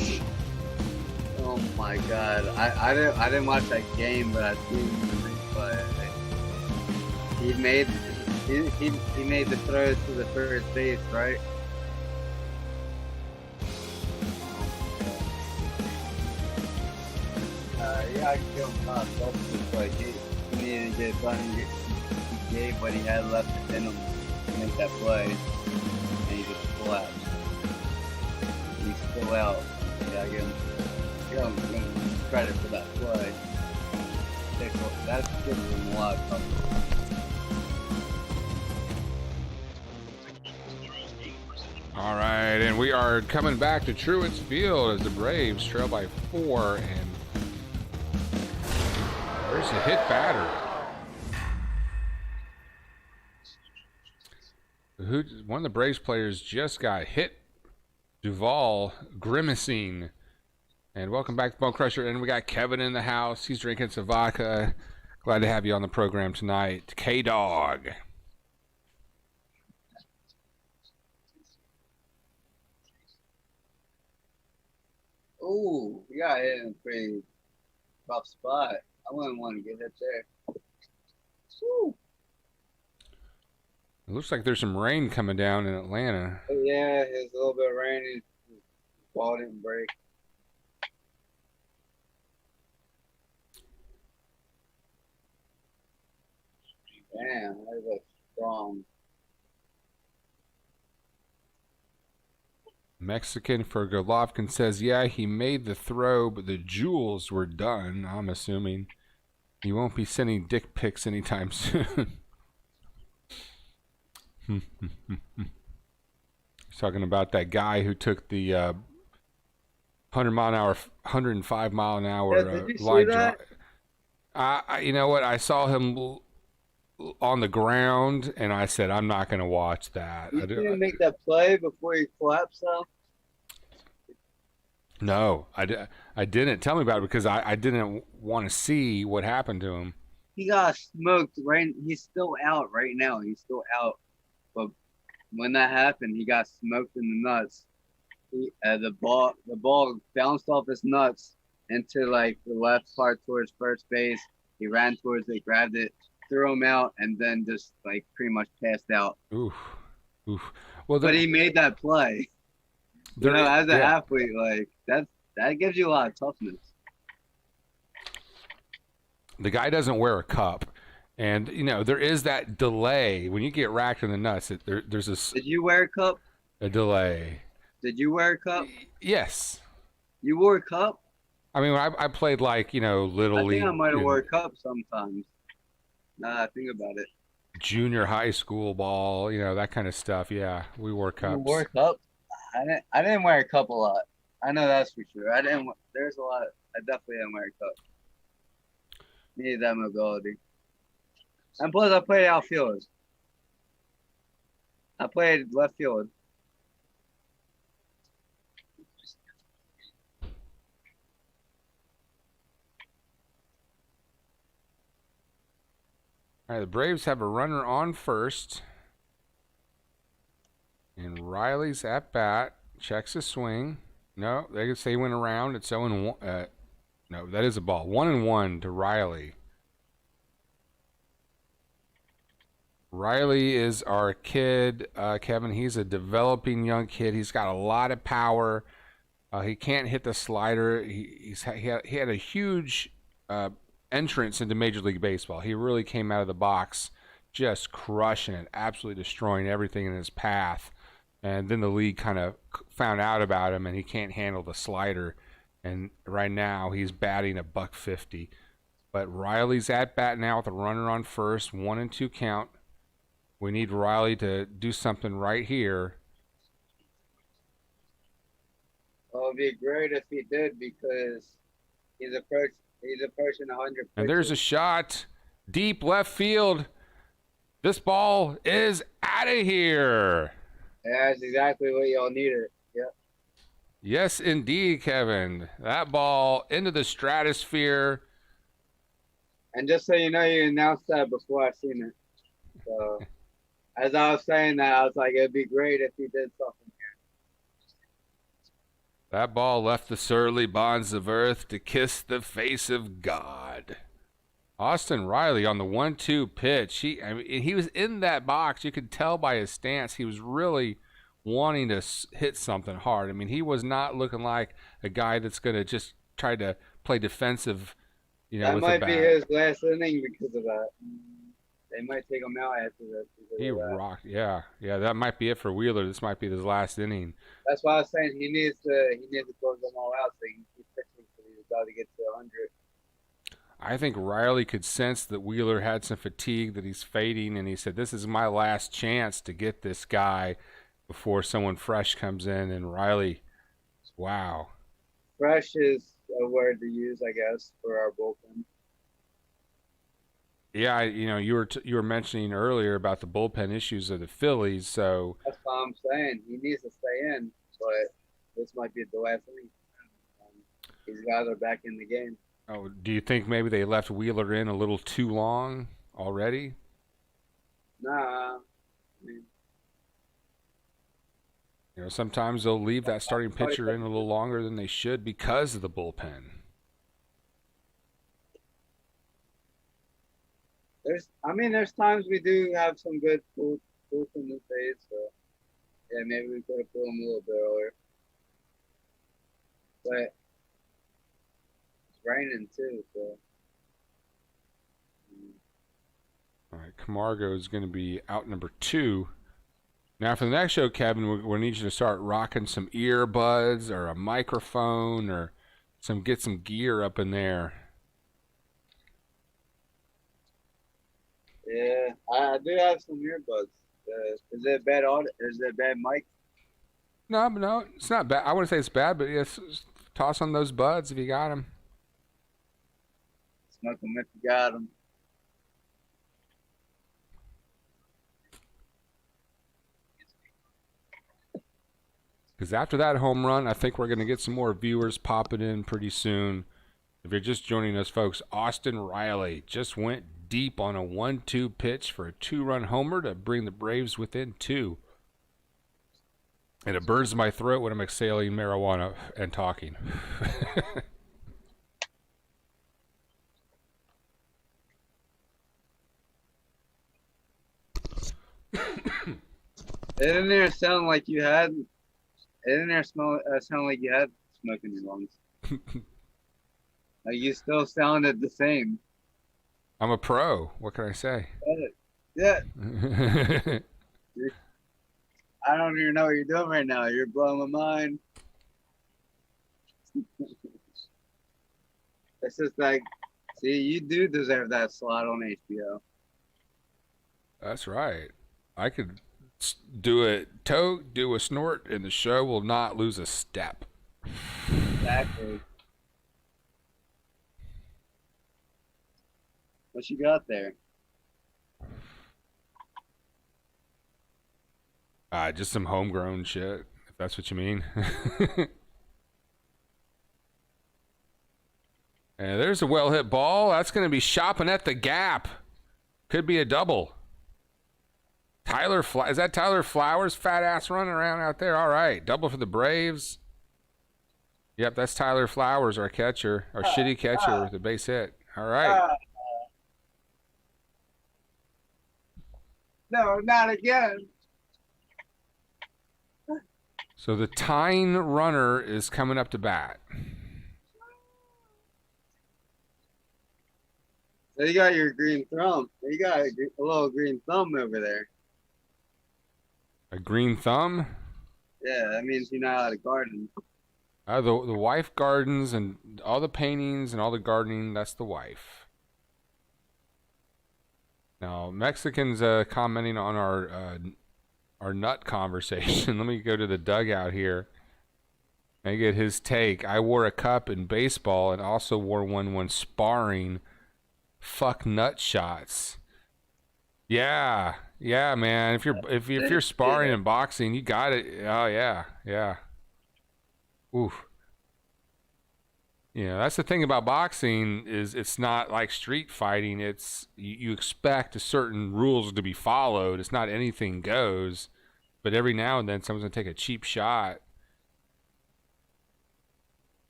Oh my god. I didn't watch that game, but I've seen the replay. He made the throws to the first base, right? Yeah, I killed Todd. That's just like he needed to get done. He gave what he had left in him to make that play, and he just collapsed. He's still out. Yeah, give him credit for that play. That's giving him a lot of comfort. And we are coming back to Truett's Field as the Braves trail by 4. And there's a hit batter. One of the Braves players just got hit. Duval grimacing. And welcome back to Bone Crusher. And we got Kevin in the house. He's drinking some vodka. Glad to have you on the program tonight. K-Dog. Ooh, you got hit in a pretty rough spot. I wouldn't want to get hit there. Woo. It looks like there's some rain coming down in Atlanta. Yeah, it's a little bit rainy. Ball didn't break. Damn, that was strong. Mexican for Golovkin says, yeah, he made the throw, but the jewels were done. I'm assuming he won't be sending dick pics anytime soon. He's talking about that guy who took the 105 mile an hour Did you see line that? drive. You know what? I saw him on the ground, and I said, I'm not going to watch that. You didn't make that play before he collapsed, though? No, I didn't. Tell me about it, because I didn't want to see what happened to him. He got smoked. Right, he's still out right now. He's still out. But when that happened, he got smoked in the nuts. The ball bounced off his nuts into like the left part towards first base. He ran towards it, grabbed it, threw him out, and then just like pretty much passed out. Oof. Well, but he made that play. You know, as an athlete, like that gives you a lot of toughness. The guy doesn't wear a cup, and you know there is that delay when you get racked in the nuts. There's a. Did you wear a cup? A delay. Did you wear a cup? Yes. You wore a cup? I mean, I played like little league. I think I might have wore a cup sometimes. Now I think about it. Junior high school ball, that kind of stuff. Yeah, we wore cups. You wore a cup? I didn't wear a cup a lot. I know that's for sure. There's a lot. I definitely didn't wear a cup. Needed that mobility. And plus, I played outfield. I played left field. All right, the Braves have a runner on first. And Riley's at bat. Checks his swing. No, they could say he went around. It's 0-1. No, that is a ball. 1-1 to Riley. Riley is our kid, Kevin. He's a developing young kid. He's got a lot of power. He can't hit the slider. He had a huge entrance into Major League Baseball. He really came out of the box just crushing it, absolutely destroying everything in his path. And then the league kind of found out about him, and he can't handle the slider. And right now he's batting $150. But Riley's at bat now with a runner on first, 1-2 count. We need Riley to do something right here. Well, it'd be great if he did, because he's approaching 100. And there's a shot deep left field. This ball is out of here. Yeah, that's exactly what y'all needed. Yep. Yes, indeed, Kevin. That ball into the stratosphere. And just so you know, you announced that before I seen it. So, as I was saying that, I was like, it'd be great if he did something here. That ball left the surly bonds of earth to kiss the face of God. Austin Riley on the 1-2 pitch. He was in that box. You could tell by his stance he was really wanting to hit something hard. I mean, he was not looking like a guy that's going to just try to play defensive, that with might the be bat. his last inning because of that. They might take him out after that. He rocked. Yeah. That might be it for Wheeler. This might be his last inning. That's why I was saying he needs to close them all out so he can keep pitching so he's about to get to 100. I think Riley could sense that Wheeler had some fatigue, that he's fading, and he said, this is my last chance to get this guy. before someone fresh comes in. And Riley, wow. Fresh is a word to use, I guess, for our bullpen. Yeah, you were mentioning earlier about the bullpen issues of the Phillies, so That's what I'm saying. He needs to stay in, but this might be the last inning. These guys are back in the game. do you think maybe they left Wheeler in a little too long already? Nah, I mean, Sometimes they'll leave that starting pitcher in a little longer than they should because of the bullpen. there's times we do have some good bullpen these days, so yeah, maybe we could have pulled him a little bit earlier. But it's raining too, so. All right, Camargo is going to be out number 2. Now for the next show, Kevin, we're going to need you to start rocking some earbuds or a microphone or get some gear up in there. Yeah, I do have some earbuds. Is it a bad audio? Is it a bad mic? No, it's not bad. I wouldn't say it's bad, but yes, toss on those buds if you got them. Smoke them if you got them. Because after that home run, I think we're going to get some more viewers popping in pretty soon. If you're just joining us, folks, Austin Riley just went deep on a 1-2 pitch for a 2-run homer to bring the Braves within 2. And it burns my throat when I'm exhaling marijuana and talking. Didn't there sound like you had? Didn't there sound like you had smoke in your lungs? Like you still sounded the same. I'm a pro. What can I say? Yeah. I don't even know what you're doing right now. You're blowing my mind. It's just like, see, you do deserve that slot on HBO. That's right. I could do a snort, and the show will not lose a step. Exactly. What you got there? Just some homegrown shit, if that's what you mean. And there's a well-hit ball. That's going to be shopping at the gap. Could be a double. Is that Tyler Flowers' fat ass running around out there? All right, double for the Braves. Yep, that's Tyler Flowers, our catcher, our shitty catcher with the base hit. All right. No, not again. So the tying runner is coming up to bat. So you got your green thumb. You got a little green thumb over there. A green thumb? Yeah, that means you know how to garden. The wife gardens, and all the paintings and all the gardening, that's the wife. Now, Mexicans commenting on our nut conversation. Let me go to the dugout here and get his take. I wore a cup in baseball and also wore one when sparring. Fuck nut shots. Yeah, man. If you're sparring in boxing, you got it. Oh yeah. Oof. That's the thing about boxing is it's not like street fighting. It's you expect certain rules to be followed. It's not anything goes, but every now and then someone's gonna take a cheap shot.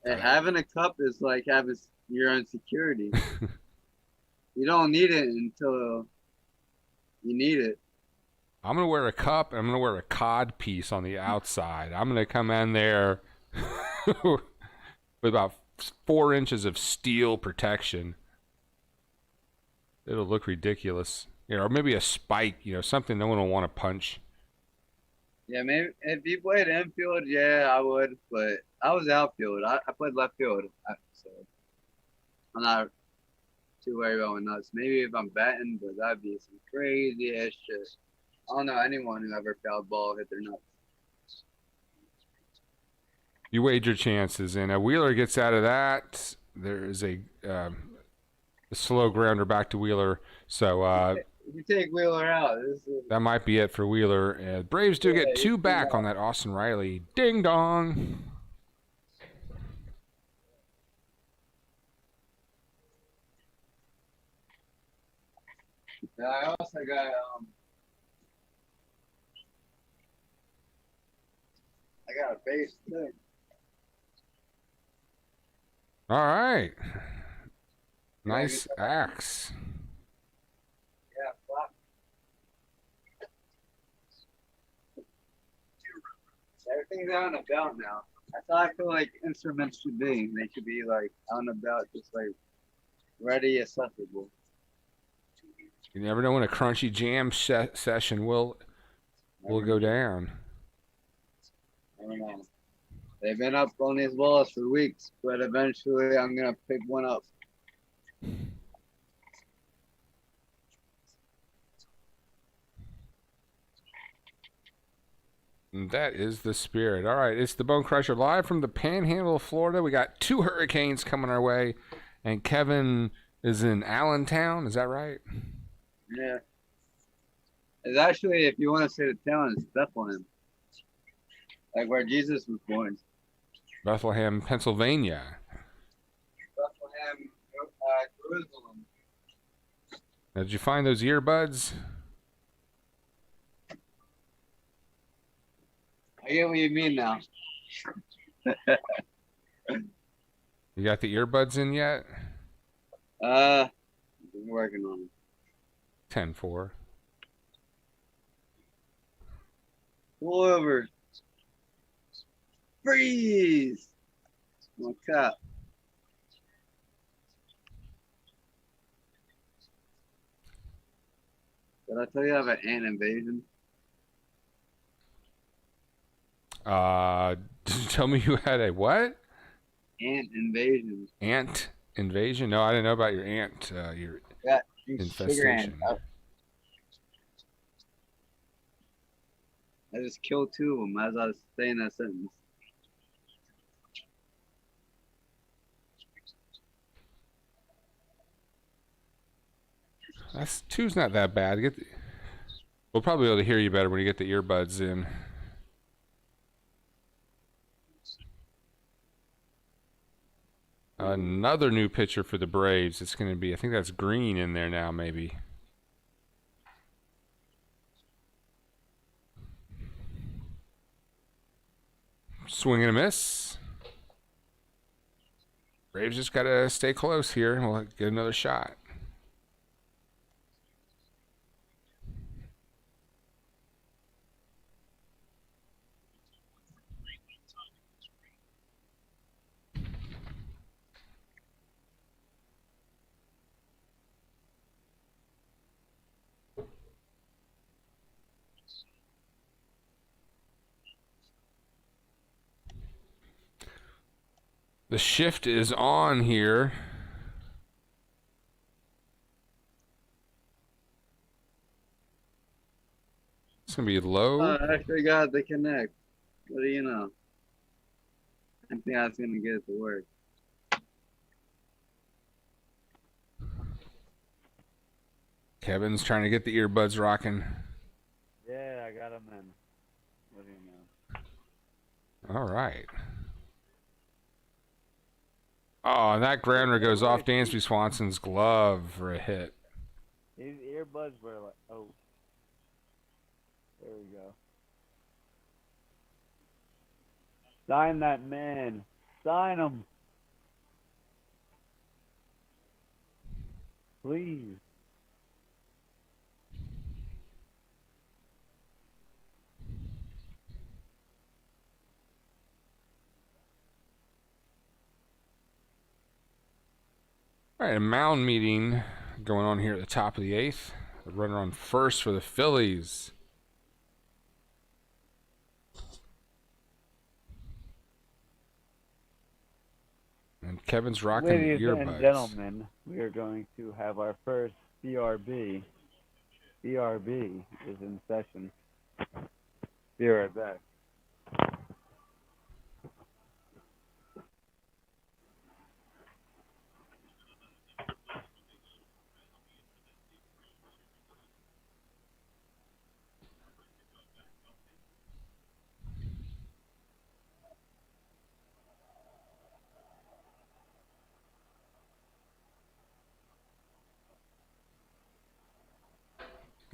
And having a cup is like having your own security. You don't need it until you need it. I'm gonna wear a cup and I'm gonna wear a cod piece on the outside. I'm gonna come in there with about 4 inches of steel protection. It'll look ridiculous. Or maybe a spike, something no one will want to punch. Yeah, maybe if you played infield, yeah, I would. But I was outfield. I played left field, so I'm not too worried about my nuts. Maybe if I'm batting, but that'd be some crazy ass shit. I don't know anyone who ever fouled ball hit their nuts. You weighed your chances, and Wheeler gets out of that. There is a slow grounder back to Wheeler, so You take Wheeler out. that might be it for Wheeler. Braves do get you 2 back can, on that Austin Riley. Ding dong. I also got I got a base too. All right. Nice axe. Yeah, flop. Everything's out and about now. That's how I feel like instruments should be. They should be like out and about, just like ready, accessible. You never know when a crunchy jam session will go down. I don't know. They've been up on these walls for weeks, but eventually I'm gonna pick one up. And that is the spirit. All right, it's the Bone Crusher live from the Panhandle of Florida. We got 2 hurricanes coming our way, and Kevin is in Allentown. Is that right? Yeah. It's actually, if you want to say the town, it's Bethlehem, like where Jesus was born. Bethlehem, Pennsylvania. Bethlehem, Jerusalem. Now, did you find those earbuds? I get what you mean now. You got the earbuds in yet? I'm working on it. 10-4. Pull over. Freeze. One cop. Did I tell you I have an ant invasion? Did you tell me you had a what? Ant invasion. Ant invasion? No, I didn't know about your ant. Your Yeah, sugar ant. infestation. I just killed 2 of them as I was saying that sentence. That's 2's not that bad. We'll probably be able to hear you better when you get the earbuds in. Another new pitcher for the Braves. It's going to be, I think that's Green in there now, maybe. Swing and a miss. Braves just got to stay close here. We'll get another shot. The shift is on here. It's going to be low. I forgot to connect. What do you know? I think I was going to get it to work. Kevin's trying to get the earbuds rocking. Yeah, I got them in. What do you know? All right. Oh, and that grounder goes off Dansby Swanson's glove for a hit. These earbuds were like, oh. There we go. Sign that man. Sign him. Please. All right, a mound meeting going on here at the top of the 8th. The runner on first for the Phillies. And Kevin's rocking the Ladies earbuds. and gentlemen, we are going to have our first BRB. BRB is in session. Be right back.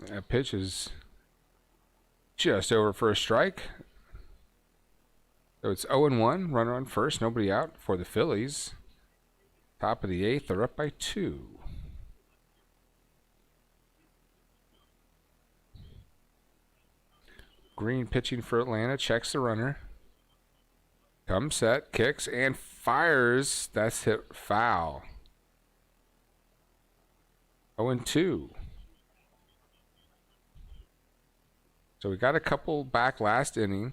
That pitch is just over for a strike. So it's 0-1, runner on first, nobody out for the Phillies. Top of the 8th, they're up by 2. Green pitching for Atlanta, checks the runner. Comes set, kicks, and fires. That's hit foul. 0-2. So we got a couple back last inning.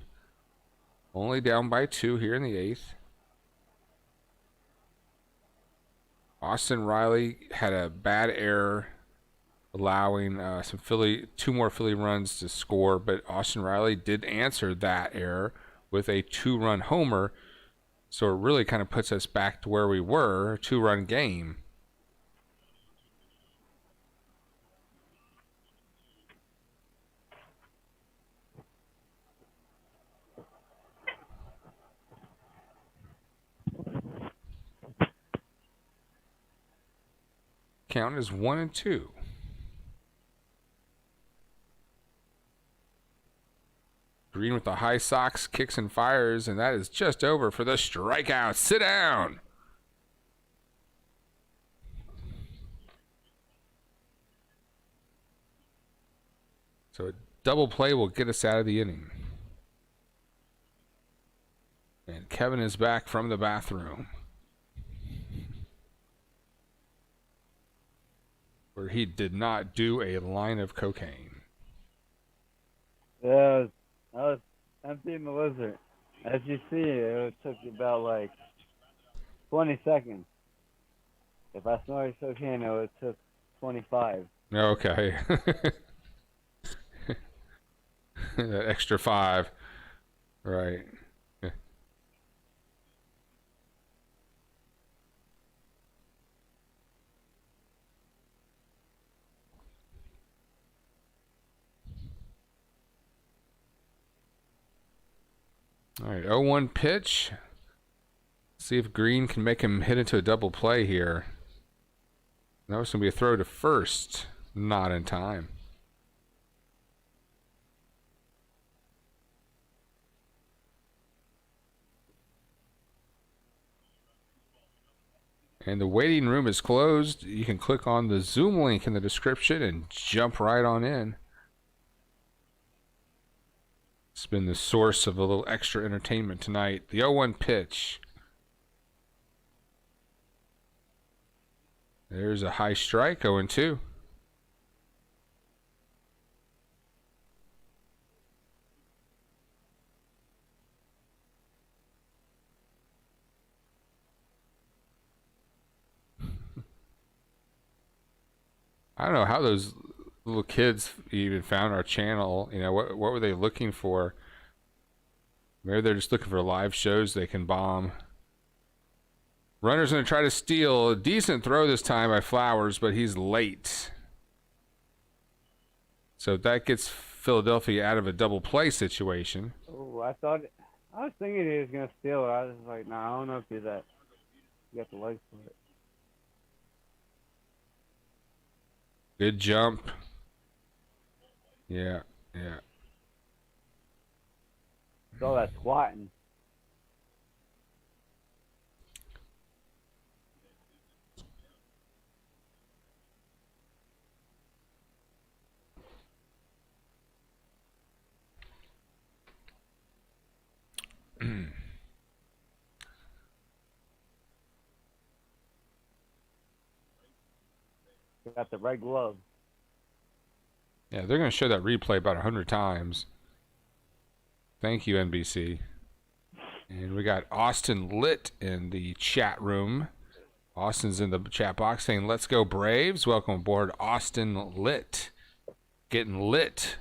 Only down by 2 here in the 8th. Austin Riley had a bad error, allowing two more Philly runs to score, but Austin Riley did answer that error with a 2-run homer. So it really kind of puts us back to where we were, a 2-run game. Count is 1-2. Green with the high socks, kicks and fires, and that is just over for the strikeout. Sit down. So a double play will get us out of the inning. And Kevin is back from the bathroom, where he did not do a line of cocaine. Yeah, I was emptying the lizard. As you see, it took about like 20 seconds. If I snorted cocaine, it would took 25. Okay. That extra 5. Right. All right, 0-1 pitch. See if Green can make him hit into a double play here. That was going to be a throw to first. Not in time. And the waiting room is closed. You can click on the Zoom link in the description and jump right on in. It's been the source of a little extra entertainment tonight. The 0-1 pitch. There's a high strike, 0-2. I don't know how those little kids even found our channel. You know, what were they looking for? Maybe they're just looking for live shows they can bomb. Runner's going to try to steal. A decent throw this time by Flowers, but he's late. So that gets Philadelphia out of a double play situation. Oh, I was thinking he was going to steal it. I was like, nah, I don't know if he's that. You got the legs for it. Good jump. Yeah. It's all that squatting. Got the red glove. Yeah, they're going to show that replay about 100 times. Thank you, NBC. And we got Austin Lit in the chat room. Austin's in the chat box saying, "Let's go Braves." Welcome aboard, Austin Lit. Getting lit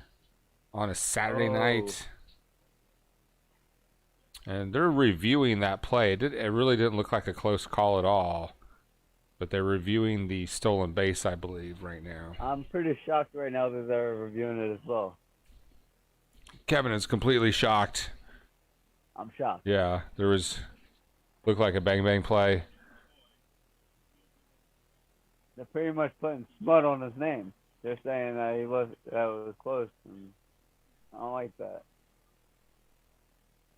on a Saturday night. And they're reviewing that play. It really didn't look like a close call at all. But they're reviewing the stolen base, I believe, right now. I'm pretty shocked right now that they're reviewing it as well. Kevin is completely shocked. I'm shocked. Yeah, looked like a bang play. They're pretty much putting smut on his name. they're saying that that was close, and I don't like that.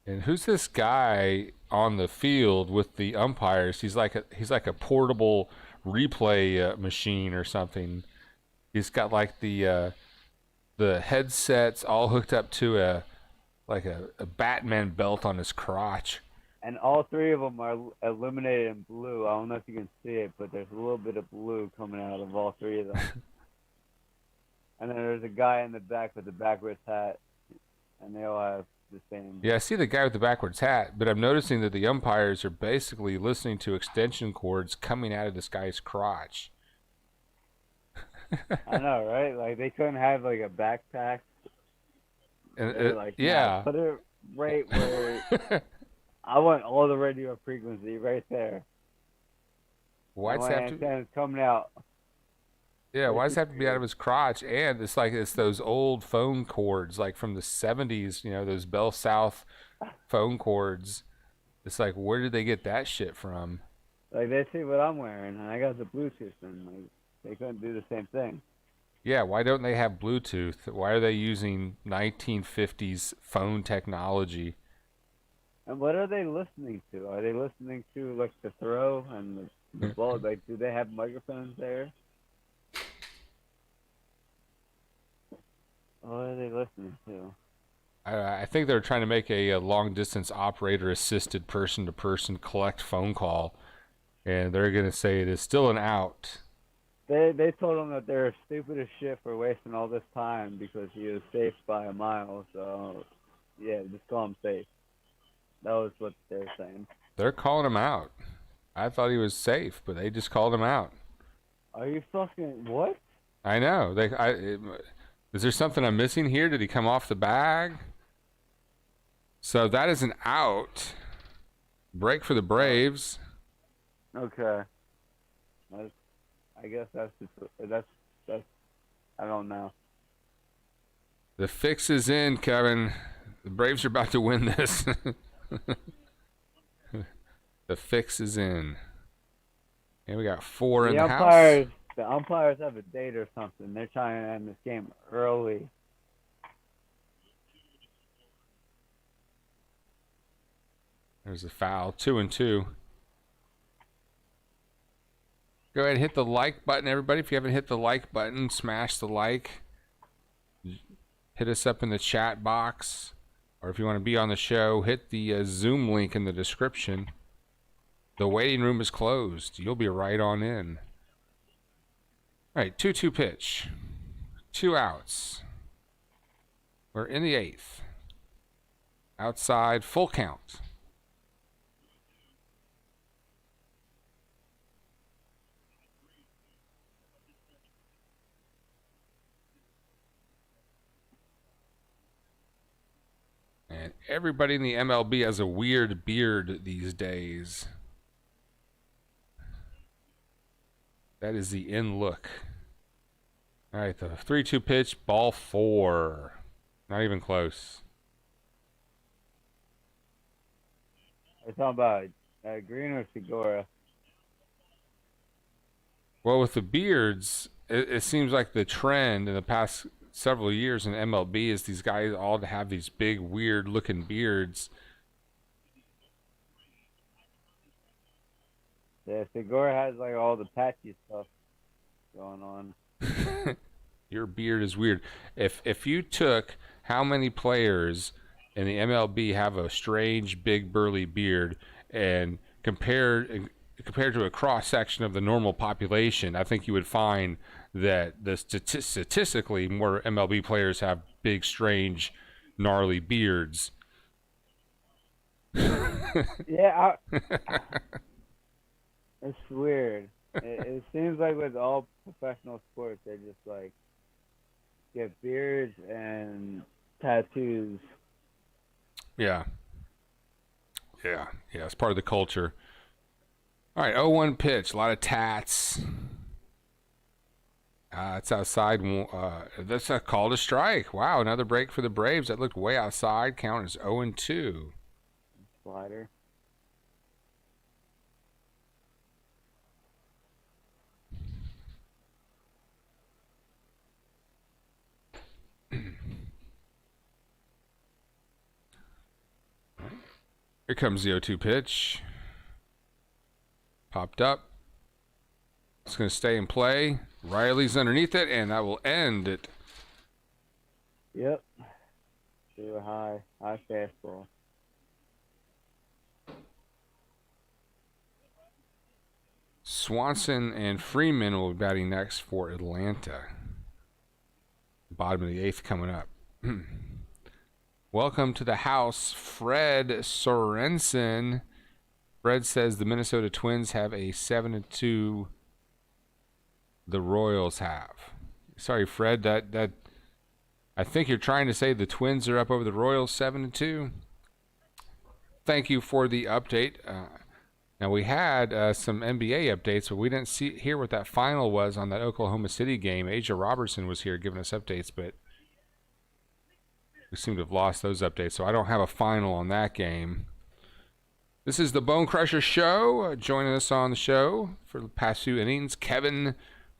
And who's this guy on the field with the umpires? He's like a portable replay machine or something. He's got like the headsets all hooked up to a Batman belt on his crotch. And all three of them are illuminated in blue. I don't know if you can see it, but there's a little bit of blue coming out of all three of them. And then there's a guy in the back with the backwards hat, and they all have the same. Yeah, I see the guy with the backwards hat, but I'm noticing that the umpires are basically listening to extension cords coming out of this guy's crotch. I know, right? Like they couldn't have like a backpack. And Like, yeah. nah, put it right where. I want all the radio frequency right there. Why'd it have to? Antennas coming out. Yeah, why does it have to be out of his crotch? And it's those old phone cords, like from the 70s, you know, those Bell South phone cords. It's like, where did they get that shit from? Like, they see what I'm wearing, and I got the Bluetooth, and like, they couldn't do the same thing. Yeah, why don't they have Bluetooth? Why are they using 1950s phone technology? And what are they listening to? Are they listening to, like, the throw and the ball? Like, do they have microphones there? What are they listening to? I think they're trying to make a long-distance operator-assisted person-to-person collect phone call, and they're going to say it is still an out. They told him that they're stupid as shit for wasting all this time because he was safe by a mile. So, yeah, just call him safe. That was what they're saying. They're calling him out. I thought he was safe, but they just called him out. Are you fucking what? I know. Is there something I'm missing here? Did he come off the bag? So that is an out. Break for the Braves. Okay. I guess that's I don't know. The fix is in, Kevin. The Braves are about to win this. The fix is in. And we got 4 in the house. The umpires have a date or something. They're trying to end this game early. There's a foul. 2-2. Go ahead and hit the like button, everybody. If you haven't hit the like button, smash the like. Hit us up in the chat box. Or if you want to be on the show, hit the Zoom link in the description. The waiting room is closed. You'll be right on in. All right, 2-2 pitch. 2 outs. We're in the 8th. Outside, full count. And everybody in the MLB has a weird beard these days. That is the in look. All right, the 3-2 pitch, ball 4. Not even close. We're talking about Green or Segura. Well, with the beards, it seems like the trend in the past several years in MLB is these guys all have these big, weird-looking beards. Yeah, Segura has like all the patchy stuff going on. Your beard is weird. If you took how many players in the MLB have a strange, big, burly beard and compared to a cross section of the normal population, I think you would find that statistically more MLB players have big, strange, gnarly beards. Yeah, it's weird. It seems like with all professional sports, they just like get beards and tattoos. Yeah. It's part of the culture. All right, 0-1 pitch. A lot of tats. It's outside. That's a call to strike. Wow, another break for the Braves. That looked way outside. Count is 0-2. Slider. Here comes the 0-2 pitch. Popped up. It's going to stay in play. Riley's underneath it, and that will end it. Yep. Too high fastball. Swanson and Freeman will be batting next for Atlanta. Bottom of the 8th coming up. Welcome to the house, Fred Sorensen. Fred says the Minnesota Twins have a 7-2. The Royals have. Sorry, Fred. That I think you're trying to say the Twins are up over the Royals 7-2. Thank you for the update. Now we had some NBA updates, but we didn't hear what that final was on that Oklahoma City game. Asia Robertson was here giving us updates, but we seem to have lost those updates, so I don't have a final on that game. This is the Bone Crusher Show. Joining us on the show for the past few innings, Kevin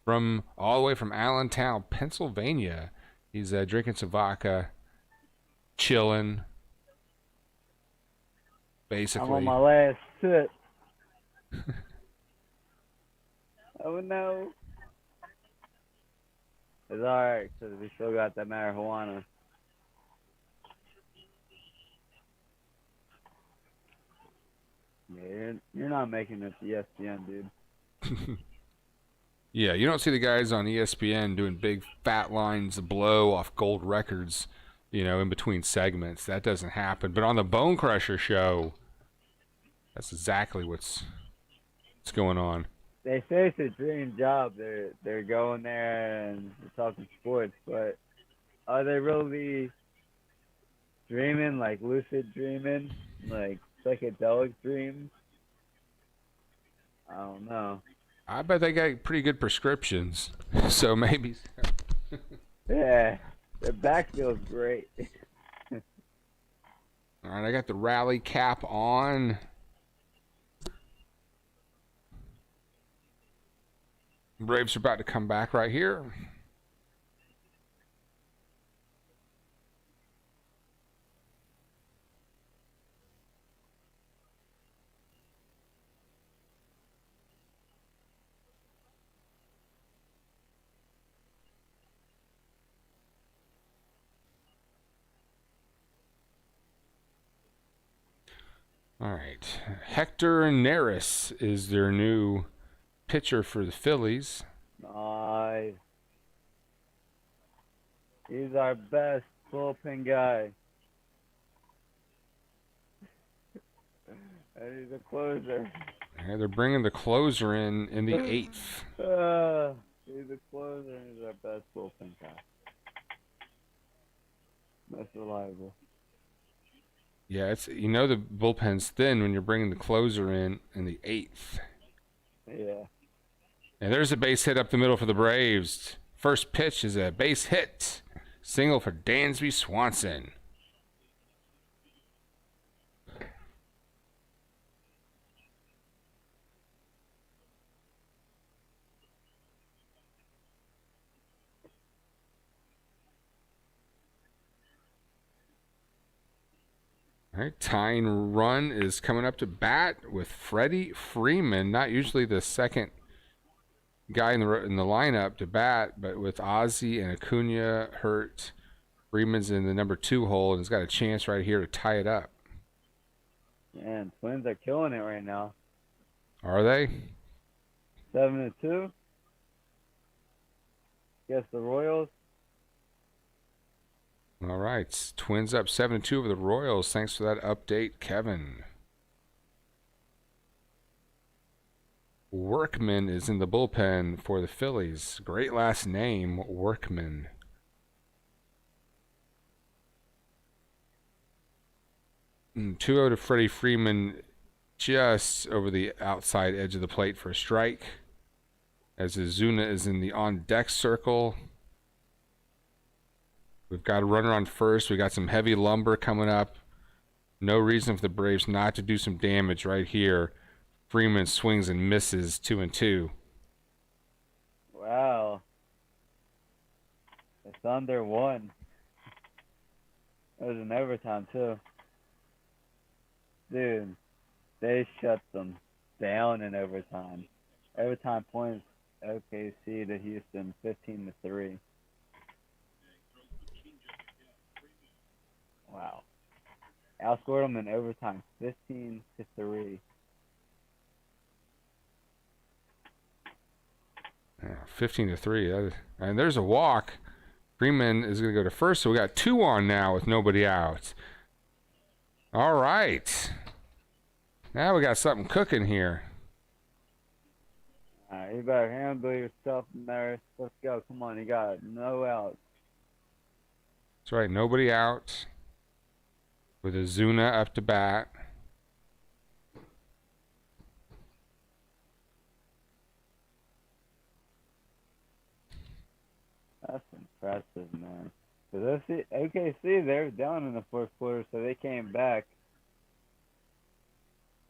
from all the way from Allentown, Pennsylvania. He's drinking some vodka, chilling, basically. I'm on my last sip. Oh no. It's alright, because we still got that marijuana. Yeah, you're not making it to ESPN, dude. Yeah, you don't see the guys on ESPN doing big fat lines of blow off gold records, in between segments. That doesn't happen. But on the Bone Crusher Show, that's exactly what's going on. They say it's a dream job. They're going there and talking sports, but are they really dreaming, like lucid dreaming, like psychedelic dreams? I don't know. I bet they got pretty good prescriptions, so maybe. Yeah, their back feels great. All right, I got the rally cap on. Braves are about to come back right here. All right. Hector Neris is their new pitcher for the Phillies. Nice. He's our best bullpen guy. And he's a closer. Yeah, they're bringing the closer in the 8th. He's a closer and he's our best bullpen guy. Most reliable. Yeah, it's the bullpen's thin when you're bringing the closer in the 8th. Yeah. And there's a base hit up the middle for the Braves. First pitch is a base hit. Single for Dansby Swanson. All right, tying run is coming up to bat with Freddie Freeman. Not usually the second guy in the lineup to bat, but with Ozzie and Acuna hurt, Freeman's in the number 2 hole and has got a chance right here to tie it up. Man, Twins are killing it right now. Are they? 7-2. Guess the Royals. All right, Twins up 7-2 over the Royals. Thanks for that update, Kevin. Workman is in the bullpen for the Phillies. Great last name, Workman. 2-0 to Freddie Freeman, just over the outside edge of the plate for a strike. As Azuna is in the on-deck circle. We've got a runner on first. We got some heavy lumber coming up. No reason for the Braves not to do some damage right here. Freeman swings and misses 2-2. Wow. It's under 1. It was in overtime, too. Dude, they shut them down in overtime. Overtime points OKC to Houston 15-3. Wow. Outscored them in overtime 15-3. Yeah, 15-3. And there's a walk. Freeman is going to go to first, so we got 2 on now with nobody out. All right. Now we got something cooking here. All right, you better handle yourself, Maris. Let's go. Come on, you got it. No outs. That's right, nobody out. With Azuna up to bat. That's impressive, man. Because OKC, they were down in the fourth quarter, so they came back.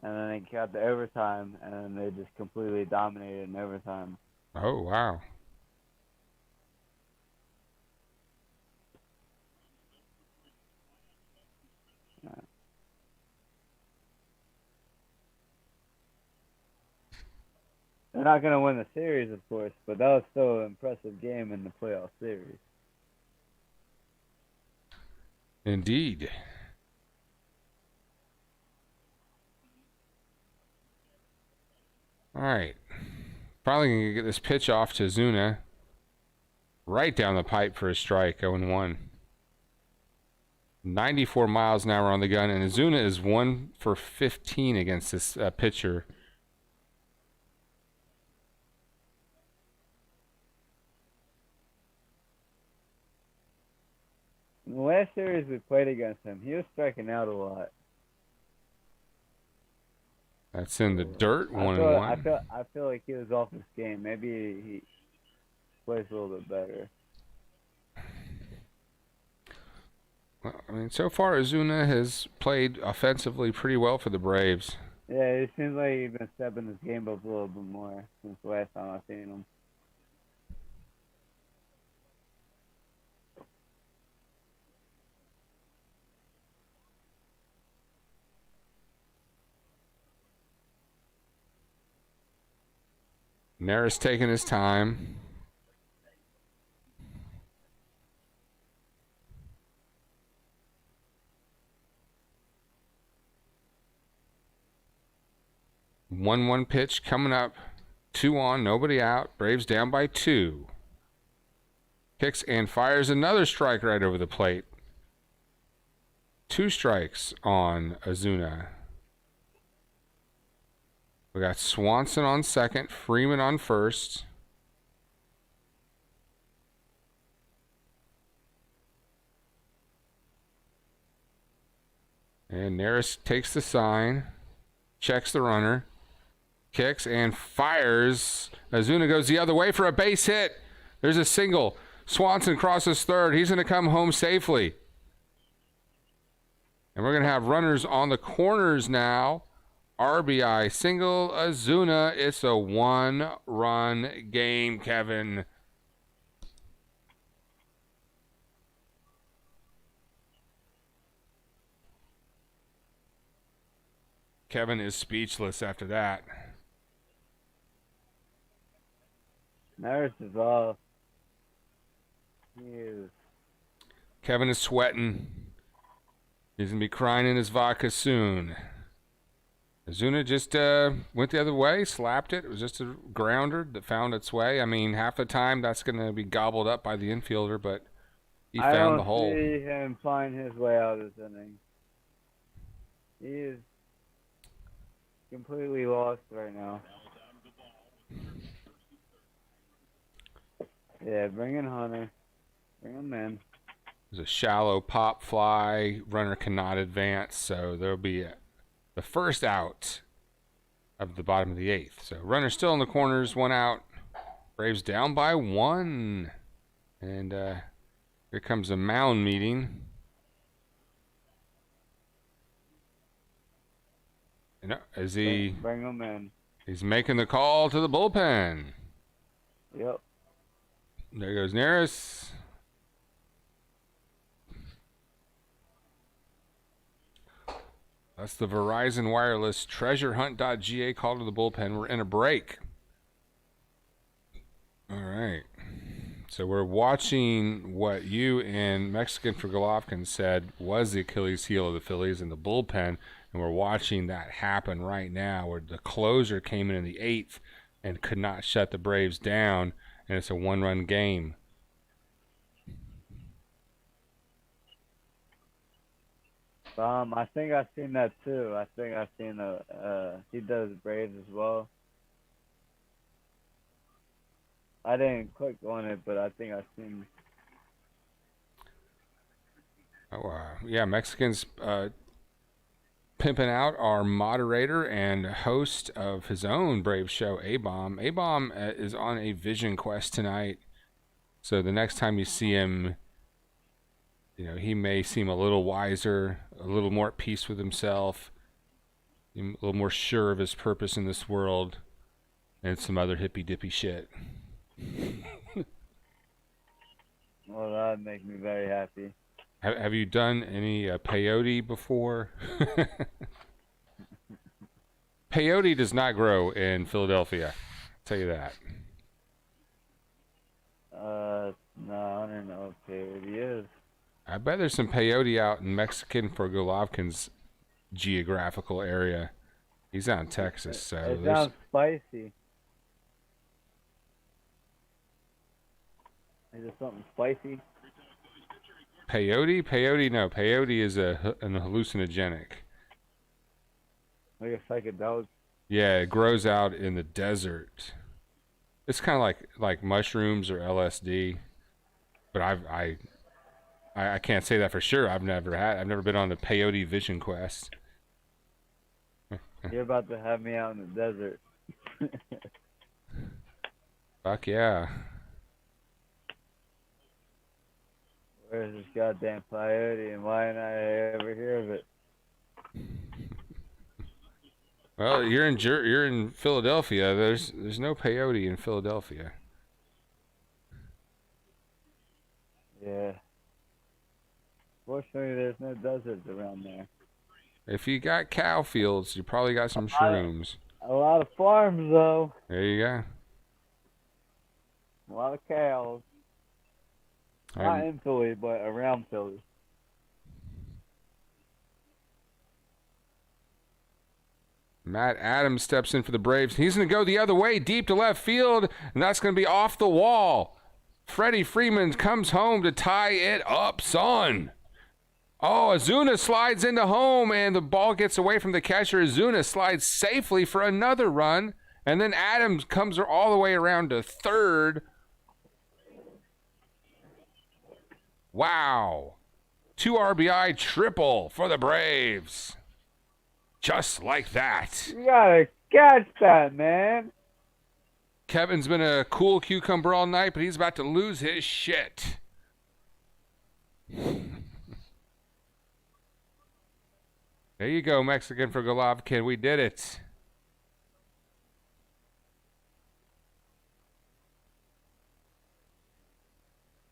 And then they got the overtime, and then they just completely dominated in overtime. Oh, wow. They're not going to win the series, of course, but that was still an impressive game in the playoff series. Indeed. All right. Finally going to get this pitch off to Zuna. Right down the pipe for a strike, 0-1. 94 miles an hour on the gun, and Azuna is 1 for 15 against this pitcher. In the last series we played against him, he was striking out a lot. That's in the dirt, 1-1. I feel like he was off his game. Maybe he plays a little bit better. Well, I mean, so far Azuna has played offensively pretty well for the Braves. Yeah, it seems like he's been stepping his game up a little bit more since the last time I've seen him. Neris taking his time. One pitch coming up. 2 on, nobody out. Braves down by 2. Kicks and fires another strike right over the plate. 2 strikes on Azuna. We got Swanson on second, Freeman on first. And Neris takes the sign, checks the runner, kicks and fires. Azuna goes the other way for a base hit. There's a single. Swanson crosses third. He's going to come home safely. And we're going to have runners on the corners now. RBI single, Azuna. It's a 1-run game, Kevin. Kevin is speechless after that. Maris is off. He is. Kevin is sweating. He's going to be crying in his vodka soon. Azuna just went the other way, slapped it. It was just a grounder that found its way. I mean, half the time that's going to be gobbled up by the infielder, but he found the hole. I don't see him find his way out of this inning. He is completely lost right now. Yeah, bring in Hunter. Bring him in. There's a shallow pop fly. Runner cannot advance, so there'll be the first out of the bottom of the 8th. So runner still in the corners, 1 out. Braves down by 1. And here comes a mound meeting. You know, as he bring him in. He's making the call to the bullpen. Yep. There goes Neris. That's the Verizon Wireless treasurehunt.ga call to the bullpen. We're in a break. All right. So we're watching what you and Mexican for Golovkin said was the Achilles heel of the Phillies in the bullpen, and we're watching that happen right now where the closer came in the 8th and could not shut the Braves down, and it's a one-run game. I think I've seen that too. I think I've seen he does Braves as well. I didn't click on it, but I think I've seen. Yeah, Mexicans pimping out our moderator and host of his own Brave show, A-Bomb. A-Bomb is on a vision quest tonight, so the next time you see him, you know, he may seem a little wiser, a little more at peace with himself, a little more sure of his purpose in this world, and some other hippy-dippy shit. Well, that'd make me very happy. Have you done any peyote before? Peyote does not grow in Philadelphia. I'll tell you that. No, I don't know what peyote is. I bet there's some peyote out in Mexican for Golovkin's geographical area. He's out in Texas, so It sounds spicy. Is it something spicy? Peyote? Peyote? No, peyote is an hallucinogenic. Like a psychedelic. Yeah, it grows out in the desert. It's kind of like mushrooms or LSD, but I can't say that for sure. I've never been on the peyote vision quest. You're about to have me out in the desert. Fuck yeah. Where's this goddamn peyote, and why didn't I ever hear of it? Well, you're in Philadelphia. There's no peyote in Philadelphia. Yeah. Fortunately, there's no deserts around there. If you got cow fields, you probably got some shrooms. A lot of farms, though. There you go. A lot of cows. Not in Philly, but around Philly. Matt Adams steps in for the Braves. He's going to go the other way, deep to left field, and that's going to be off the wall. Freddie Freeman comes home to tie it up, son. Oh, Azuna slides into home, and the ball gets away from the catcher. Azuna slides safely for another run, and then Adams comes all the way around to third. Wow. 2 RBI triple for the Braves. Just like that. You gotta catch that, man. Kevin's been a cool cucumber all night, but he's about to lose his shit. There you go, Mexican for Golovkin. We did it.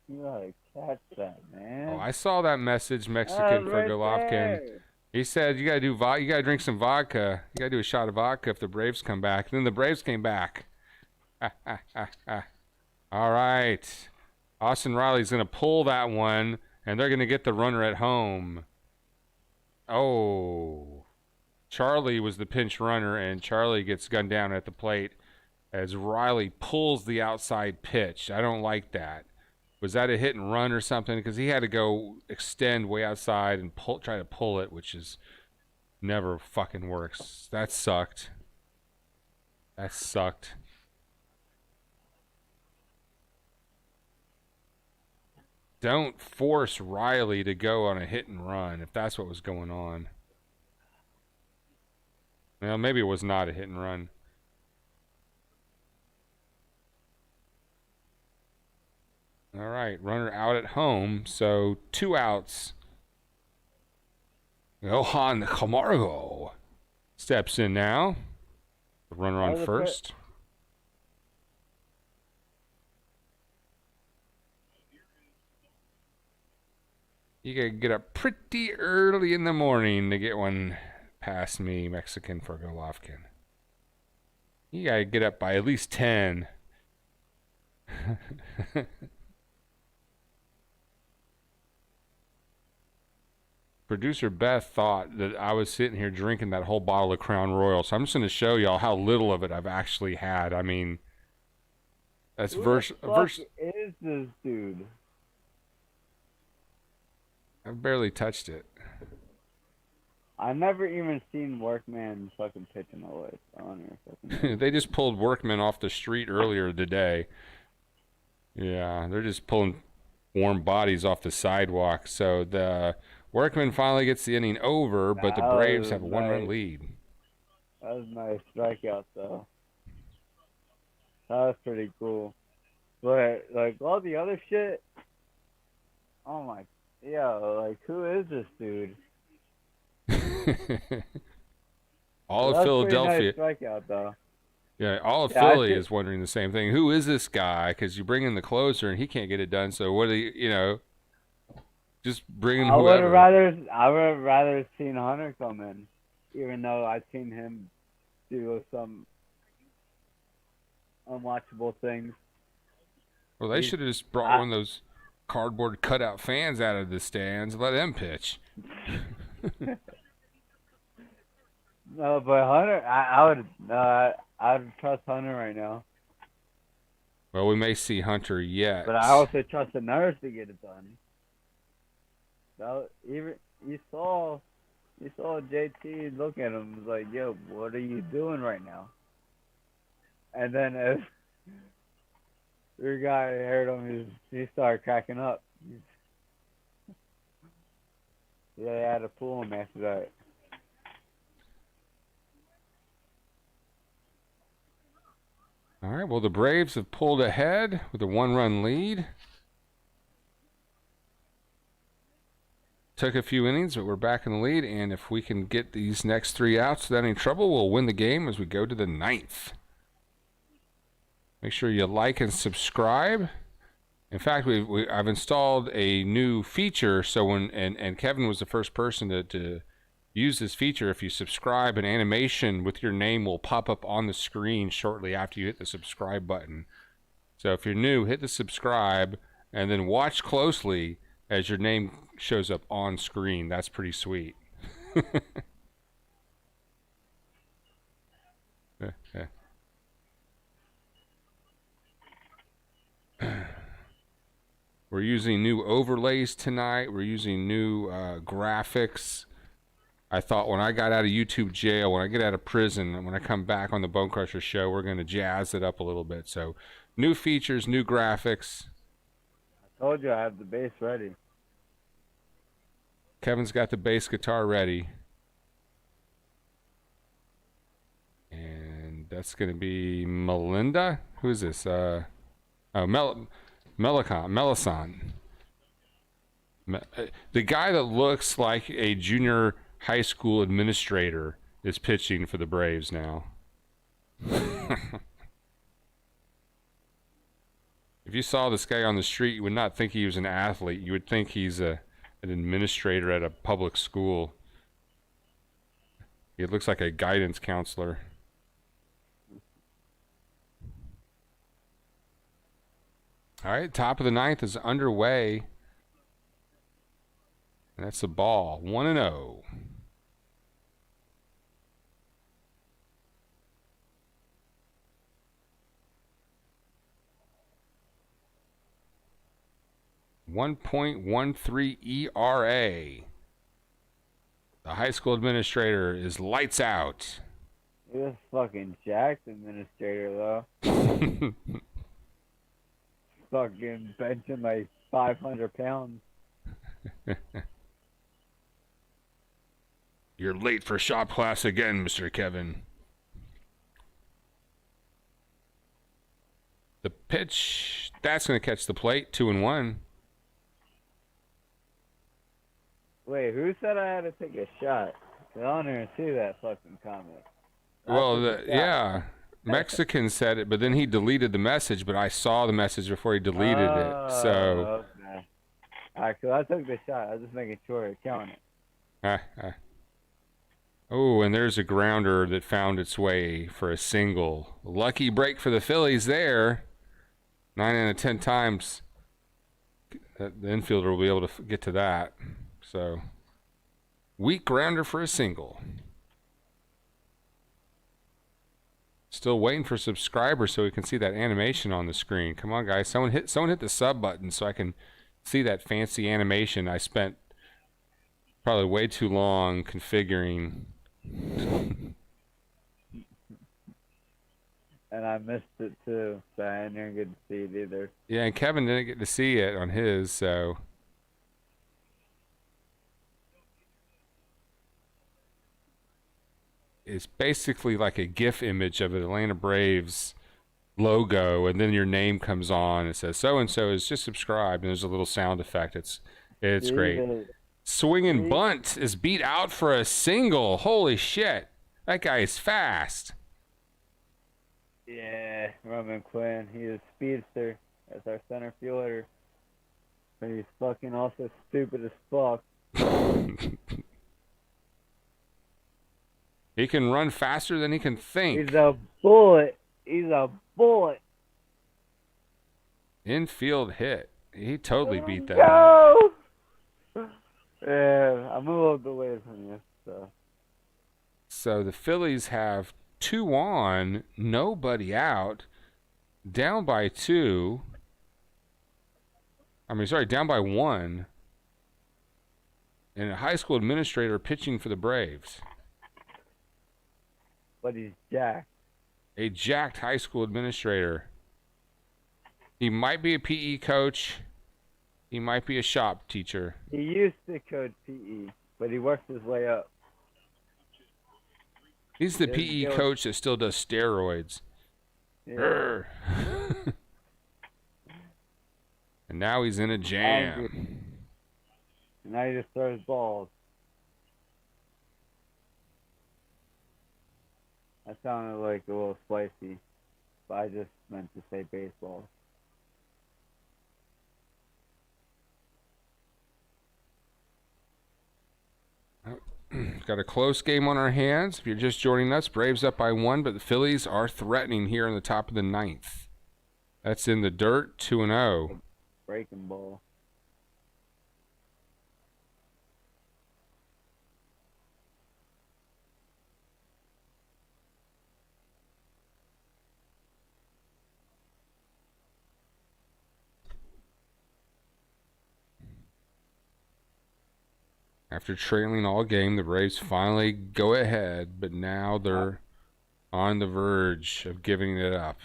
You gotta catch that, man. Oh, I saw that message, Mexican for right Golovkin. there. He said you gotta you gotta drink some vodka. You gotta do a shot of vodka if the Braves come back. And then the Braves came back. All right. Austin Riley's gonna pull that one, and they're gonna get the runner at home. Oh. Charlie was the pinch runner, and Charlie gets gunned down at the plate as Riley pulls the outside pitch. I don't like that. Was that a hit and run or something? Because he had to go extend way outside and try to pull it, which is never fucking works. That sucked. That sucked. Don't force Riley to go on a hit and run if that's what was going on. Well, maybe it was not a hit and run. All right, runner out at home, so 2 outs. Johan Camargo steps in now. The runner on first. You gotta get up pretty early in the morning to get one past me, Mexican for Golovkin. You gotta get up by at least 10. Producer Beth thought that I was sitting here drinking that whole bottle of Crown Royal, so I'm just going to show y'all how little of it I've actually had. I mean, that's Who the fuck is this dude? I've barely touched it. I never even seen Workman fucking pitching away. They just pulled Workman off the street earlier today. Yeah, they're just pulling warm bodies off the sidewalk. So the Workman finally gets the inning over, but the Braves have a one-run lead. That was a nice strikeout, though. That was pretty cool. But, like, all the other shit, oh my, yeah, like, who is this dude? All of Philadelphia. Pretty nice strikeout, though. Yeah, all of Philly is wondering the same thing. Who is this guy? Because you bring in the closer and he can't get it done. So what do you know? Just bring in whoever. I would have rather seen Hunter come in, even though I've seen him do some unwatchable things. Well, they should have just brought one of those cardboard cutout fans out of the stands and let them pitch. No, but Hunter, I would trust Hunter right now. Well, we may see Hunter yet. But I also trust the nurse to get it done. So even you saw JT look at him like, "Yo, what are you doing right now?" And then as your guy heard him, he started cracking up. Yeah, they had to pull him after that. All right, well, the Braves have pulled ahead with a one-run lead. Took a few innings, but we're back in the lead, and if we can get these next 3 outs without any trouble, we'll win the game as we go to the 9th. Make sure you like and subscribe. In fact, I've installed a new feature, so when and Kevin was the first person to use this feature. If you subscribe, an animation with your name will pop up on the screen shortly after you hit the subscribe button. So if you're new, hit the subscribe and then watch closely as your name shows up on screen. That's pretty sweet. We're using new overlays tonight. We're using new graphics. I thought when I got out of YouTube jail, when I get out of prison, when I come back on the Bone Crusher show, we're going to jazz it up a little bit. So new features, new graphics. I told you I have the bass ready. Kevin's got the bass guitar ready. And that's going to be Melinda. Who is this? Melisande. The guy that looks like a junior high school administrator is pitching for the Braves now. If you saw this guy on the street, you would not think he was an athlete. You would think he's an administrator at a public school. He looks like a guidance counselor. All right, top of the 9th is underway. And that's the ball. 1-0. .13 ERA. The high school administrator is lights out. This fucking jacked administrator though. Fucking benching like 500 pounds. You're late for shop class again, Mr. Kevin. The pitch, that's going to catch the plate. 2-1. Wait, who said I had to take a shot? I don't even see that fucking comment. Well, yeah. Mexican said it, but then he deleted the message, but I saw the message before he deleted it. So. Okay. Alright, so I took the shot. I was just making sure it counted. Oh, and there's a grounder that found its way for a single. Lucky break for the Phillies there. 9 out of 10 times the infielder will be able to get to that. So, weak grounder for a single. Still waiting for subscribers so we can see that animation on the screen. Come on, guys. Someone hit the sub button so I can see that fancy animation I spent probably way too long configuring. And I missed it too, so I didn't get to see it either. Yeah, and Kevin didn't get to see it on his, so. It's basically like a GIF image of an Atlanta Braves logo, and then your name comes on. It says so and so is just subscribed, and there's a little sound effect. It's great. Swinging bunt is beat out for a single. Holy shit, that guy is fast. Yeah, Roman Quinn. He is a speedster. That's our center fielder. But he's fucking also stupid as fuck. He can run faster than he can think. He's a bullet. He's a bullet. Infield hit. He totally beat that. Go! Yeah, I'm a little delayed from you, so. So the Phillies have 2 on, nobody out, down by 2. Down by 1. And a high school administrator pitching for the Braves. But he's jacked. A jacked high school administrator. He might be a PE coach. He might be a shop teacher. He used to coach PE, but he worked his way up. He's the PE coach that still does steroids. Yeah. And now he's in a jam. And now he just throws balls. That sounded like a little spicy, but I just meant to say baseball. Got a close game on our hands. If you're just joining us, Braves up by 1, but the Phillies are threatening here in the top of the 9th. That's in the dirt, 2-0. Breaking ball. After trailing all game, the Braves finally go ahead, but now they're on the verge of giving it up.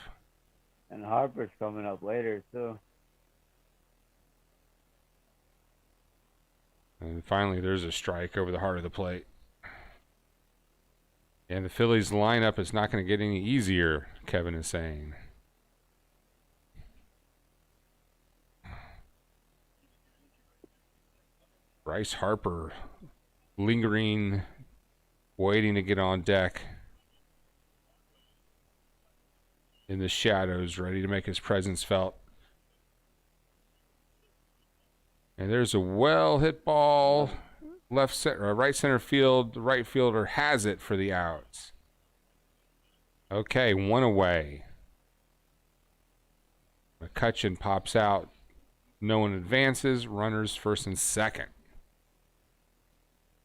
And Harper's coming up later, too. And finally, there's a strike over the heart of the plate. And the Phillies lineup is not going to get any easier, Kevin is saying. Bryce Harper lingering, waiting to get on deck in the shadows, ready to make his presence felt. And there's a well-hit ball, right center field. The right fielder has it for the outs. Okay, 1 away. McCutcheon pops out. No one advances. Runners first and second.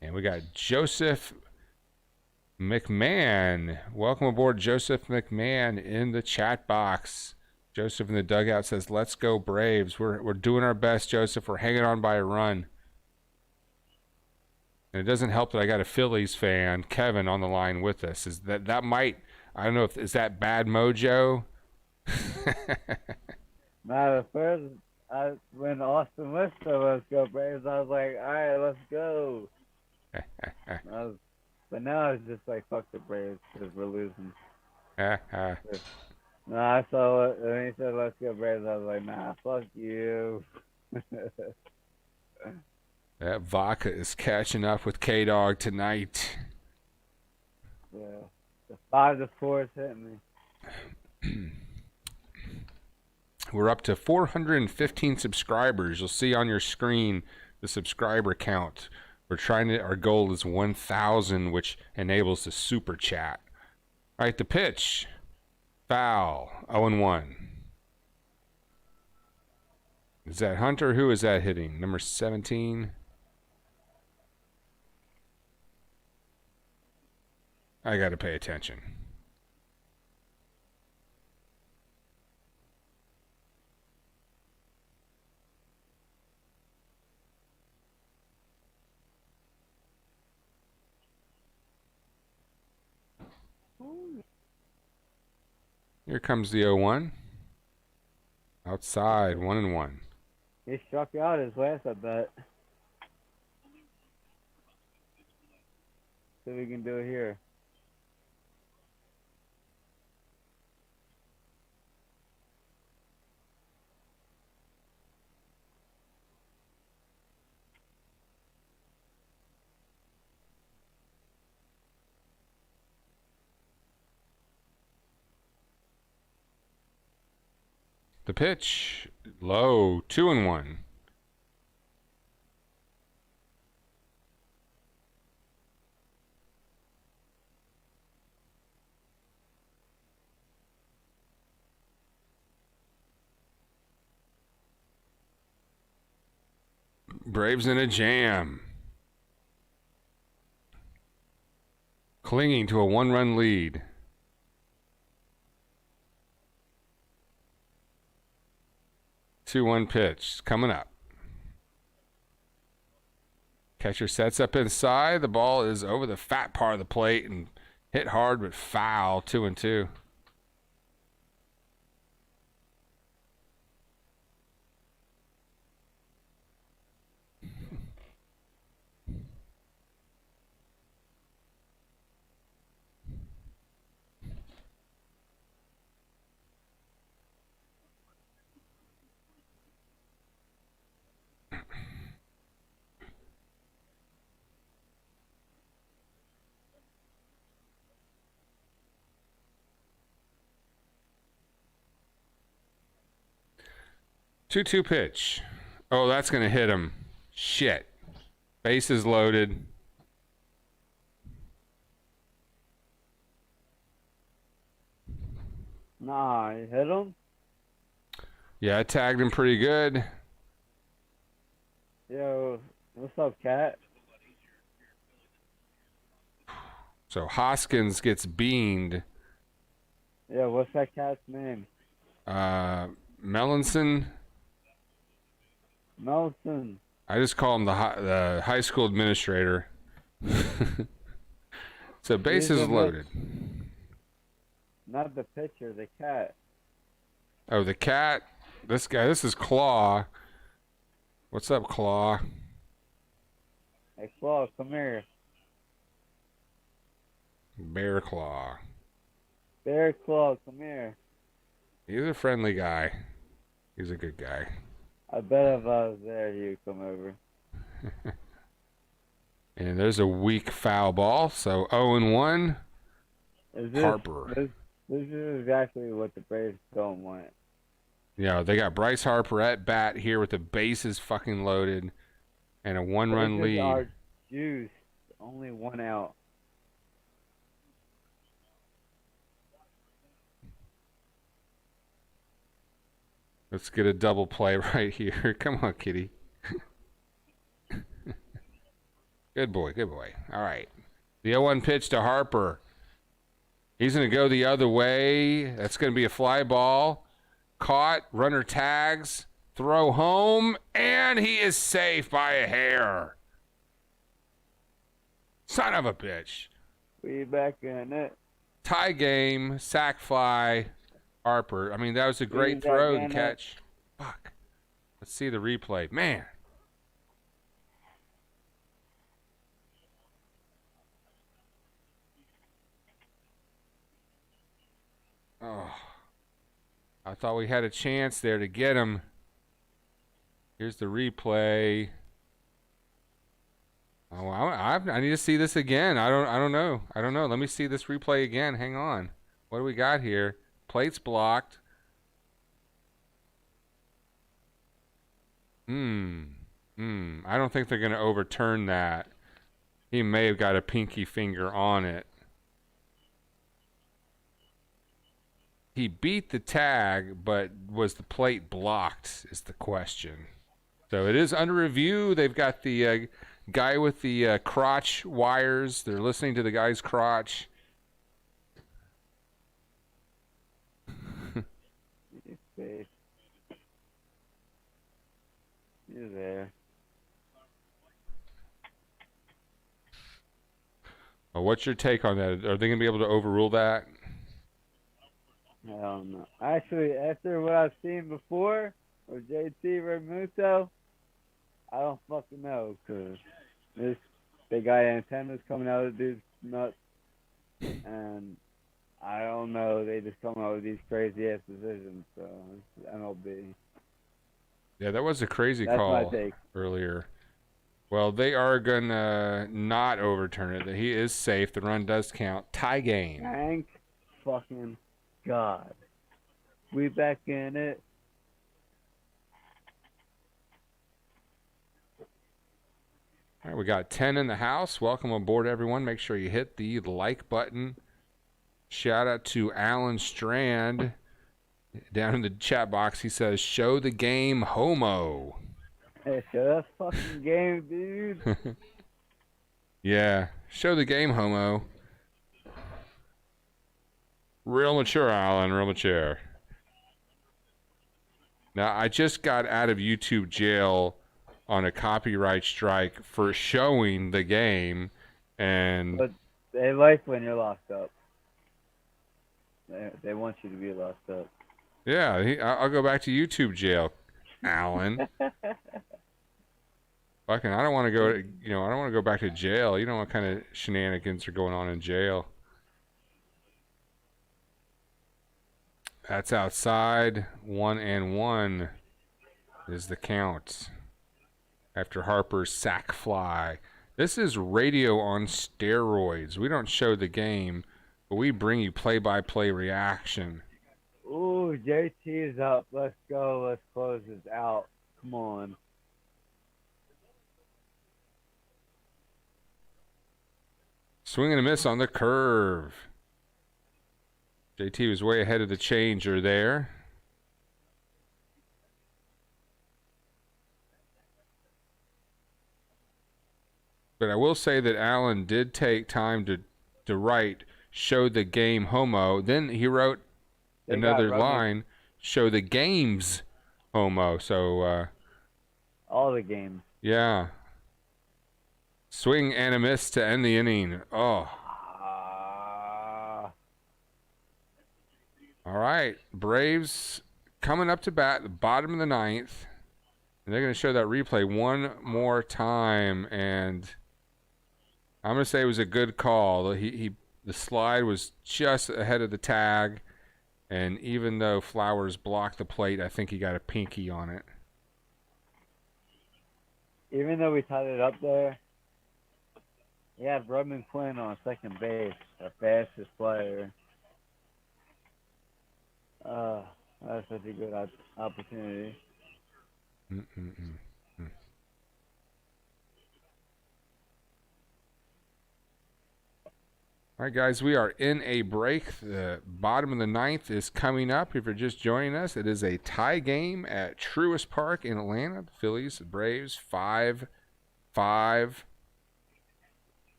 And we got Joseph McMahon. Welcome aboard, Joseph McMahon, in the chat box. Joseph in the dugout says, "Let's go Braves." We're doing our best, Joseph. We're hanging on by a run. And it doesn't help that I got a Phillies fan, Kevin, on the line with us. Is that might, I don't know if, is that bad mojo? Now, when Austin West said, "Let's go Braves," I was like, all right, let's go. But now it's just like, fuck the Braves because we're losing. No, I saw it. When he said, "Let's go Braves," I was like, nah, fuck you. That vodka is catching up with K-Dog tonight. Yeah. The 5-4 is hitting me. We're up to 415 subscribers. You'll see on your screen the subscriber count. Our goal is 1,000, which enables the super chat. All right, the pitch. Foul. 0-1. Is that Hunter? Who is that hitting? Number 17. I got to pay attention. Here comes the 0-1. Outside, 1-1. He struck out his last, I bet. See if we can do it here. The pitch. Low. 2-1. Braves in a jam. Clinging to a 1-run lead. Two-one pitch coming up. Catcher sets up inside. The ball is over the fat part of the plate and hit hard but foul. 2-2. Two-two pitch. Oh, that's going to hit him. Shit. Bases loaded. Nah, you hit him? Yeah, I tagged him pretty good. Yo, what's up, cat? So Hoskins gets beamed. Yeah, what's that cat's name? Melanson. Nelson. I just call him the high school administrator. So bases loaded. Not the pitcher, the cat. Oh, the cat. This guy. This is Claw. What's up, Claw? Hey, Claw, come here. Bear Claw. Bear Claw, come here. He's a friendly guy. He's a good guy. I bet if I was there, he'd come over. And there's a weak foul ball. So 0-1. Harper. This is exactly what the Braves don't want. Yeah, they got Bryce Harper at bat here with the bases fucking loaded and a 1-run lead. Are juiced. Only one out. Let's get a double play right here. Come on, kitty. Good boy, good boy. All right. The 0-1 pitch to Harper. He's going to go the other way. That's going to be a fly ball. Caught. Runner tags. Throw home. And he is safe by a hair. Son of a bitch. We back in it. Tie game. Sack fly. Harper. I mean, that was a great throw and catch. Fuck. Let's see the replay. Man. Oh. I thought we had a chance there to get him. Here's the replay. Oh, I need to see this again. I don't know. Let me see this replay again. Hang on. What do we got here? Plate's blocked. I don't think they're going to overturn that. He may have got a pinky finger on it. He beat the tag, but was the plate blocked is the question. So it is under review. They've got the guy with the crotch wires. They're listening to the guy's crotch. Face. You're there. Well, what's your take on that? Are they going to be able to overrule that? I don't know. Actually, after what I've seen before with JT Remuto, I don't fucking know, because this big guy antenna's coming out of the dude's nuts, and I don't know, they just come out with these crazy ass decisions, so it's MLB. Yeah, that was a crazy That's my call take. earlier. Well, they are going to not overturn it. That he is safe. The run does count. Tie game. Thank fucking God. We back in it. All right, we got 10 in the house. Welcome aboard, everyone. Make sure you hit the like button. Shout out to Alan Strand. Down in the chat box, he says, show the game homo. Hey, show that fucking game, dude. Yeah, show the game homo. Real mature, Alan, real mature. Now, I just got out of YouTube jail on a copyright strike for showing the game, and But they like when you're locked up. They want you to be locked up. yeah, I'll go back to YouTube jail, Alan. Fucking, I don't want to go. I don't want to go back to jail. You know what kind of shenanigans are going on in jail. That's outside. 1-1 is the count. After Harper's sack fly. This is radio on steroids. We don't show the game, but we bring you play-by-play reaction. Ooh, JT is up. Let's go. Let's close this out. Come on. Swing and a miss on the curve. JT was way ahead of the changer there. But I will say that Allen did take time to write, show the game homo. Then he wrote another line, show the games homo. So, all the games. Yeah. Swing and a miss to end the inning. Oh. All right. Braves coming up to bat, the bottom of the ninth. And they're going to show that replay one more time. And I'm going to say it was a good call. The slide was just ahead of the tag. And even though Flowers blocked the plate, I think he got a pinky on it. Even though we tied it up there, he had Rubman Quinn on second base, our fastest player. That's such a good opportunity. All right, guys, we are in a break. The bottom of the ninth is coming up. If you're just joining us, it is a tie game at Truist Park in Atlanta. The Phillies, the Braves, 5-5.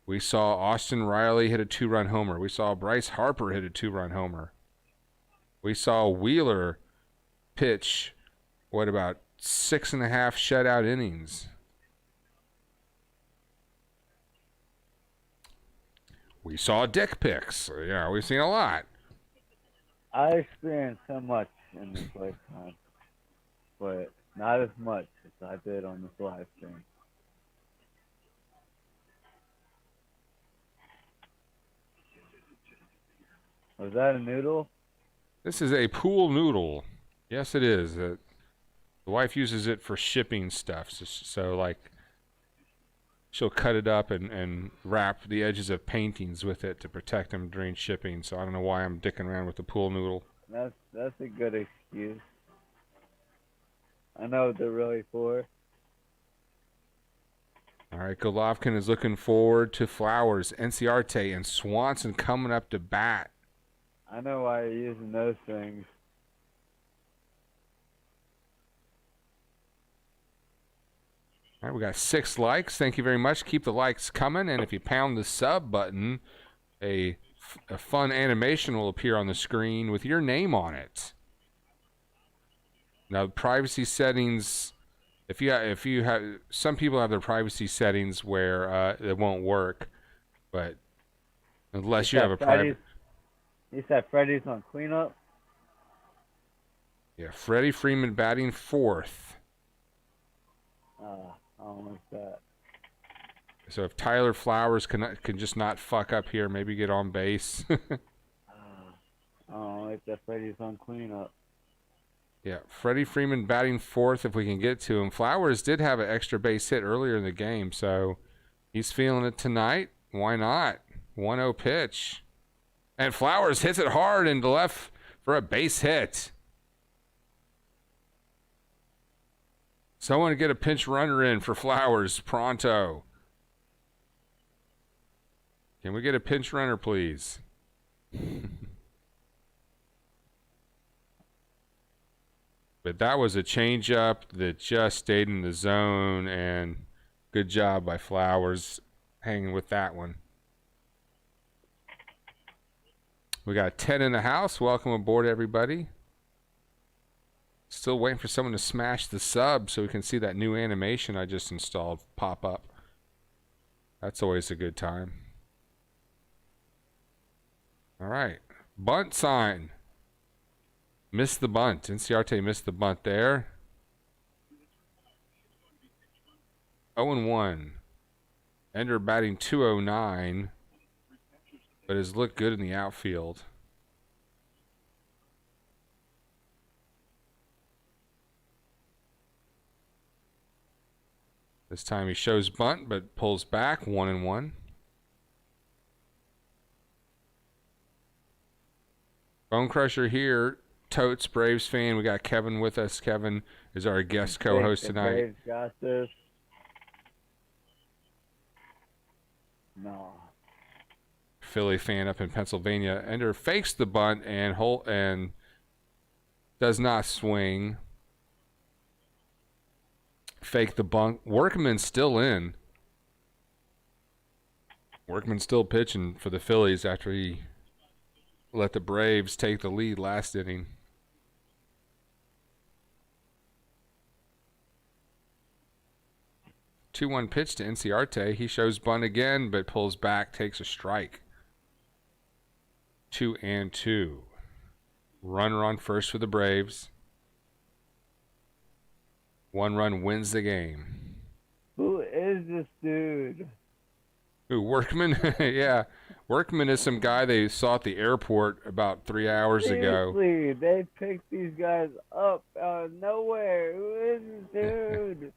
We saw Austin Riley hit a 2-run homer. We saw Bryce Harper hit a 2-run homer. We saw Wheeler pitch, about 6.5 shutout innings. We saw dick pics. Yeah, we've seen a lot. I experienced so much in this lifetime, but not as much as I did on this live stream. Was that a noodle? This is a pool noodle. Yes, it is. The wife uses it for shipping stuff. So like, she'll cut it up and wrap the edges of paintings with it to protect them during shipping. So I don't know why I'm dicking around with the pool noodle. That's a good excuse. I know what they're really for. All right, Golovkin is looking forward to Flowers, Enciarte, and Swanson coming up to bat. I know why you're using those things. All right, we got 6 likes. Thank you very much. Keep the likes coming, and if you pound the sub button, a fun animation will appear on the screen with your name on it. Now, privacy settings. If you have, some people have their privacy settings where it won't work, but unless you have a private. You said Freddie's on cleanup? Yeah, Freddie Freeman batting 4th. I don't like that. So if Tyler Flowers can just not fuck up here, maybe get on base. I don't like that Freddie's on cleanup. Yeah, Freddie Freeman batting 4th if we can get to him. Flowers did have an extra base hit earlier in the game, so he's feeling it tonight. Why not? 1-0 pitch. And Flowers hits it hard into left for a base hit. Someone get a pinch runner in for Flowers pronto. Can we get a pinch runner, please? But that was a changeup that just stayed in the zone, and good job by Flowers hanging with that one. We got 10 in the house. Welcome aboard, everybody. Still waiting for someone to smash the sub so we can see that new animation I just installed pop up. That's always a good time. All right. Bunt sign. Missed the bunt. Enciarte missed the bunt there. 0-1. Ender batting 209, but has looked good in the outfield. This time he shows bunt, but pulls back. 1-1. Bone Crusher here. Totes Braves fan. We got Kevin with us. Kevin is our guest co-host tonight. Braves got this. No. Philly fan up in Pennsylvania. Ender fakes the bunt and does not swing. Fake the bunt. Workman's still in. Workman's still pitching for the Phillies after he let the Braves take the lead last inning. 2-1 pitch to Enciarte. He shows bunt again, but pulls back, takes a strike. 2-2. Runner on first for the Braves. 1 run wins the game. Who is this dude? Ooh, Workman? Yeah. Workman is some guy they saw at the airport about 3 hours ago. Seriously, they picked these guys up out of nowhere. Who is this dude?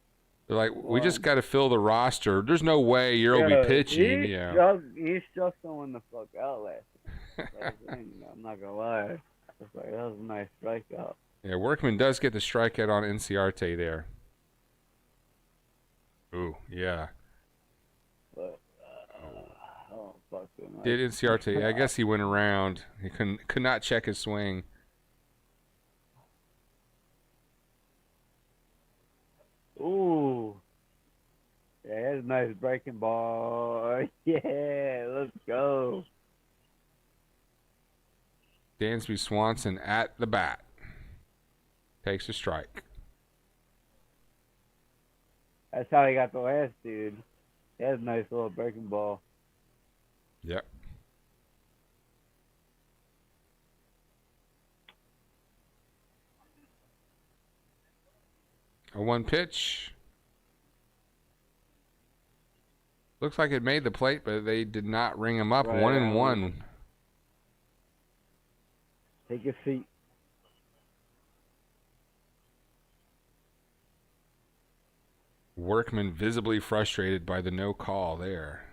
They're like, we just got to fill the roster. There's no way you'll be pitching. He struck someone the fuck out last time. I'm not going to lie. It's like, that was a nice strikeout. Yeah, Workman does get the strikeout on Enciarte there. Ooh, yeah. But, oh, fuck him. Did Enciarte? I guess he went around. He could not check his swing. Ooh. Yeah, that's a nice breaking ball. Yeah, let's go. Dansby Swanson at the bat. Takes a strike. That's how he got the last dude. He has a nice little breaking ball. Yep. A 1 pitch. Looks like it made the plate, but they did not ring him up. Right 1-1. Take a seat. Workman visibly frustrated by the no call there.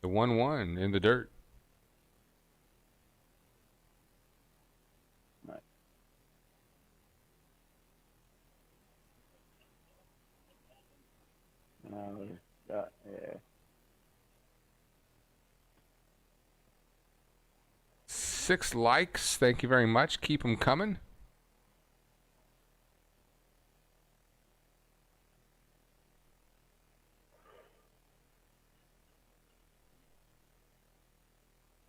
The 1-1 in the dirt. 6 likes. Thank you very much. Keep them coming.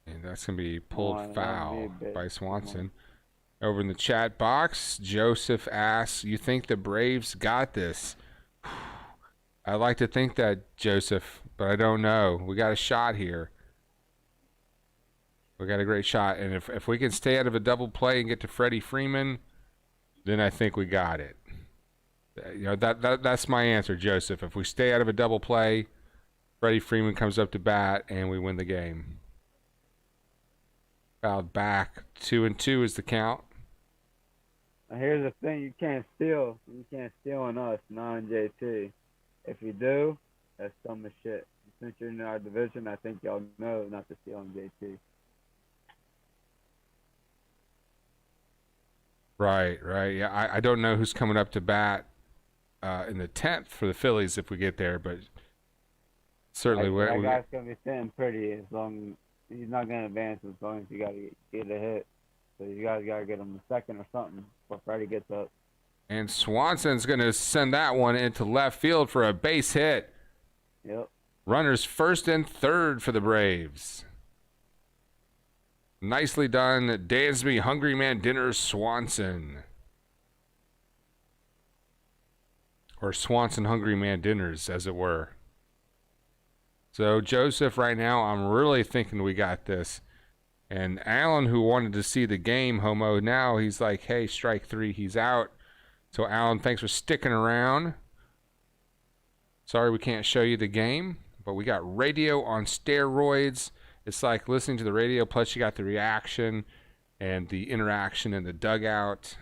And that's going to be pulled foul by Swanson. Over in the chat box, Joseph asks, you think the Braves got this? I like to think that, Joseph, but I don't know. We got a shot here. We got a great shot. And if we can stay out of a double play and get to Freddie Freeman, then I think we got it. You know, that's my answer, Joseph. If we stay out of a double play, Freddie Freeman comes up to bat, and we win the game. Fouled back. 2-2 is the count. Here's the thing: you can't steal. You can't steal on us, not on JT. If you do, that's dumb as shit. Since you're in our division, I think y'all know not to steal on JT. Right. Yeah, I don't know who's coming up to bat in the 10th for the Phillies if we get there, but certainly that guy's gonna be sitting pretty as long. He's not gonna advance as long as you gotta get a hit. So you guys gotta get him a second or something before Freddie gets up. And Swanson's gonna send that one into left field for a base hit. Yep. Runners first and third for the Braves. Nicely done, Dansby, Hungry Man Dinner, Swanson. Or Swanson Hungry Man Dinners, as it were. So, Joseph, right now, I'm really thinking we got this. And Alan, who wanted to see the game, Homo, now he's like, hey, strike 3, he's out. So, Alan, thanks for sticking around. Sorry we can't show you the game, but we got radio on steroids. It's like listening to the radio, plus you got the reaction and the interaction in the dugout.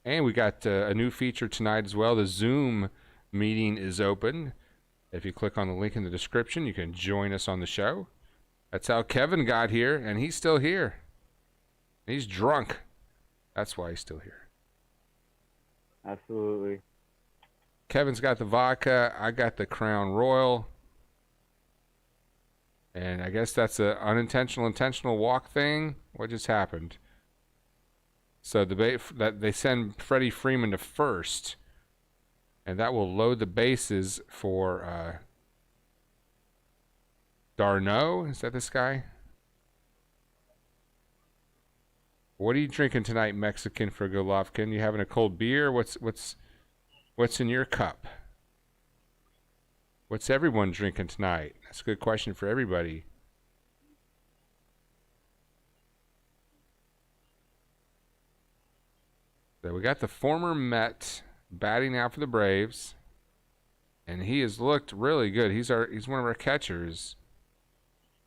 And we got a new feature tonight as well. The Zoom meeting is open. If you click on the link in the description, you can join us on the show. That's how Kevin got here, and he's still here. He's drunk. That's why he's still here. Absolutely. Kevin's got the vodka. I got the Crown Royal. And I guess that's an intentional walk thing. What just happened? So they send Freddie Freeman to first. And that will load the bases for Darno. Is that this guy? What are you drinking tonight, Mexican for Golovkin? You having a cold beer? What's in your cup? What's everyone drinking tonight? That's a good question for everybody. So we got the former Met batting out for the Braves, and he has looked really good. He's one of our catchers.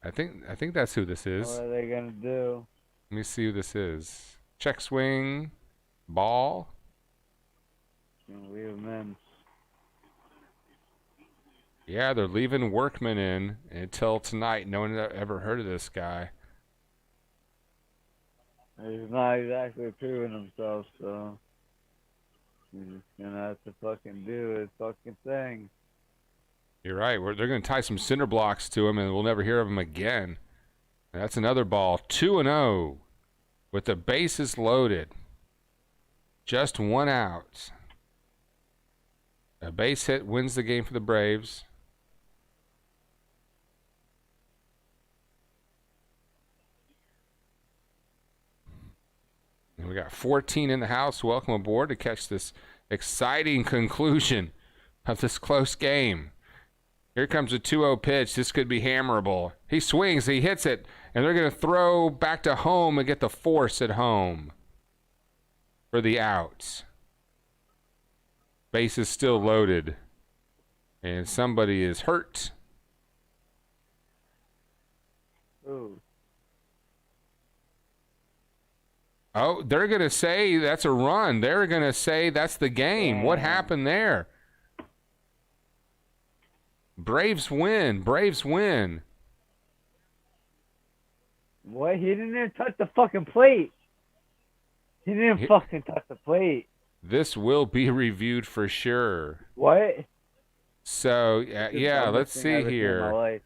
I think that's who this is. What are they gonna do? Let me see who this is. Check swing, ball. Leave him in. Yeah, they're leaving Workman in until tonight. No one ever heard of this guy. He's not exactly proving himself, so he's just gonna have to fucking do his fucking thing. You're right. They're going to tie some cinder blocks to him, and we'll never hear of him again. That's another ball. 2-0 with the bases loaded. Just one out. A base hit wins the game for the Braves. And we got 14 in the house. Welcome aboard to catch this exciting conclusion of this close game. Here comes a 2-0 pitch. This could be hammerable. He swings, he hits it, and they're going to throw back to home and get the force at home for the outs. Base is still loaded, and somebody is hurt. Ooh. Oh, they're going to say that's a run. They're going to say that's the game. Yeah. What happened there? Braves win. Braves win. What? He didn't even touch the fucking plate. He didn't fucking touch the plate. This will be reviewed for sure. What? So, yeah, let's see here.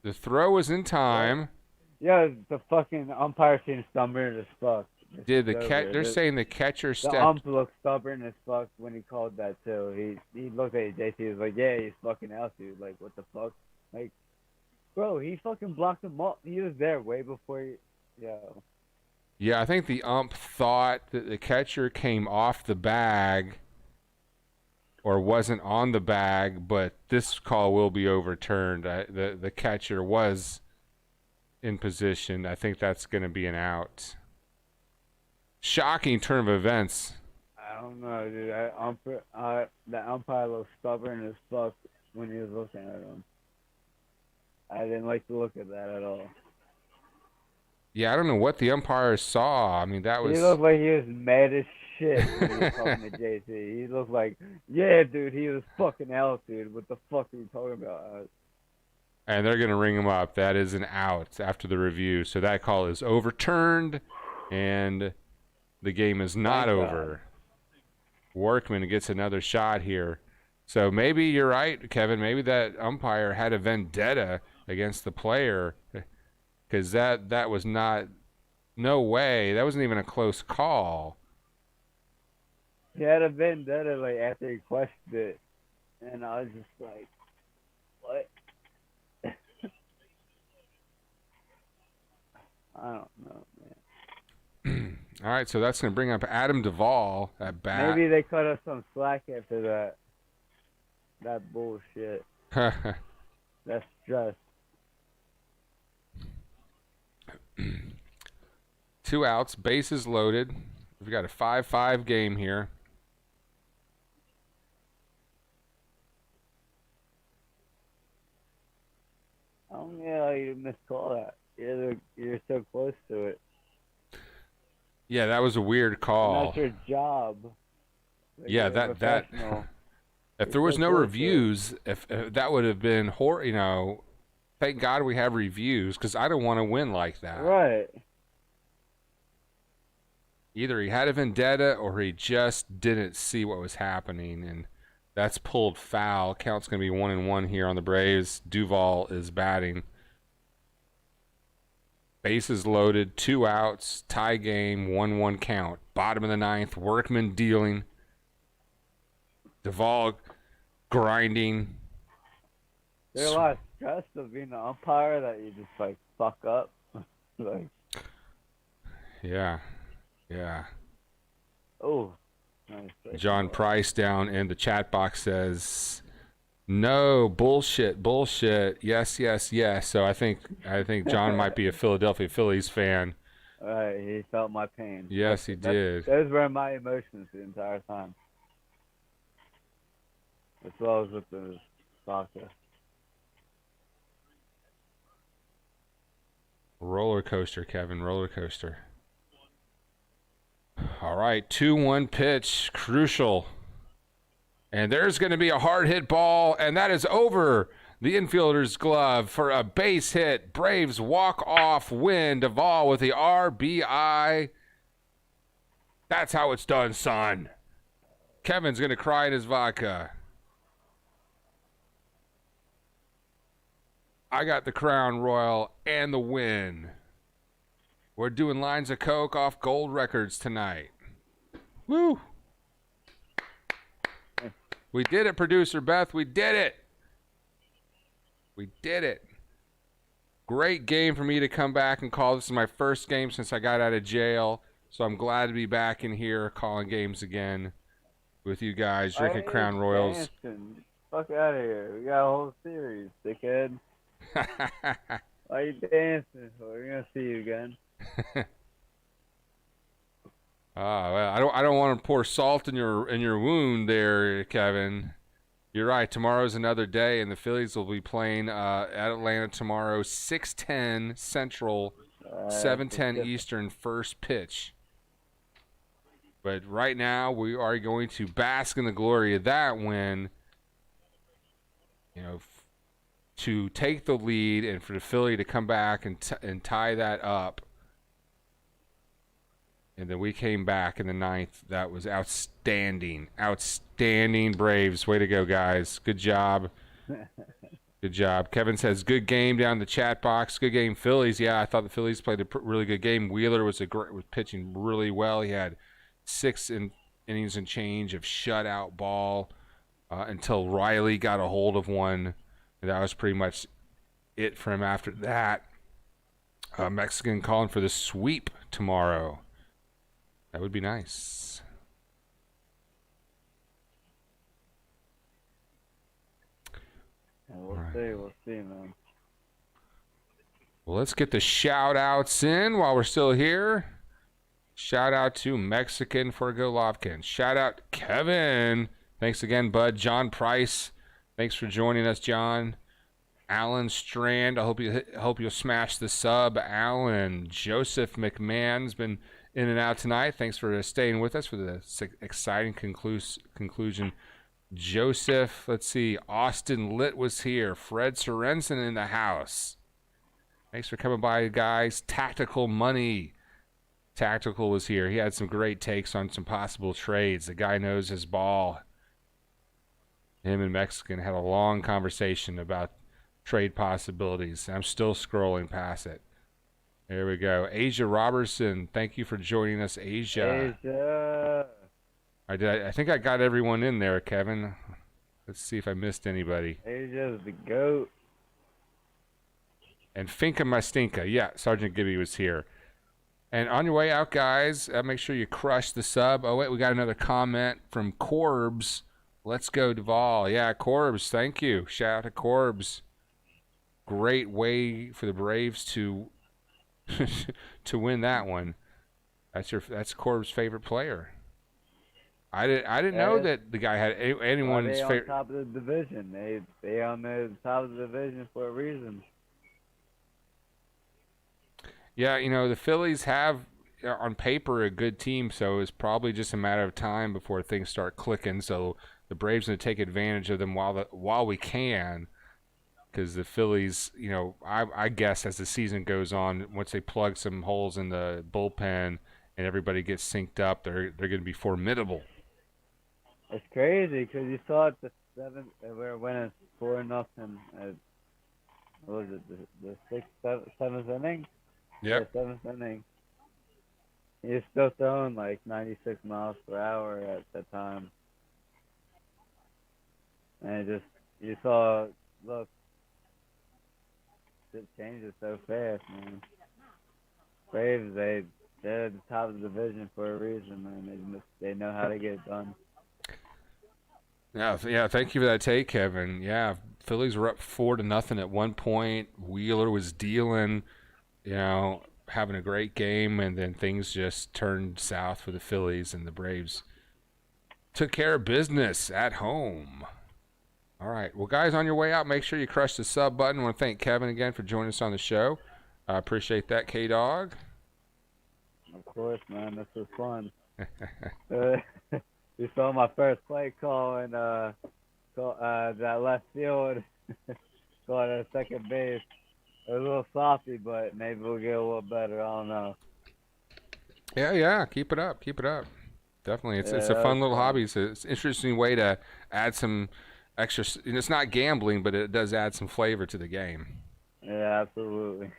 The throw was in time. Yeah, the fucking umpire seems stubborn as fuck. Did the It's catch? over. They're saying the catcher The stepped. ump looked stubborn as fuck when he called that too. He looked at JT. He was like, "Yeah, he's fucking out, dude. Like, what the fuck? Like, bro, he fucking blocked him up. He was there way before he, yo." Yeah, I think the ump thought that the catcher came off the bag or wasn't on the bag, but this call will be overturned. The catcher was in position. I think that's going to be an out. Shocking turn of events. I don't know, dude. The umpire looked stubborn as fuck when he was looking at him. I didn't like the look of that at all. Yeah, I don't know what the umpire saw. I mean, that was... He looked like he was mad as shit when he was talking to JT. He looked like, yeah, dude, he was fucking out, dude. What the fuck are you talking about? And they're going to ring him up. That is an out after the review. So that call is overturned, and the game is not over. Workman gets another shot here. So maybe you're right, Kevin. Maybe that umpire had a vendetta against the player, because that was not, no way. That wasn't even a close call. He had a vendetta like after he questioned it, and I was just like, what? I don't know, man. All right, so that's going to bring up Adam Duvall at bat. Maybe they cut us some slack after that. That bullshit. That stress. 2 outs, bases loaded. We've got a 5-5 game here. Oh yeah, you miscall that. You're so close to it. Yeah, that was a weird And call. that's your job. Like, Yeah, you're a that professional. if there was no reviews, if that would have been thank God we have reviews, because I don't want to win like that. Right. Either he had a vendetta or he just didn't see what was happening, and that's pulled foul. Count's going to be 1-1 here on the Braves. Duvall is batting. Bases loaded, 2 outs, tie game, 1-1 count. Bottom of the 9th, Workman dealing. Duvall grinding. There's a lot of stress of being an umpire that you just like fuck up. Like, Yeah. oh, nice. John Price down in the chat box says, "No, bullshit. Yes. So I think John might be a Philadelphia Phillies fan. Right, he felt my pain. Yes, he did. Those were my emotions the entire time. As well as with the soccer. Roller coaster, Kevin. Roller coaster. All right, 2-1 pitch, crucial. And there's going to be a hard hit ball, and that is over the infielder's glove for a base hit. Braves walk-off win. Duvall with the RBI. That's how it's done, son. Kevin's going to cry in his vodka. I got the Crown Royal and the win. We're doing lines of coke off gold records tonight. Woo! We did it, producer Beth. We did it. We did it. Great game for me to come back and call. This is my first game since I got out of jail. So I'm glad to be back in here calling games again with you guys, drinking Crown Royals. Dancing. Fuck out of here. We got a whole series, dickhead. Why are you dancing? We're going to see you again. Well, I don't want to pour salt in your wound there, Kevin. You're right. Tomorrow's another day, and the Phillies will be playing at Atlanta tomorrow, 6:10 Central, 7:10 Eastern, first pitch. But right now, we are going to bask in the glory of that win. To take the lead and for the Philly to come back and tie that up. And then we came back in the 9th. That was outstanding. Outstanding Braves. Way to go, guys. Good job. Good job. Kevin says, good game down the chat box. Good game, Phillies. Yeah, I thought the Phillies played a really good game. Wheeler was pitching really well. He had 6 innings and change of shutout ball until Riley got a hold of one. And that was pretty much it for him after that. Mexican calling for the sweep tomorrow. That would be nice. Yeah, we'll see, man. Well, let's get the shout-outs in while we're still here. Shout-out to Mexican for Golovkin. Shout-out Kevin. Thanks again, bud. John Price. Thanks for joining us, John. Alan Strand. I hope you'll smash the sub. Alan. Joseph McMahon's been in and out tonight. Thanks for staying with us for the exciting conclusion. Joseph, let's see. Austin Litt was here. Fred Sorensen in the house. Thanks for coming by, guys. Tactical Money. Tactical was here. He had some great takes on some possible trades. The guy knows his ball. Him and Mexican had a long conversation about trade possibilities. I'm still scrolling past it. There we go. Asia Robertson, thank you for joining us, Asia. Asia. I think I got everyone in there, Kevin. Let's see if I missed anybody. Asia's the GOAT. And Finka Mastinka. Yeah, Sergeant Gibby was here. And on your way out, guys, make sure you crush the sub. Oh, wait, we got another comment from Corbs. Let's go, Duvall. Yeah, Corbs, thank you. Shout out to Corbs. Great way for the Braves to to win that one. That's Corbs' favorite player. I didn't know that the guy had anyone's favorite. They on top of the division. They on the top of the division for a reason. Yeah, you know, the Phillies have on paper a good team, so it's probably just a matter of time before things start clicking. So the Braves going to take advantage of them while we can, because the Phillies, you know, I guess as the season goes on, once they plug some holes in the bullpen and everybody gets synced up, they're going to be formidable. It's crazy because you saw it the seventh. We were winning 4-0. What was it? The seventh inning? Yep. The 7th inning. You're still throwing like 96 miles per hour at that time. And you saw, look, it changes so fast, man. Braves, they're at the top of the division for a reason, man. They know how to get it done. Yeah. Thank you for that take, Kevin. Yeah, Phillies were up 4-0 at one point. Wheeler was dealing, you know, having a great game, and then things just turned south for the Phillies, and the Braves took care of business at home. All right. Well, guys, on your way out, make sure you crush the sub button. I want to thank Kevin again for joining us on the show. I appreciate that, K-Dog. Of course, man. This was fun. You saw my first play call and that left field going to second base. It was a little softy, but maybe we'll get a little better. I don't know. Yeah. Keep it up. Definitely. It's a fun little hobby. It's an interesting way to add some extra. And it's not gambling, but it does add some flavor to the game. Yeah, absolutely.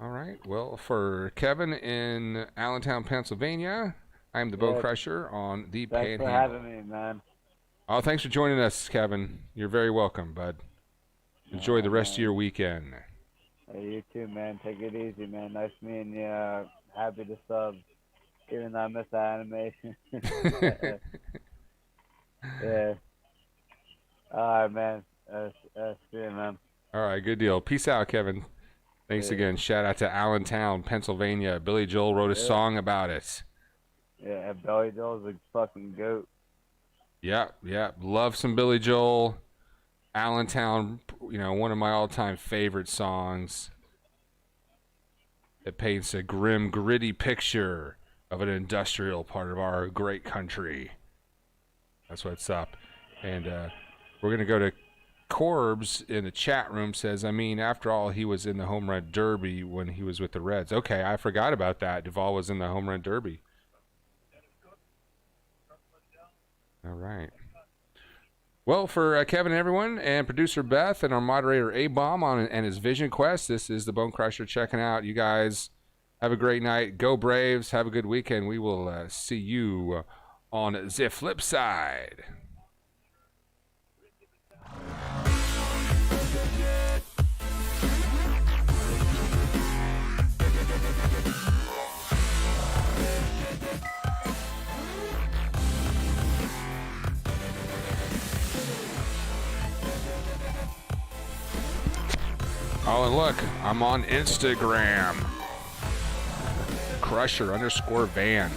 All right. Well, for Kevin in Allentown, Pennsylvania, I'm the Bow Crusher on the Panhandle. Thanks for having me, man. Oh, thanks for joining us, Kevin. You're very welcome, bud. Enjoy the rest of your weekend. Hey, you too, man. Take it easy, man. Nice meeting you. Happy to sub, even though I missed that animation. Yeah. All right, man. See you, man. All right, good deal. Peace out, Kevin. Thanks again. Shout out to Allentown, Pennsylvania. Billy Joel wrote a song about it. Yeah, Billy Joel's a fucking goat. Yeah. Love some Billy Joel. Allentown, you know, one of my all-time favorite songs. It paints a grim, gritty picture of an industrial part of our great country. That's what's up. And we're going to go to Corbs in the chat room. Says, I mean, after all, he was in the home run derby when he was with the Reds. Okay, I forgot about that. Duvall was in the home run derby. All right. Well, for Kevin and everyone, and producer Beth, and our moderator A-Bomb and his Vision Quest, this is the Bone Crusher checking out. You guys have a great night. Go Braves. Have a good weekend. We will see you on the flip side. Oh, and look, I'm on Instagram. Crusher_Van.